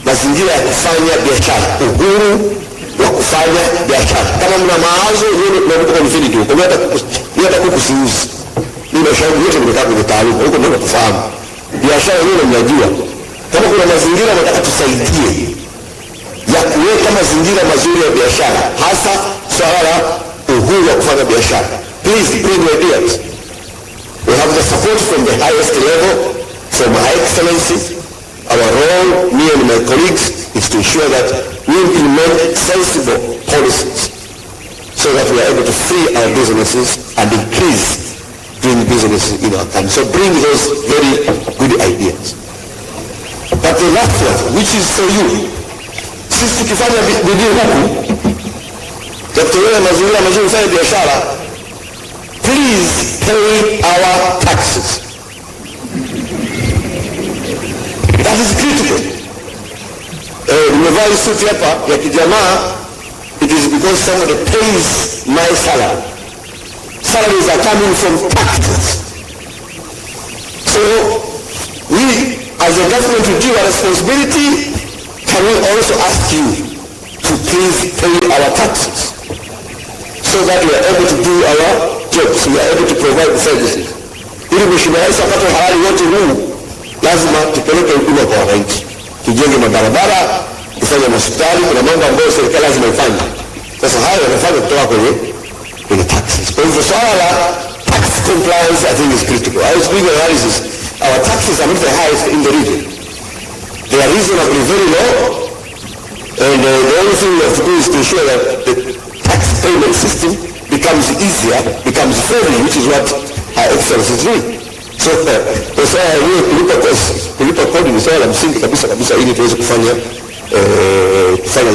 mazingira ya kufanya biashara, uhuru wa kufanya biashara. Kama mna mawazo yenu mnakutoka nifidi tu, kwa hiyo hata kukusiuzi. Mimi na shauri yote nimekaa kwenye taaluma, huko ndio tufahamu. Biashara yenu mnajua. Kama kuna mazingira nataka tusaidie ya kuweka mazingira mazuri ya biashara, hasa swala la uhuru wa kufanya biashara. Please bring your ideas. We have the support from the highest level, from High Excellency. Our role, me and my colleagues, is to ensure that we implement sensible policies so that we are able to free our businesses and increase doing business in our country. So bring those very good ideas. But the last one, which is for you, sisi tukifanya bidii huku ya kutengeneza mazingira mazuri kufanya biashara, please pay our taxes. That is critical. Nimevaa suti hapa ya kijamaa, it is because somebody pays my salary. Salaries are coming from taxes. So we as a government will do our responsibility. Can we also ask you to please pay our taxes so that we are able to do our jobs, we are able to provide services. Ili Mheshimiwa Rais apate halali wote huu, lazima tupeleke huduma kwa wananchi, tujenge mabarabara, tufanye hospitali. Kuna mambo ambayo serikali lazima ifanye. Sasa hayo yanafanya kutoka kwenye taxes. Kwa hivyo swala la tax compliance I think is critical. I was doing analysis. Our taxes are not the highest in the region. They are reasonably very low, and the only thing we have to do is to ensure that the tax payment system becomes easier, becomes friendly, which is what our Excellency is doing. So kulipa kodi ni swala la msingi kabisa ili tuweze kufanya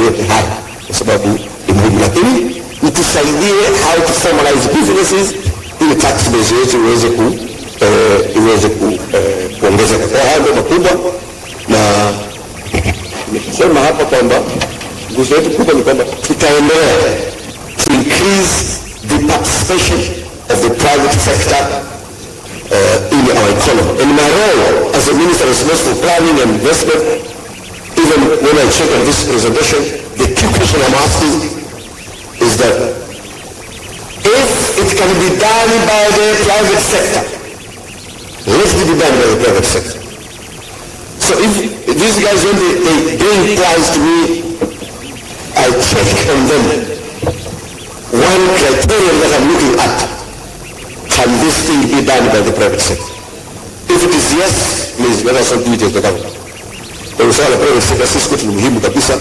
yote haya, kwa sababu ni muhimu. Lakini mtusaidie how to formalize businesses ili tax base yetu iweze kuongezeka. Kwa hayo makubwa, na nimesema hapa kwamba nguzo yetu kubwa ni kwamba tutaendelea to increase the participation of the private sector in our economy. And my role as a minister responsible for planning and investment, even when I check on this presentation, the key question I'm asking is that if it can be done by the private sector, let it be done by the private sector. So if these guys, when they bring plans to me, I check on them. criterion that I'm looking at. Can this thing be done by the private sector? If it is yes, please let us not do it as the government. Kwa swala la private sector sisi kwetu ni muhimu kabisa.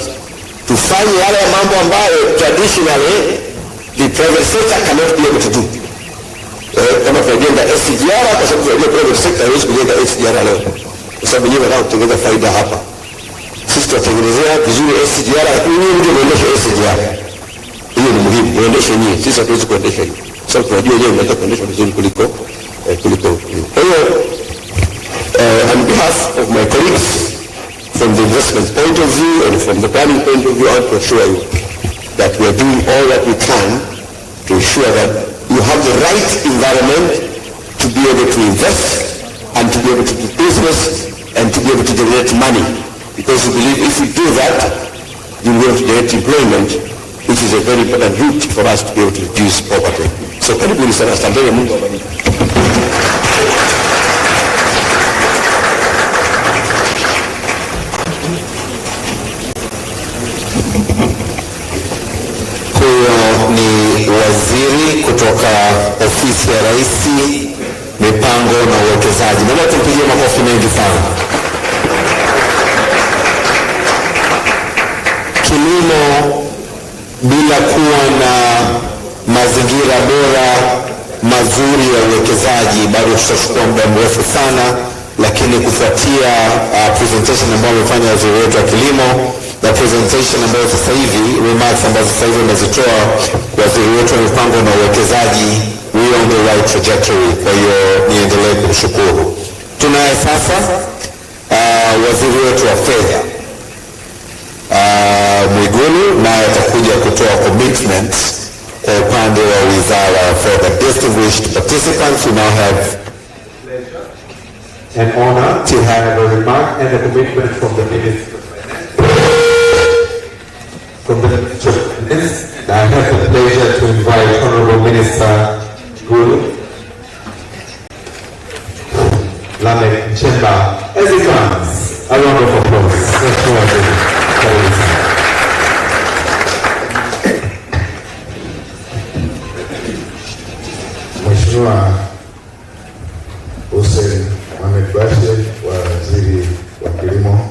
Tufanye yale mambo ambayo traditionally the private sector cannot be able to do. Kama tunajenga SGR, kwa sababu tunajua private sector haiwezi kujenga SGR leo. Kwa sababu nyinyi wanataka kutengeneza faida hapa. Sisi tutatengenezea vizuri SGR, lakini nyinyi ndio muendeshe SGR. Hiyo ni muhimu, muendeshe nyinyi. Sisi hatuwezi kuendesha hiyo. Sababu tunajua nyinyi mnataka kuendesha vizuri kuliko. Kwa hiyo on behalf of my colleagues, from the investment point of view and from the planning point of view, I want to assure you that we are doing all that we can to ensure that you have the right environment to be able to invest and to be able to do business and to be able to generate money. Because we believe if we do that, you will be able to generate employment, which is a very important route for us to be able to reduce poverty. So karibuni sana, asanteni, Mungu awabariki. Ni waziri kutoka ofisi ya Rais, mipango na uwekezaji. Naomba tumpigie makofi mengi sana. Kilimo bila kuwa na mazingira bora mazuri ya uwekezaji bado tutachukua muda mrefu sana, lakini kufuatia presentation ambayo amefanya waziri wetu wa kilimo na presentation ambayo sasa hivi, remarks ambazo sasa hivi amezitoa waziri wetu wa mipango na uwekezaji, we are on the right trajectory. Kwa hiyo niendelee kumshukuru. Tunaye sasa waziri wetu wa fedha Mwigulu, naye atakuja kutoa commitments kwa upande wa wizara ya fedha. Distinguished participants, we now have an honor to have a remark and a commitment from the Minister. I have the pleasure to invite Honorable Minister Mwigulu, Nchemba, as he comes. A round of applause.
Mheshimiwa Hussein Bashe, waziri wa kilimo,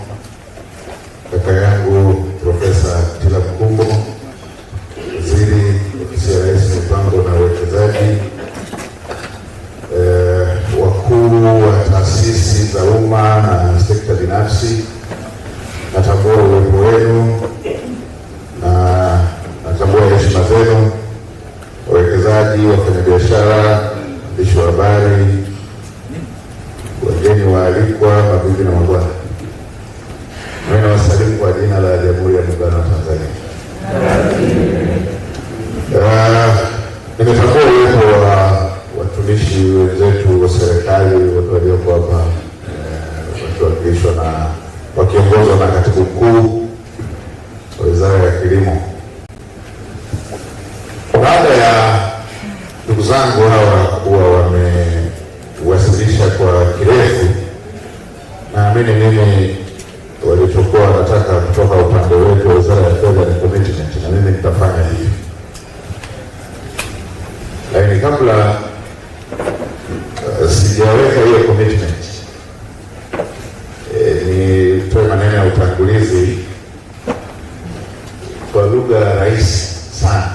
kaka yangu Profesa Kitila Mkumbo, waziri ofisi ya Rais, mipango na uwekezaji, wakuu wa taasisi za umma na sekta binafsi, natambua uwepo wenu na natambua heshima zenu, wawekezaji, wafanyabiashara, waandishi wa habari, wageni waalikwa, mabibi na mabwana. Mimi nawasalimu kwa jina la Jamhuri ya Muungano wa Tanzania. Nimetambua uwepo wa watumishi wenzetu wa serikali wote walioko hapa, wakiwakilishwa na wakiongozwa na katibu mkuu wa Wizara ya Kilimo. Baada ya ndugu zangu hawa kuwa wamewasilisha kwa kirefu, naamini mimi walichokuwa wanataka kutoka upande wetu wa Wizara ya Fedha ni commitment, na mimi nitafanya hivi. Lakini kabla sijaweka hiyo commitment, nitoe maneno ya utangulizi kwa lugha rahisi sana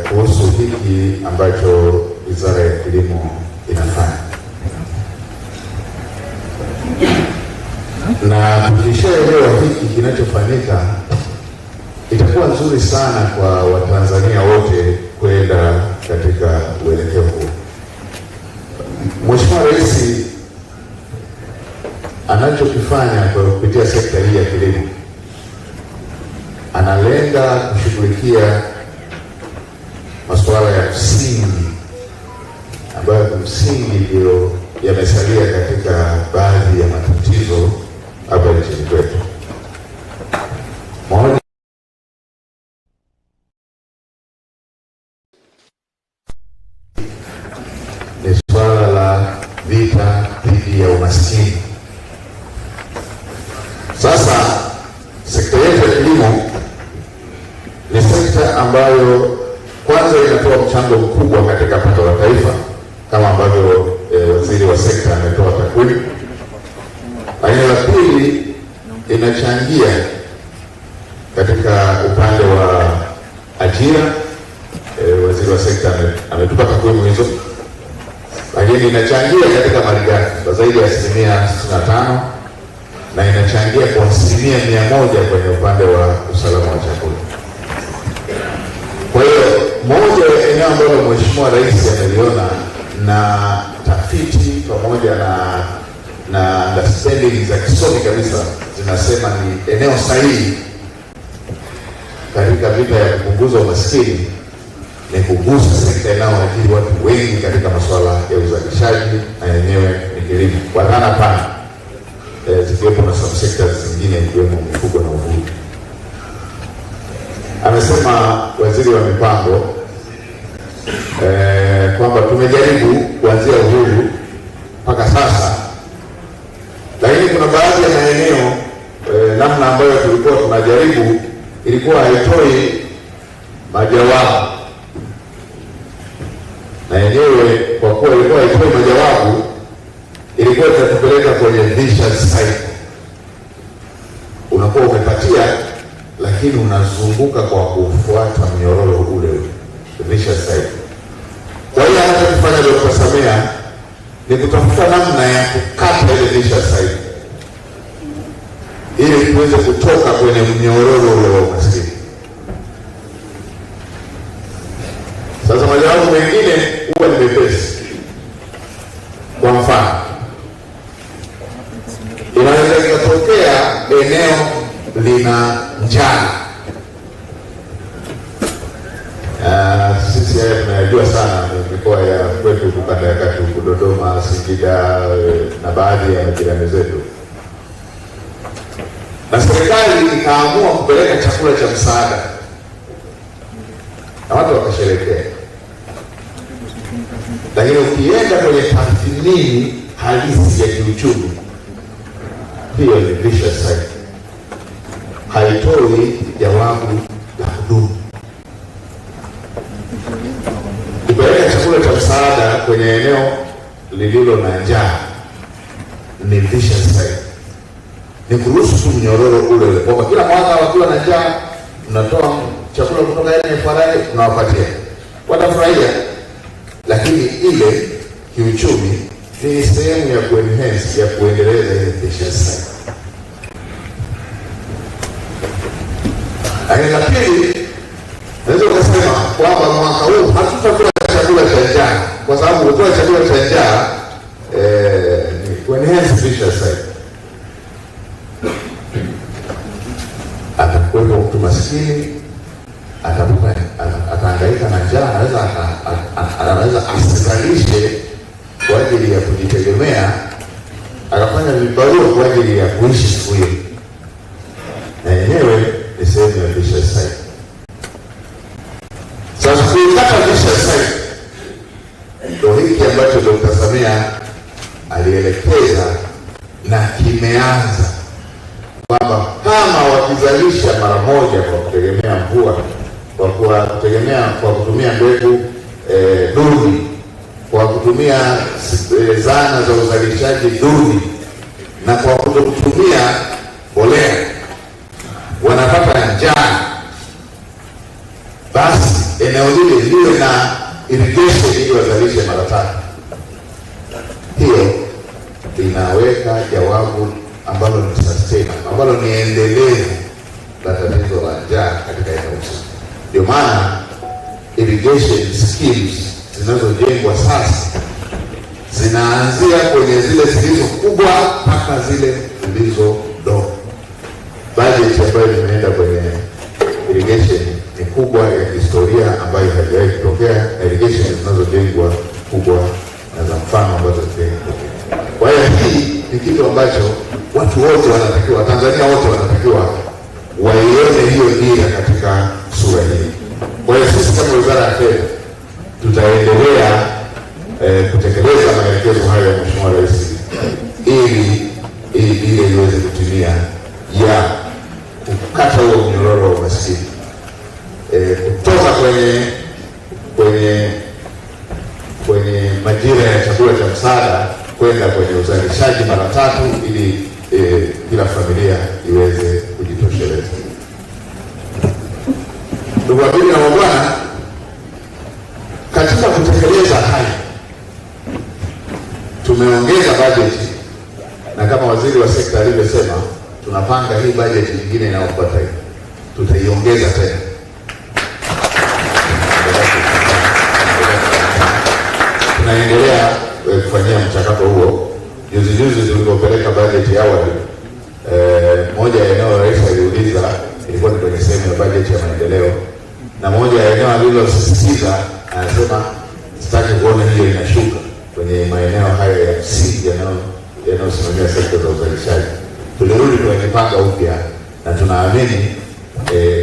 kuhusu hiki ambacho Wizara ya Kilimo inafanya. Na tukishaelewa hiki kinachofanyika, itakuwa nzuri sana kwa Watanzania wote kwenda katika uelekeo huu. Mheshimiwa Rais anachokifanya kwa kupitia sekta hii ya kilimo, analenga kushughulikia masuala ya msingi ambayo msingi ndio yamesalia katika baadhi ya matatizo hapa nchini kwetu. Moja ni swala la vita dhidi ya umaskini. Sasa sekta yetu ya kilimo ni sekta ambayo kwanza inatoa mchango mkubwa katika pato la taifa kama ambavyo waziri wa sekta ametoa takwimu. Lakini la pili, inachangia katika upande wa ajira. Waziri wa sekta ametupa takwimu hizo, lakini inachangia katika malighafi kwa zaidi ya 65% na inachangia kwa 100% kwenye upande wa usalama wa chakula. Kwa hiyo moja ya eneo ambalo Mheshimiwa Rais ameliona na tafiti pamoja na understanding za kisomi kabisa zinasema ni eneo sahihi katika vita ya kupunguza umaskini ni kugusa sekta inayoajiri watu wengi katika masuala ya uzalishaji na yenyewe ni kilimo kwa dhana pana, zikiwepo na subsectors zingine ikiwemo mifugo na uvuvi. Amesema waziri wa mipango kwamba tumejaribu kuanzia uhuru mpaka sasa, lakini kuna baadhi ya maeneo namna ambayo tulikuwa tunajaribu ilikuwa haitoi majawabu, na yenyewe kwa kuwa ilikuwa haitoi majawabu ilikuwa itatupeleka kwenye vicious cycle. Unakuwa umepatia lakini unazunguka kwa kufuata mnyororo ule vicious cycle. Kwa hiyo hata kufanya Dr. Samia ni kutafuta namna ya kukata ile vicious cycle ili tuweze kutoka kwenye mnyororo ule wa umaskini. Sasa majawabu mengine huwa ni mepesi. Kwa mfano, inaweza ikatokea eneo lina njaa. Sisi tunajua sana mikoa ya kwetu kukanda ya kati huku Dodoma, Singida na baadhi ya majirani zetu, na serikali ikaamua kupeleka chakula cha msaada na watu wakasherehekea. Lakini ukienda kwenye tathmini halisi ya kiuchumi, hiyo ni vicious cycle, haitoi jawabu la kudumu. Kupeleka chakula cha msaada kwenye eneo lililo na njaa ni vicious cycle, ni kuruhusu tu mnyororo ule kwamba kila mwaka wakiwa na njaa tunatoa chakula kutoka NFRA tunawapatia, watafurahia, lakini ile kiuchumi ni sehemu ya kuenhance, ya kuendeleza ile vicious cycle. Lakini la pili, naweza kusema kwamba mwaka huu hatutakula chakula cha njaa, kwa sababu kutoa chakula cha njaa ni kuenhance vicious cycle. Atakuwepo mtu maskini, atahangaika na njaa, anaweza asizalishe kwa ajili ya kujitegemea, akafanya vibarua kwa ajili ya kuishi siku hiyo, na yenyewe ni sehemu ya vicious cycle. Sasa kuikata vicious cycle ndio hiki ambacho Dr. Samia alielekeza na kimeanza, kwamba kama wakizalisha mara moja kwa kutegemea mvua, kwa kutumia mbegu duni, kwa kutumia zana za uzalishaji duni na kwa kutumia mbolea, wanapata njaa, basi eneo lile liwe na irrigation ili wazalishe mara 3. Hiyo inaweka jawabu ambalo ni sustainable, ambalo ni endelevu la tatizo la njaa katika eneo hilo. Ndio maana irrigation schemes zinazojengwa sasa zinaanzia kwenye zile zilizo kubwa mpaka zile zilizo ndogo. Budget ambayo imeenda kwenye irrigation ni kubwa ya historia ambayo haijawahi kutokea, na irrigation zinazojengwa kubwa na za mfano ambazo zimejengwa. Kwa hiyo hii ni kitu ambacho watu wote wanatakiwa, Tanzania wote wanatakiwa waione hiyo dira katika sura hii. Kwa hiyo sisi kama Wizara ya Fedha tutaendelea kutekeleza maelekezo hayo ya Mheshimiwa Rais ili iweze kutimia ya kukata huo mnyororo wa umaskini, kutoa kwenda kwenye uzalishaji mara 3 ili kila familia iweze kujitosheleza. Ndugu wabibi na mabwana, katika kutekeleza haya tumeongeza bajeti, na kama waziri wa sekta alivyosema, tunapanga hii bajeti nyingine inayofuata hii tutaiongeza tena. Tunaendelea kufanyia mchakato huo. Juzi tulipopeleka bajeti ya awali, moja ya eneo rais aliuliza ilikuwa ni kwenye sehemu ya bajeti ya maendeleo, na moja ya eneo alilosisitiza anasema sitaki kuona hiyo inashuka kwenye maeneo haya ya msingi yanayosimamia sekta za uzalishaji. Tulirudi tunajipanga upya na tunaamini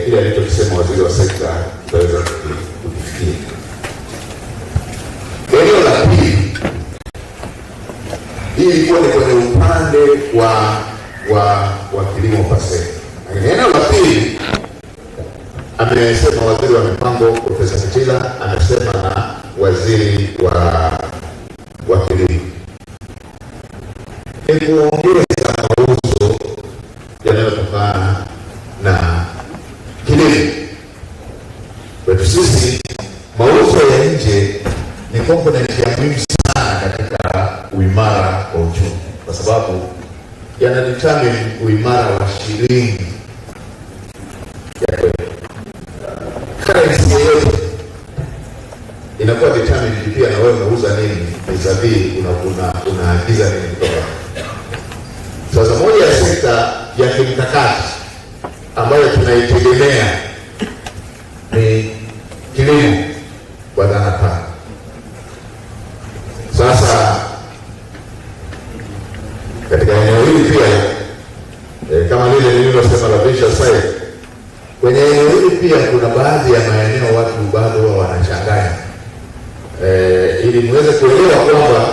kile alichokisema waziri wa sekta tutaweza kufikia. Eneo la pili, hii ilikuwa ni kwenye upande wa kilimo pase. Eneo la pili amesema waziri wa mipango Profesa Kitila, amesema na waziri wa kilimo, ni kuongeza mauzo yanayotokana na kilimo. Kwetu sisi mauzo ya nje ni komponenti ya muhimu sana katika uimara wa uchumi, kwa sababu yanadetermine uimara wa shilingi ya kwetu. Currency yoyote inakuwa determined pia na wewe unauza nini, vis-a-vis unaagiza nini kutoka. Sasa moja ya sekta ya kimkakati ambayo tunaitegemea ni kilimo kwa dhana pana. Sasa katika eneo hili pia kama lile nililosema la Bashe site, kwenye eneo hili pia kuna baadhi ya maeneo watu bado wanachanganya, ili muweze kuelewa kwamba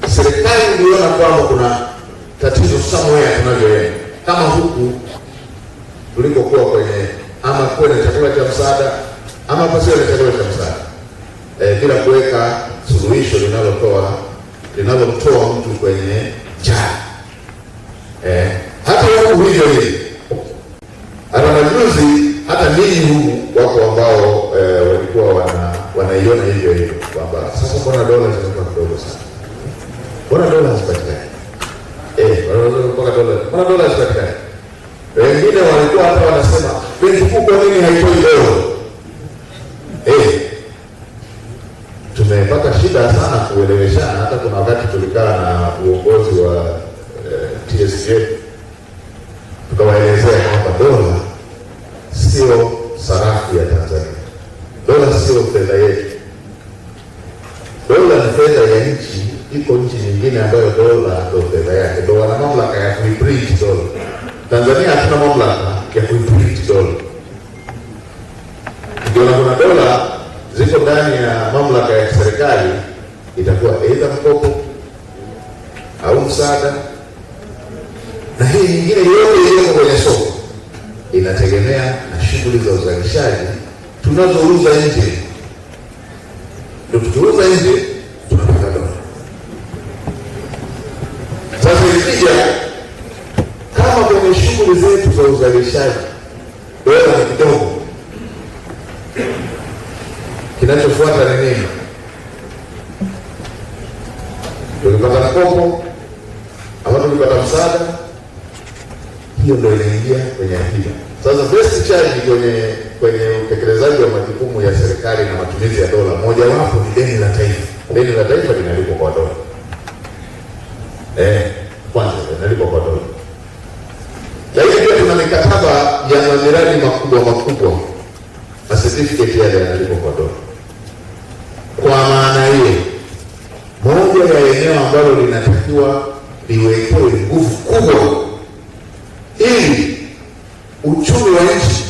serikali iliona kwamba kuna tatizo somewhere tunavyoenda, kama huku tulikokuwa kwenye ama kwenye chakula cha msaada ama pasiwe na chakula cha msaada, bila kuweka suluhisho linalomtoa mtu kwenye njaa. Hata huku hivyo hivi, hata majuzi, hata ninyi huku wako ambao walikuwa wanaiona hivyo hivyo kwamba sasa mbona dola zinakuwa kidogo sana, mbona dola hazipatikani, mbona dola hazipatikani. Wengine walikuwa hata wanasema benki kuu kwa nini haitoi dola? Tumepata shida sana kueleweshana. Hata kuna wakati tulikaa na uongozi wa TSJ tukawaelezea kwamba dola sio sarafu ya Tanzania, dola sio fedha yetu, dola ni fedha ya nchi. Iko nchi nyingine ambayo dola ndio fedha yake, ndio wana mamlaka ya kuiprint dola. Tanzania hatuna mamlaka ya kuiprint dola. Ndio kuna dola ziko ndani ya mamlaka ya serikali, itakuwa aidha mkopo au msaada, na hii nyingine yote iliyoko kwenye soko inategemea na shughuli za uzalishaji tunazouza nje. Ndio tukiuza nje tunapata dola. Sasa ikija kama kwenye shughuli zetu za uzalishaji dola ni kidogo, kinachofuata ni nini? Tulipata mkopo ama tulipata msaada, hiyo ndio inaingia kwenye akiba. Sasa best charge kwenye utekelezaji wa majukumu ya serikali na matumizi ya dola, moja wapo ni deni la taifa. Deni la taifa linalipwa kwa dola. Kwanza linalipwa kwa dola. Lakini pia tuna mikataba ya miradi makubwa na certificate yale yanalipwa kwa dola. Kwa maana hiyo, moja ya eneo ambalo linatakiwa liwekewe nguvu kubwa ili uchumi wa nchi,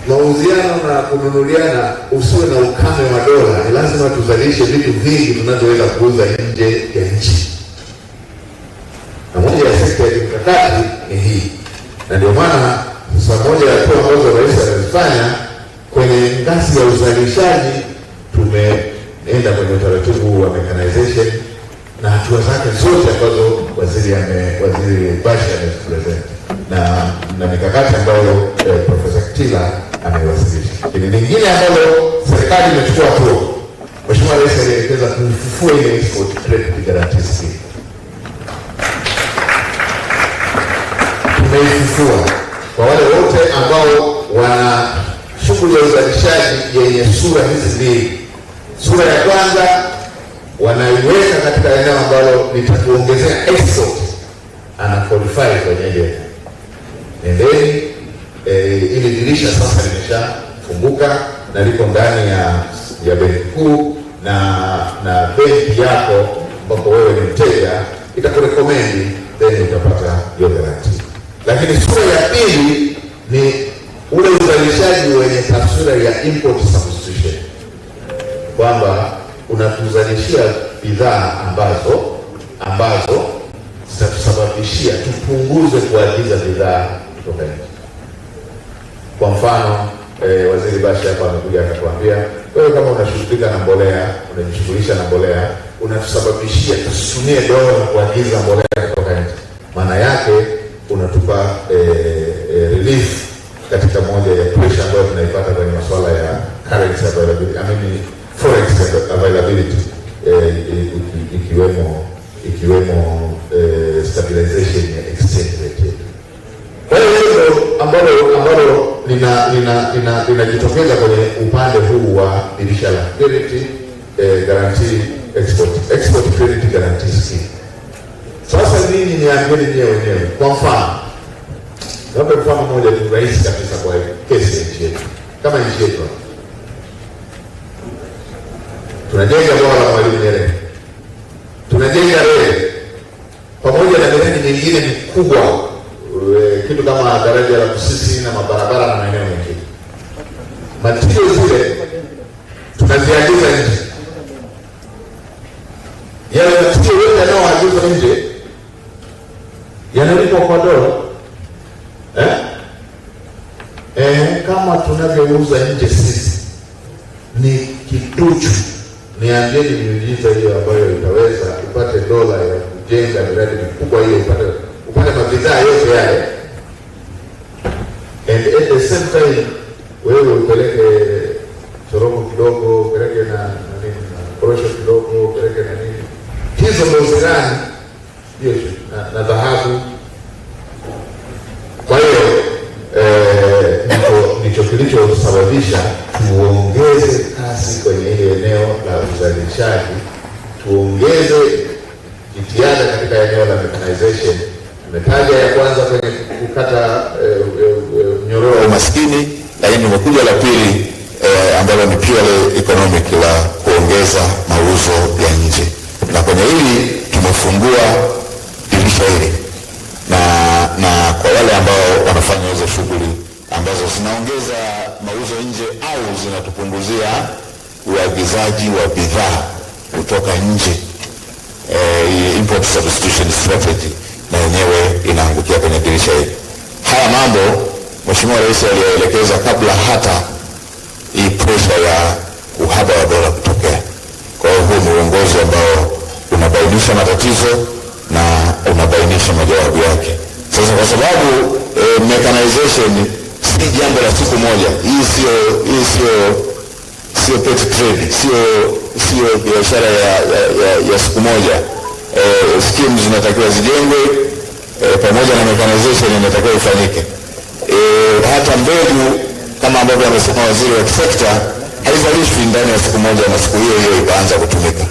mauziano na kununuliana usiwe na ukame wa dola, ni lazima tuzalishe vitu vingi tunavyoweza kuuza nje ya nchi. Na moja ya sekta ya kimkakati ni hii, na ndio maana sasa moja ya hatua ambazo rais amezifanya kwenye ngazi ya uzalishaji, enda kwenye utaratibu wa mechanization na hatua zake zote ambazo waziri Bashe amezipresent na mikakati ambayo Profesa Kitila amewasilisha. Lakini lingine ambalo serikali imechukua hatua, Mheshimiwa Rais alielekeza kufufua ile export credit guarantee scheme. Tumeifufua kwa wale wote ambao wana shughuli ya uzalishaji yenye sura hizi mbili. Sura ya kwanza wanaiweka katika eneo ambalo litatuongezea export, ana qualify kwenye ile. Nendeni ili dirisha sasa limeshafunguka na liko ndani ya benki kuu na benki yako ambapo wewe ni mteja itakurekomendi, then utapata hiyo guarantee. Lakini sura ya pili ni ule uzalishaji wenye taswira ya import substitution, kwamba unatuzalishia bidhaa ambazo zitatusababishia tupunguze kuagiza bidhaa kutoka nje. Kwa mfano Waziri Bashe hapa amekuja akatuambia, wewe kama unashughulika na mbolea, unajishughulisha na mbolea, unatusababishia tusitumie dola na kuagiza mbolea kutoka nje. Maana yake unatupa relief katika moja ya pressure ambayo tunaipata kwenye masuala ya currency availability, forex availability, ikiwemo stabilization ya exchange rate. Kwa hiyo ambalo linajitokeza kwenye upande huu wa dirisha la credit guarantee export credit guarantee scheme. Sasa nini niambieni nyewe wenyewe. Kwa mfano, labda mfano mmoja tu rahisi kabisa kwa kesi ya nchi yetu. Kama nchi yetu tunajenga bwawa la Mwalimu Nyerere, tunajenga reli pamoja na miradi mingine mikubwa, kitu kama daraja la Busisi na mabarabara na maeneo mengine. Material zile tunaziagiza nje. Yale material yote yanayoagizwa nje yanalipwa kwa dola. Kama tunavyouza nje sisi ni kiduchu, niambieni miujiza hiyo ambayo itaweza upate dola ya kujenga miradi mikubwa hiyo, upate mabidhaa yote yale, and at the same time wewe upeleke choromo kidogo, upeleke na korosho kidogo, upeleke na nini, hizo ndo zirani hiyo na dhahabu. Kwa hiyo ndicho kilichosababisha tuongeze kasi kwenye ile eneo la uzalishaji, tuongeze jitihada katika eneo la mechanization. Tumetaja ya kwanza kwenye kukata mnyororo wa umaskini, lakini nimekuja la pili ambalo ni purely economic, la kuongeza mauzo ya nje. Na kwenye hili tumefungua dirisha hili na kwa wale ambao wanafanya hizo shughuli ambazo zinaongeza mauzo nje au zinatupunguzia uagizaji wa bidhaa kutoka nje, import substitution strategy, na yenyewe inaangukia kwenye dirisha hili. Haya mambo Mheshimiwa Rais alielekeza kabla hata hii pressure ya uhaba wa dola kutokea. Kwa hiyo huu ni uongozi ambao unabainisha matatizo na unabainisha majawabu yake. Sasa kwa sababu mechanization si jambo la siku moja, hii sio pet trade, sio biashara ya siku moja. Schemes zinatakiwa zijengwe, pamoja na mechanization inatakiwa ifanyike. Hata mbegu kama ambavyo amesema waziri wa sekta haizalishwi ndani ya siku moja na siku hiyo hiyo ikaanza kutumika.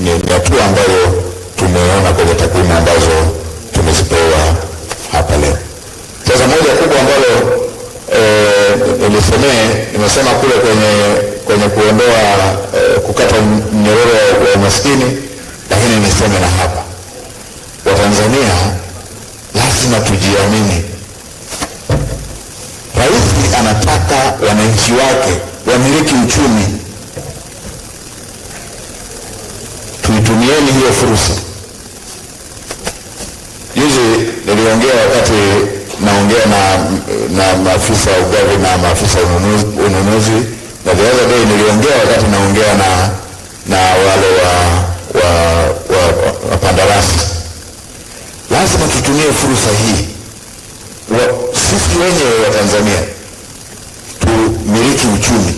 Ni hatua ambayo tumeona kwenye takwimu ambazo tumezipewa hapa leo. Sasa moja kubwa ambalo nimesema kule kwenye kuondoa kukata mnyororo wa umaskini, lakini niseme na hapa, Watanzania lazima tujiamini. Rais anataka wananchi wake wamiliki uchumi. Tuitumieni hiyo fursa. Juzi niliongea wakati naongea na maafisa wa ugavi na maafisa ununuzi
Na the other day niliongea wakati naongea na wale wa pandarasi. Lazima tutumie fursa hii. Sisi wenyewe wa Tanzania tumiliki uchumi.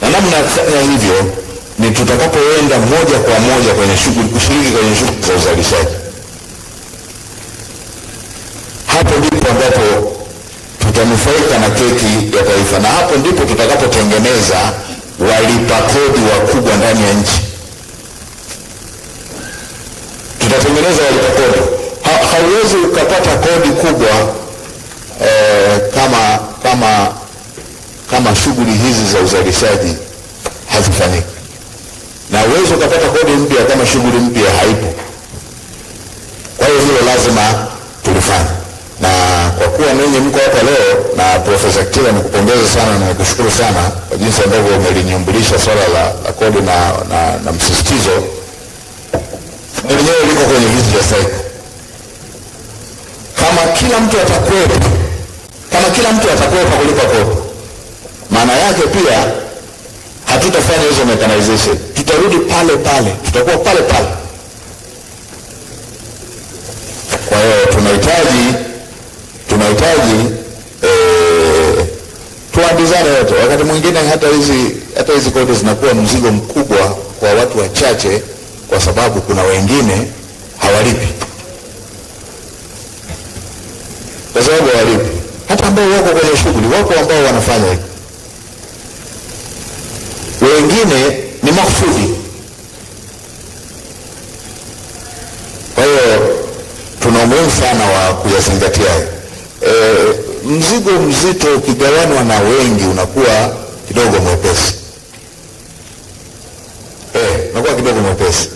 Na namna ya kufanya hivyo ni tutakapoenda moja kwa moja kwenye shughuli, kushiriki kwenye shughuli za uzalishaji. Hapo ndipo ambapo tutanufaika na keki ya taifa, na hapo ndipo tutakapotengeneza walipa kodi wakubwa ndani ya nchi. Tutatengeneza walipa kodi. Hauwezi ukapata kodi kubwa kama shughuli hizi za uzalishaji hazifanyiki, na uwezo ukapata kodi mpya kama shughuli mpya haipo. Kwa hiyo hilo lazima tulifanye, na kwa kuwa ninyi mko hapa leo, na Profesa Kitila nikupongeza sana na nikushukuru sana kwa jinsi ambavyo umelinyumbulisha swala la kodi na msisitizo lenyewe liko kwenye vitu vya saiko. Kama kila mtu atakwepa kulipa kodi, maana yake pia hatutafanya hizo mechanization, tutarudi pale pale, tutakuwa pale pale. Kwa hiyo tunahitaji tuambizane wote. Wakati mwingine hata hizi kodi zinakuwa mzigo mkubwa kwa watu wachache, kwa sababu kuna wengine hawalipi. Kwa sababu hawalipi, hata ambao wako kwenye shughuli, wako ambao wanafanya hivyo, wengine ni makusudi. Kwa hiyo tuna umuhimu sana wa kuyazingatia. Mzigo mzito ukigawanwa na wengi unakuwa kidogo mwepesi. Unakuwa kidogo mwepesi,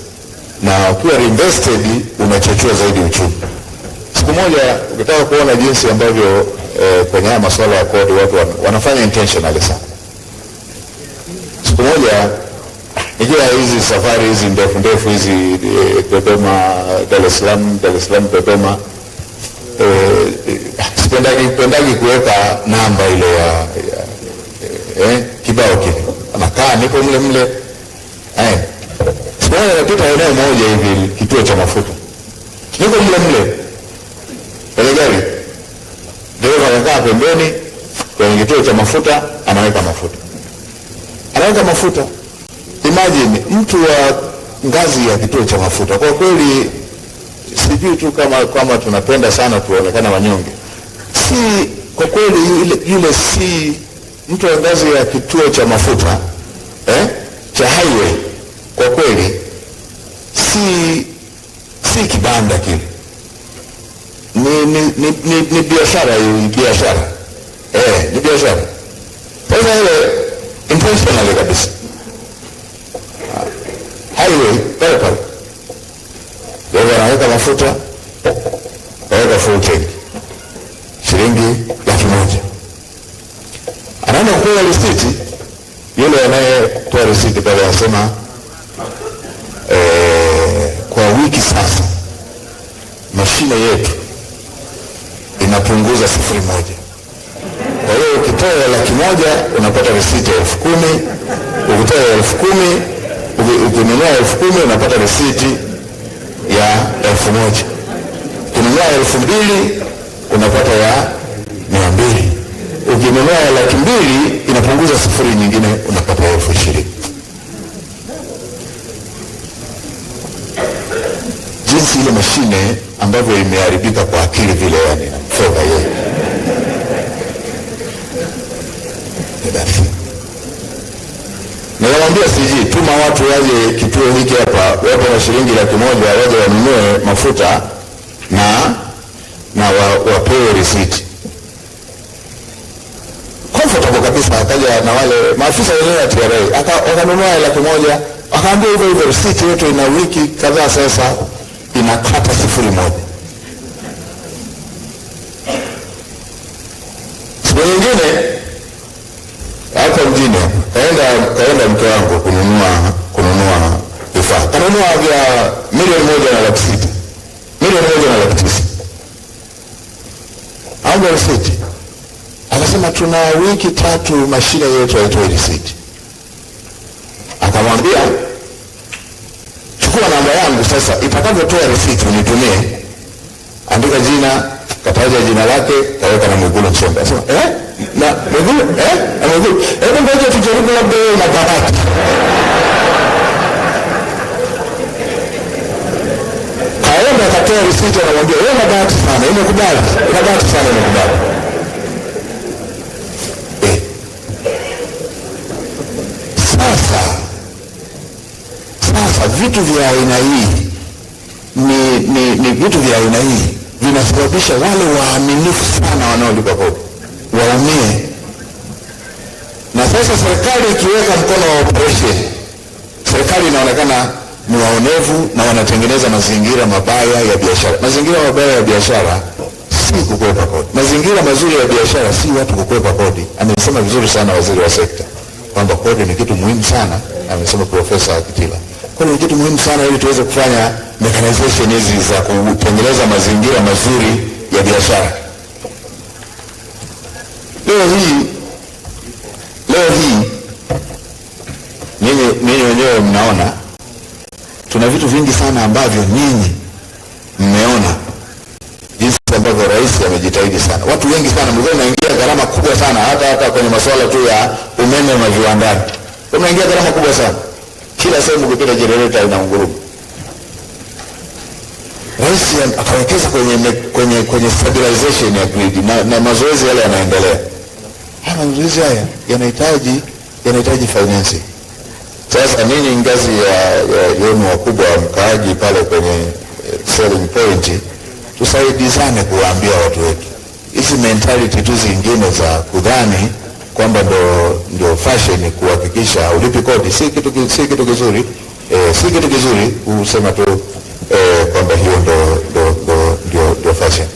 na ukiwa reinvested unachochea zaidi uchumi. Siku moja ukitaka kuona jinsi ambavyo kwenye haya masuala ya kodi watu wanafanya intentionally sana. Siku moja nikiwa hizi safari hizi ndefu hizi Dodoma, Dar es Salaam Dodoma, sipendagi kuweka namba ile ya kibao kile. Anakaa niko mle. Siku moja napita eneo moja hivi, kituo cha mafuta. Niko mle. Ile gari dereva anakaa pembeni kwenye kituo cha mafuta, anaweka mafuta. Imagine mtu wa ngazi ya kituo cha mafuta. Kwa kweli sijui tu kama tunapenda sana tuonekana wanyonge. Si kwa kweli yule si mtu wa ngazi ya kituo cha mafuta cha highway. Kwa kweli si kibanda kile. Ni biashara hii, biashara. Ni biashara. Kwa hiyo intentionally kabisa. Highway pale. Wewe unaweka mafuta, weka full tank. Shilingi 100,000. Anaenda kupewa risiti. Yule anayetoa risiti pale anasema kwa wiki sasa mashine yetu inapunguza 1,000. Kwa hiyo ukitoa 100,000 unapata risiti ya 10,000. Ukitoa 10,000, ukinunua 10,000 unapata risiti ya 1,000. Ukinunua 2,000 unapata ya 200. Ukinunua 200,000 inapunguza 0 nyingine, unapata 20,000. Jinsi ile mashine ambavyo imeharibika kwa akili vile, yani fedha yeye. Niwaambia CG, tuma watu waje kituo hiki hapa, wapo na shilingi 100,000 waje wanunue mafuta na wapewe risiti. Comfortable kabisa. Akaja na wale maafisa wenyewe wa TRA, akanunua 100,000, akaambia hivyo risiti yetu ina wiki kadhaa sasa inakata 0,1. Siku nyingine hapa mjini kaenda mke wangu kununua vifaa. Kanunua vya 1,160,000. 1,190,000. Hapo risiti. Akasema tuna wiki 3 mashine yetu haitoi risiti. namwambia chukua namba yangu sasa, itakavyotoa receipt unitumie, andika jina, kataja jina lake, kaweka na Mwigulu Nchemba. Sema na Mwigulu na Mwigulu, ngoja tujaribu labda wewe na bahati. Kaenda katoa receipt, anamwambia wewe na bahati sana, imekubali, ina bahati sana, imekubali. Sasa vitu vya aina hii ni vitu vya aina hii vinasababisha wale waaminifu sana wanaolipa kodi waumie. Na sasa serikali ikiweka mkono wa operation, serikali inaonekana ni waonevu na wanatengeneza mazingira mabaya ya biashara. Mazingira mabaya ya biashara si kukwepa kodi. Mazingira mazuri ya biashara si watu kukwepa kodi. Amesema vizuri sana waziri wa sekta kwamba kodi ni kitu muhimu sana, amesema Profesa Kitila. Kodi ni kitu muhimu sana ili tuweze kufanya mechanization hizi za kutengeneza mazingira mazuri ya biashara. Leo hii ninyi wenyewe mnaona tuna vitu vingi sana ambavyo nyinyi mmeona jinsi ambavyo rais amejitahidi sana. Watu wengi sana mlikuwa mnaingia gharama kubwa sana, hata kwenye masuala tu ya umeme na viwandani. Mnaingia gharama kubwa sana. Kila sehemu kupita generator inaunguruma. Rais akawekeza kwenye stabilization ya grid na mazoezi yale yanaendelea. Mazoezi haya yanahitaji financing. Sasa nini ngazi yenu wakubwa mkaaji pale kwenye selling point, tusaidizane kuwaambia watu wetu. Hizi mentality tu zingine za kudhani kwamba ndio fashion kuhakikisha ulipi kodi si kitu kizuri. Si kitu kizuri kusema tu kwamba hiyo ndio fashion.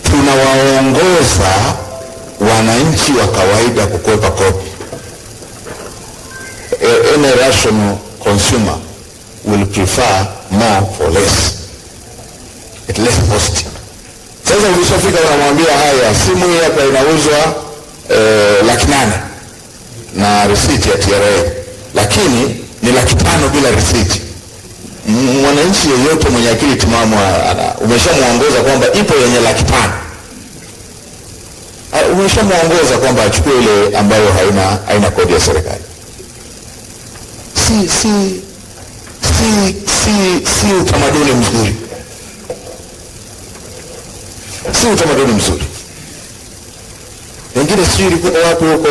Tunawaongoza wananchi wa kawaida kukwepa kodi. Any rational consumer will prefer more for less. At less cost. Sasa ukishafika unamwambia haya, simu hii hapa inauzwa 800,000 na receipt ya TRA, lakini ni 500,000 bila receipt. Mwananchi yeyote mwenye akili timamu umeshamuongoza kwamba ipo yenye 500,000. Umeshamuongoza kwamba achukue ile ambayo haina kodi ya serikali. Si utamaduni mzuri. Si utamaduni mzuri. Wengine sijui ilikuwa watu huko